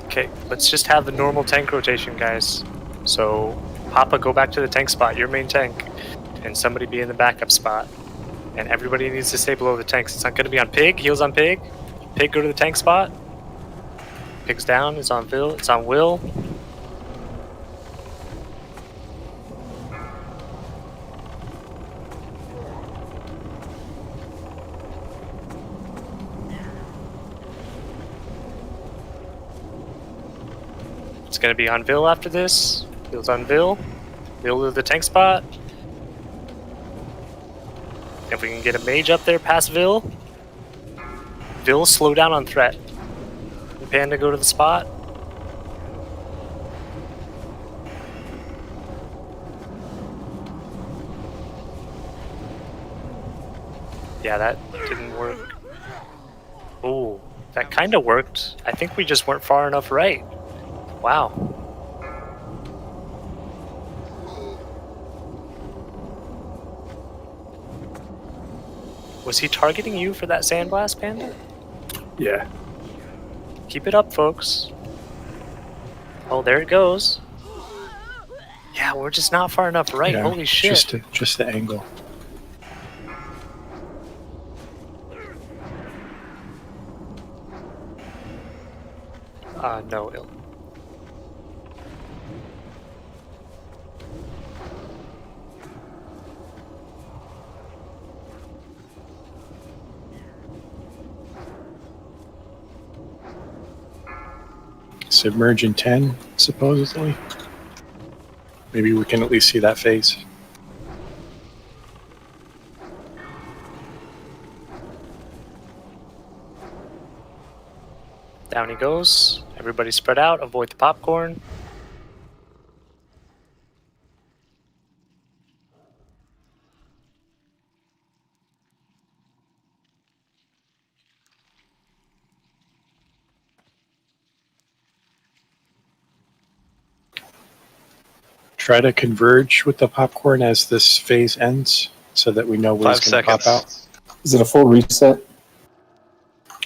Okay, let's just have the normal tank rotation, guys. So, Papa, go back to the tank spot, your main tank, and somebody be in the backup spot. And everybody needs to stay below the tanks. It's not going to be on Pig. Heals on Pig. Pig, go to the tank spot. Pig's down. It's on Vil. It's on Will. It's going to be on Vil after this. Vil's on Vil. Vil to the tank spot. If we can get a mage up there past Vil. Vil, slow down on threat. Panda, go to the spot. Yeah, that didn't work. Oh, that kind of worked. I think we just weren't far enough right. Wow. Was he targeting you for that sandblast, Panda? Yeah. Keep it up, folks. Oh, there it goes. Yeah, we're just not far enough right. Yeah, Holy shit. Just the angle. No, ill. Submerge in 10, supposedly. Maybe we can at least see that phase. Down he goes. Everybody spread out. Avoid the popcorn. Try to converge with the popcorn as this phase ends so that we know where it's going to pop out. Is it a full reset?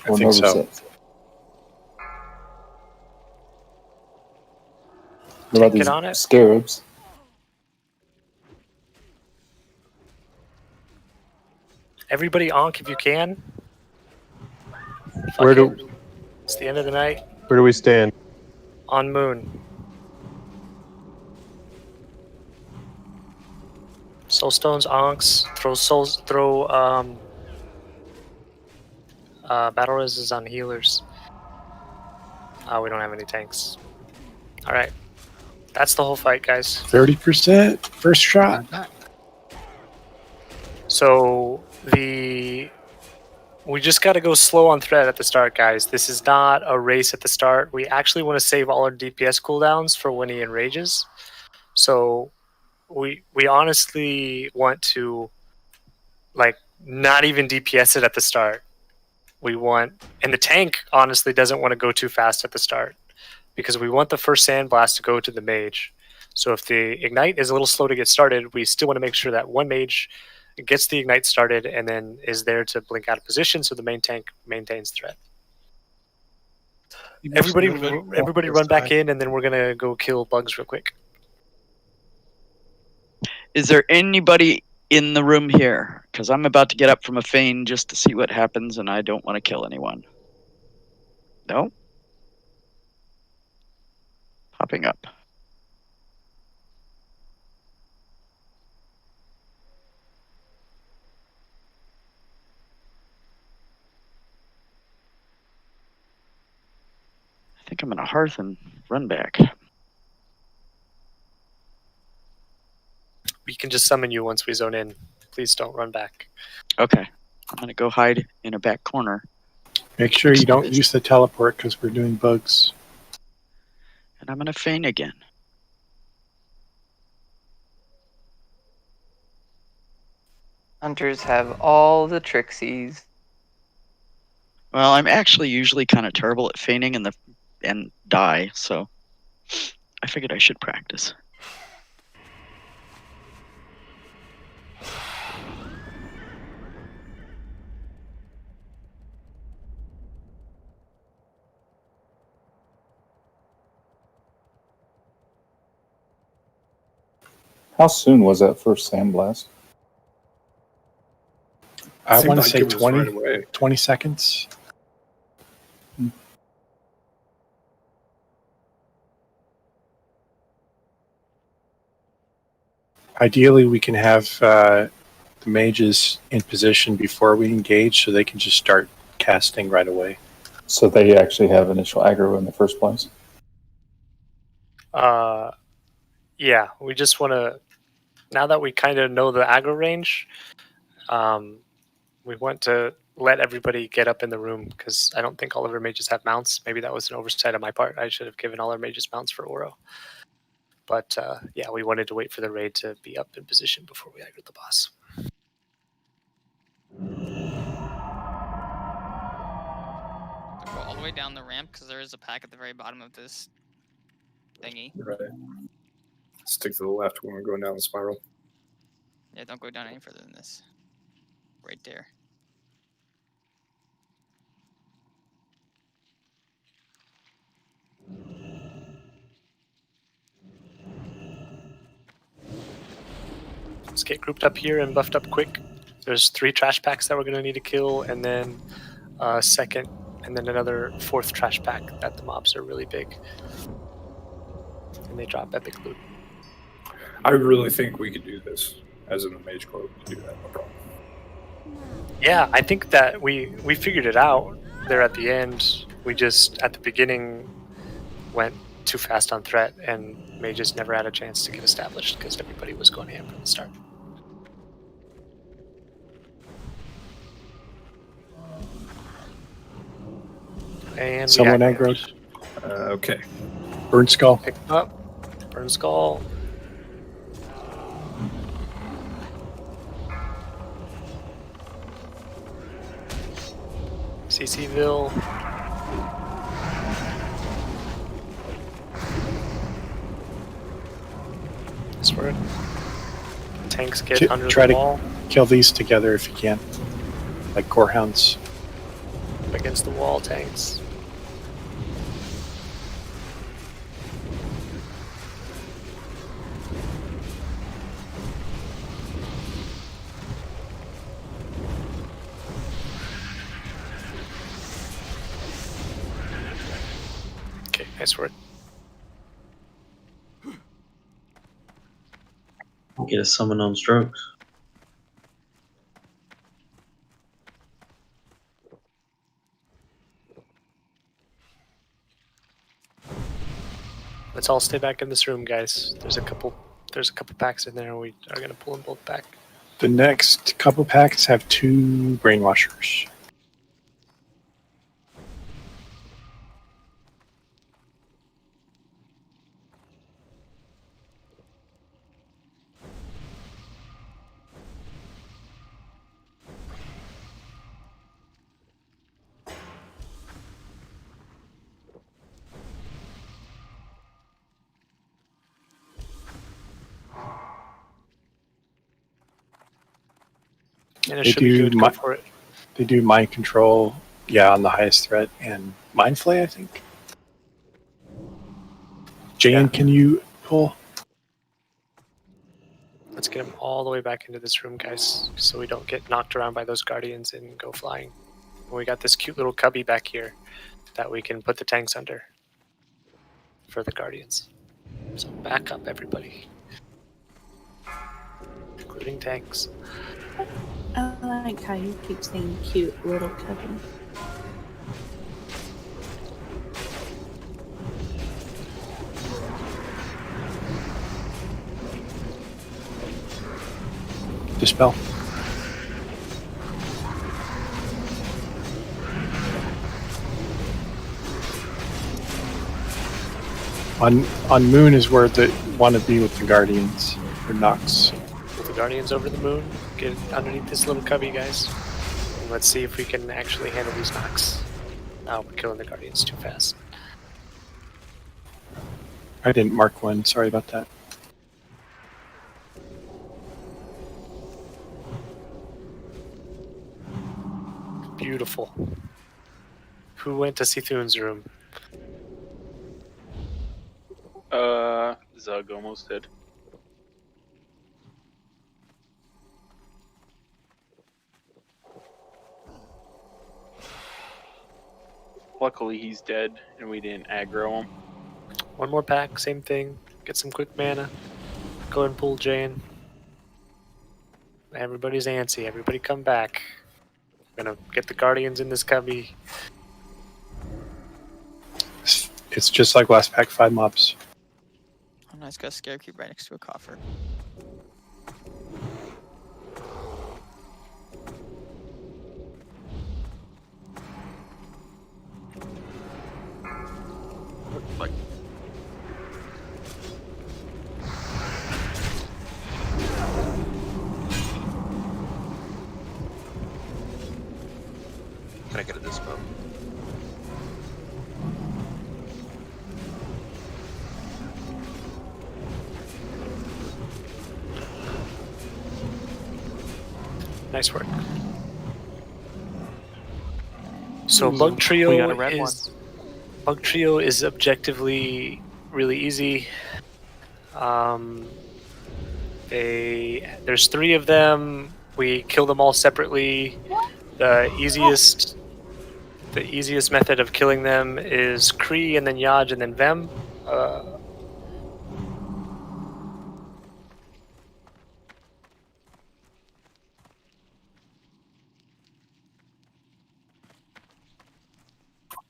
I think so. Reset? What about Get on it. these scarabs? Everybody onk if you can. Where Fuck do it. It's the end of the night. where do we stand? On Moon. Soulstones, onks. Throw battle res on healers. We don't have any tanks. Alright. That's the whole fight, guys. 30%, first shot. So we just got to go slow on threat at the start, guys. This is not a race at the start. We actually want to save all our DPS cooldowns for when he enrages. So we honestly want to not even DPS it at the start. And the tank honestly doesn't want to go too fast at the start because we want the first sandblast to go to the mage. So if the ignite is a little slow to get started, we still want to make sure that one mage gets the ignite started and then is there to blink out of position so the main tank maintains threat. Everybody run back in and then we're gonna go kill bugs real quick. Is there anybody in the room here? Because I'm about to get up from a feign just to see what happens, and I don't want to kill anyone. No? Popping up. I'm gonna hearth and run back. We can just summon you once we zone in. Please don't run back. Okay. I'm gonna go hide in a back corner. Make sure you don't use the teleport because we're doing bugs. And I'm gonna feign again. Hunters have all the trixies. Well, I'm actually usually kind of terrible at feigning and die, so I figured I should practice. How soon was that first sandblast? I Seemed want to like say it was 20, right away. 20 seconds. Ideally, we can have the mages in position before we engage so they can just start casting right away. So they actually have initial aggro in the first place? Yeah, we just want to, now that we kind of know the aggro range, we want to let everybody get up in the room because I don't think all of our mages have mounts. Maybe that was an oversight on my part. I should have given all our mages mounts for Oro. But yeah, we wanted to wait for the raid to be up in position before we aggroed the boss. I'll go all the way down the ramp because there is a pack at the very bottom of this thingy. Right. Stick to the left when we're going down the spiral. Yeah, don't go down any further than this. Right there. Let's get grouped up here and buffed up quick. There's 3 trash packs that we're going to need to kill, and then a second, and then another 4th trash pack that the mobs are really big. And they drop epic loot. I really think we could do this. As in the Mage Club, we could do that, no problem. Yeah, I think that we figured it out there at the end. We just, at the beginning, went too fast on threat, and mages never had a chance to get established because everybody was going ham from the start. And Someone aggroed. Okay. Burn Skull. Pick them up. Burn Skull. CCville. Sword. Tanks get under Try the to wall. kill these together if you can. Like Corehounds. Against the wall, tanks. Okay, nice work. Get a summon on strokes. Let's all stay back in this room, guys. There's a couple packs in there. We are gonna pull them both back. The next couple packs have 2 brainwashers. And it should be good. Go for it. They do mind control, yeah, on the highest threat, and mind flay, I think. Jan, can you pull? Let's get them all the way back into this room, guys, so we don't get knocked around by those guardians and go flying. We got this cute little cubby back here that we can put the tanks under for the guardians. So back up, everybody, including tanks. I like how you keep saying cute little cubby. Dispel. On Moon is where the want to be with the Guardians or Nox. With the Guardians over the moon, get underneath this little cubby, guys. And let's see if we can actually handle these knocks. Oh, we're killing the Guardians too fast. I didn't mark one. Sorry about that. Beautiful. Who went to Cthulhu's room? Zug almost did. Luckily he's dead and we didn't aggro him. One more pack, same thing. Get some quick mana. Go ahead and pull Jane. Everybody's antsy. Everybody come back. Gonna get the Guardians in this cubby. It's just like last pack, 5 mobs. Oh, nice. Got a Scare Cube right next to a coffer. Like, Can I get a dispo? Nice work. So Ooh, Bug we got Trio a red is Bug Trio is objectively really easy. There's 3 of them. We kill them all separately. The easiest method of killing them is Kree and then Yaj and then Vem.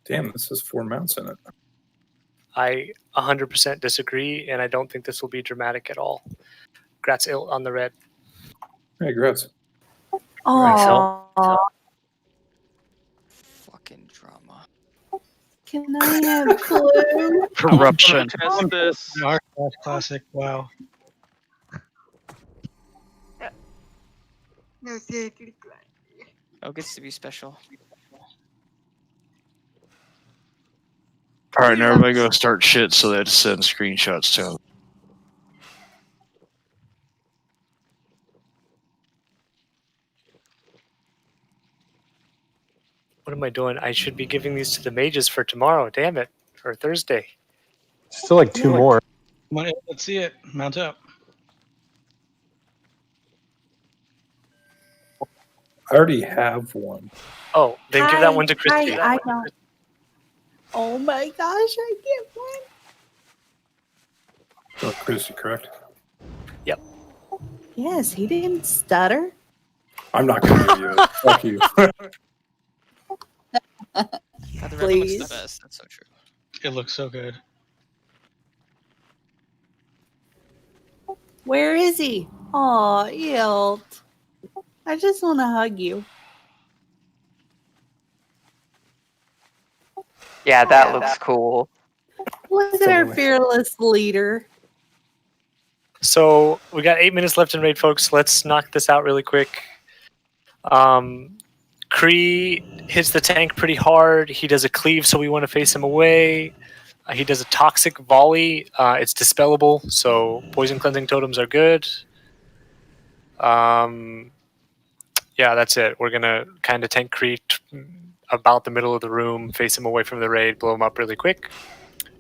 Damn, this has 4 mounts in it. I 100% disagree, and I don't think this will be dramatic at all. Grats ill on the red. Hey, grats. Aww. Fucking drama. Can I have clue? Corruption. Test this. Classic. Wow. No, seriously. Oh, it gets to be special. All right, now everybody go start shit so they have to send screenshots to them. What am I doing? I should be giving these to the mages for tomorrow. Damn it. Or Thursday. Still like 2 more. Come on, let's see it. Mount up. I already have one. Oh, then give that one to Christy. I don't. Oh my gosh, I get one. Oh, Christy, correct? Yep. Yes, he didn't stutter. I'm not going to give you it. Fuck you. God, the red one looks Please. the best. That's so true. It looks so good. Where is he? Aw, Yield. I just want to hug you. Yeah, that looks cool. Look at our fearless leader. So we got 8 minutes left in raid, folks. Let's knock this out really quick. Kree hits the tank pretty hard. He does a cleave, so we want to face him away. He does a toxic volley. It's dispellable, so poison cleansing totems are good. Yeah, that's it. We're gonna kind of tank Kree about the middle of the room, face him away from the raid, blow him up really quick.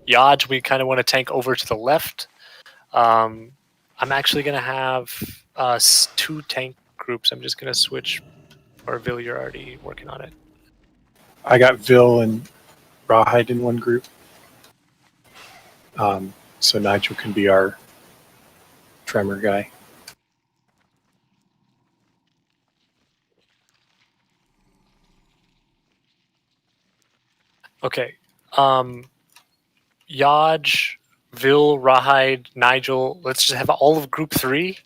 Yaj, we kind of want to tank over to the left. I'm actually gonna have 2 tank groups. I'm just gonna switch. Or Vil, you're already working on it. I got Vil and Rawhide in one group. So Nigel can be our tremor guy. Okay. Yaj, Vil, Rawhide, Nigel. Let's just have all of group 3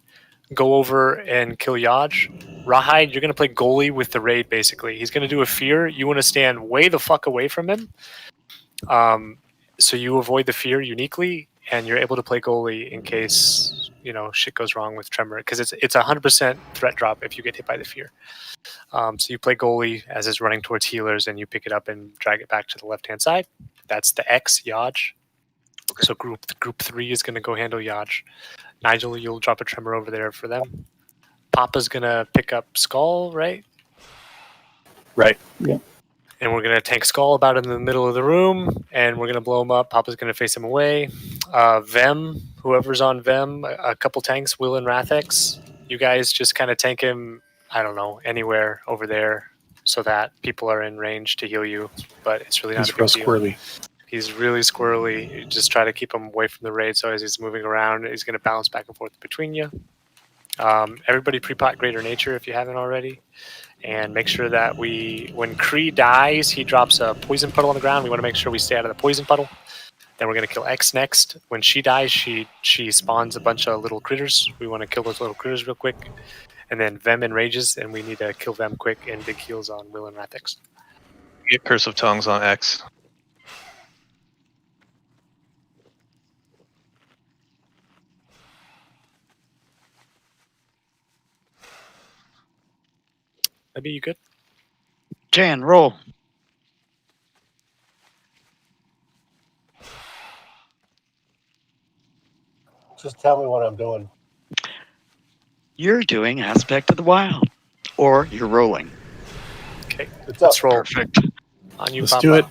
go over and kill Yaj. Rawhide, you're going to play goalie with the raid, basically. He's going to do a fear. You want to stand way the fuck away from him. So you avoid the fear uniquely, and you're able to play goalie in case, you know, shit goes wrong with Tremor. Because it's a 100% threat drop if you get hit by the fear. So you play goalie as it's running towards healers, and you pick it up and drag it back to the left-hand side. That's the X, Yaj. Okay. So group 3 is going to go handle Yaj. Nigel, you'll drop a Tremor over there for them. Papa's going to pick up Skull, right? Right. Yeah. And we're going to tank Skull about in the middle of the room, and we're going to blow him up. Papa's going to face him away. Vem, whoever's on Vem, a couple tanks, Will and Rathex. You guys just kind of tank him, I don't know, anywhere over there so that people are in range to heal you. But it's really not He's a big real squirrely. He's really squirrely. You just try to keep him away from the raid, so as he's moving around, he's going to bounce back and forth between you. Everybody pre-pot Greater Nature if you haven't already. And make sure that when Kree dies, he drops a poison puddle on the ground. We want to make sure we stay out of the poison puddle. Then we're going to kill X next. When she dies, she spawns a bunch of little critters. We want to kill those little critters real quick. And then Vem enrages, and we need to kill Vem quick and big heals on Will and Rathex. Get Curse of Tongues on X. Maybe you good? Jan, roll. Just tell me what I'm doing. You're doing Aspect of the Wild. Or you're rolling. Okay, It's let's up. roll. Perfect. On you, Let's Papa. do it.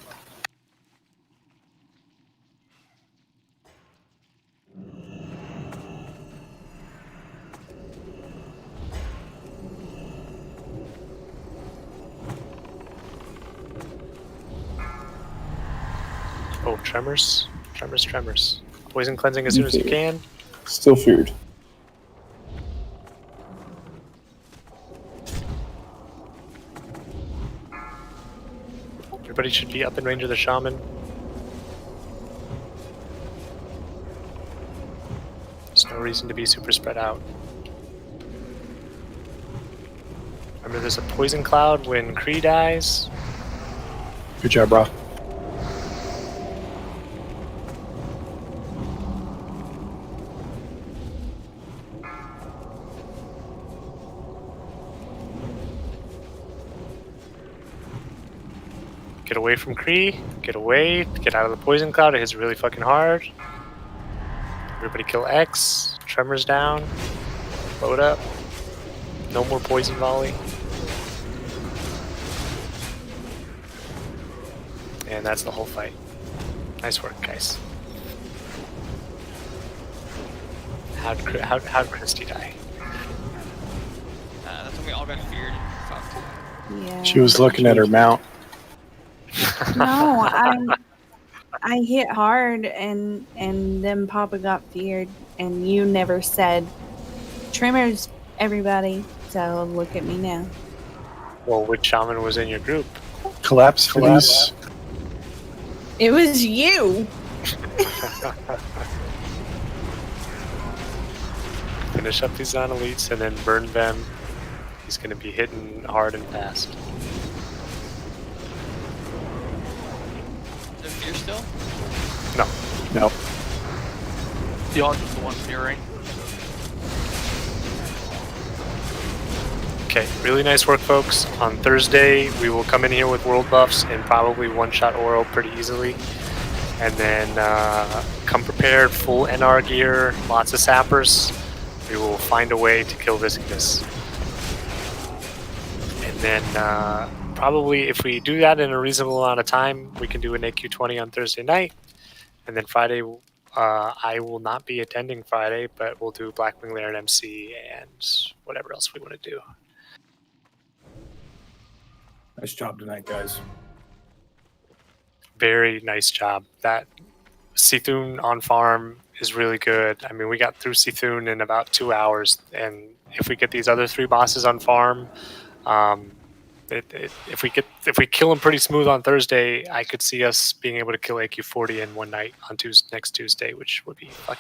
Oh, Tremors. Tremors. Poison cleansing as soon as you can. Still feared. Everybody should be up in range of the shaman. There's no reason to be super spread out. Remember, there's a poison cloud when Kree dies. Good job, bro. Get away from Kree. Get away. Get out of the poison cloud. It hits really fucking hard. Everybody kill X. Tremors down. Load up. No more poison volley. And that's the whole fight. Nice work, guys. How'd Christy die? That's when we all got feared and fucked. Yeah. She was looking at her mount. No, I hit hard and then Papa got feared and you never said Tremors, everybody. So look at me now. Well, which shaman was in your group? Collapse, please. It was you. Finish up these non-elites and then burn them. He's going to be hitting hard and fast. Is there fear still? No. The odds is the one fearing. Okay, really nice work, folks. On Thursday, we will come in here with world buffs and probably one-shot Oro pretty easily. And then come prepared, full NR gear, lots of sappers. We will find a way to kill Viscus. And then probably if we do that in a reasonable amount of time, we can do an AQ20 on Thursday night. And then Friday, I will not be attending Friday, but we'll do Blackwing Lair and MC and whatever else we want to do. Nice job tonight, guys. Very nice job. That Sithun on farm is really good. I mean, we got through Sithun in about 2 hours, and if we get these other 3 bosses on farm, if we kill them pretty smooth on Thursday, I could see us being able to kill AQ40 in one night on next Tuesday, which would be fucking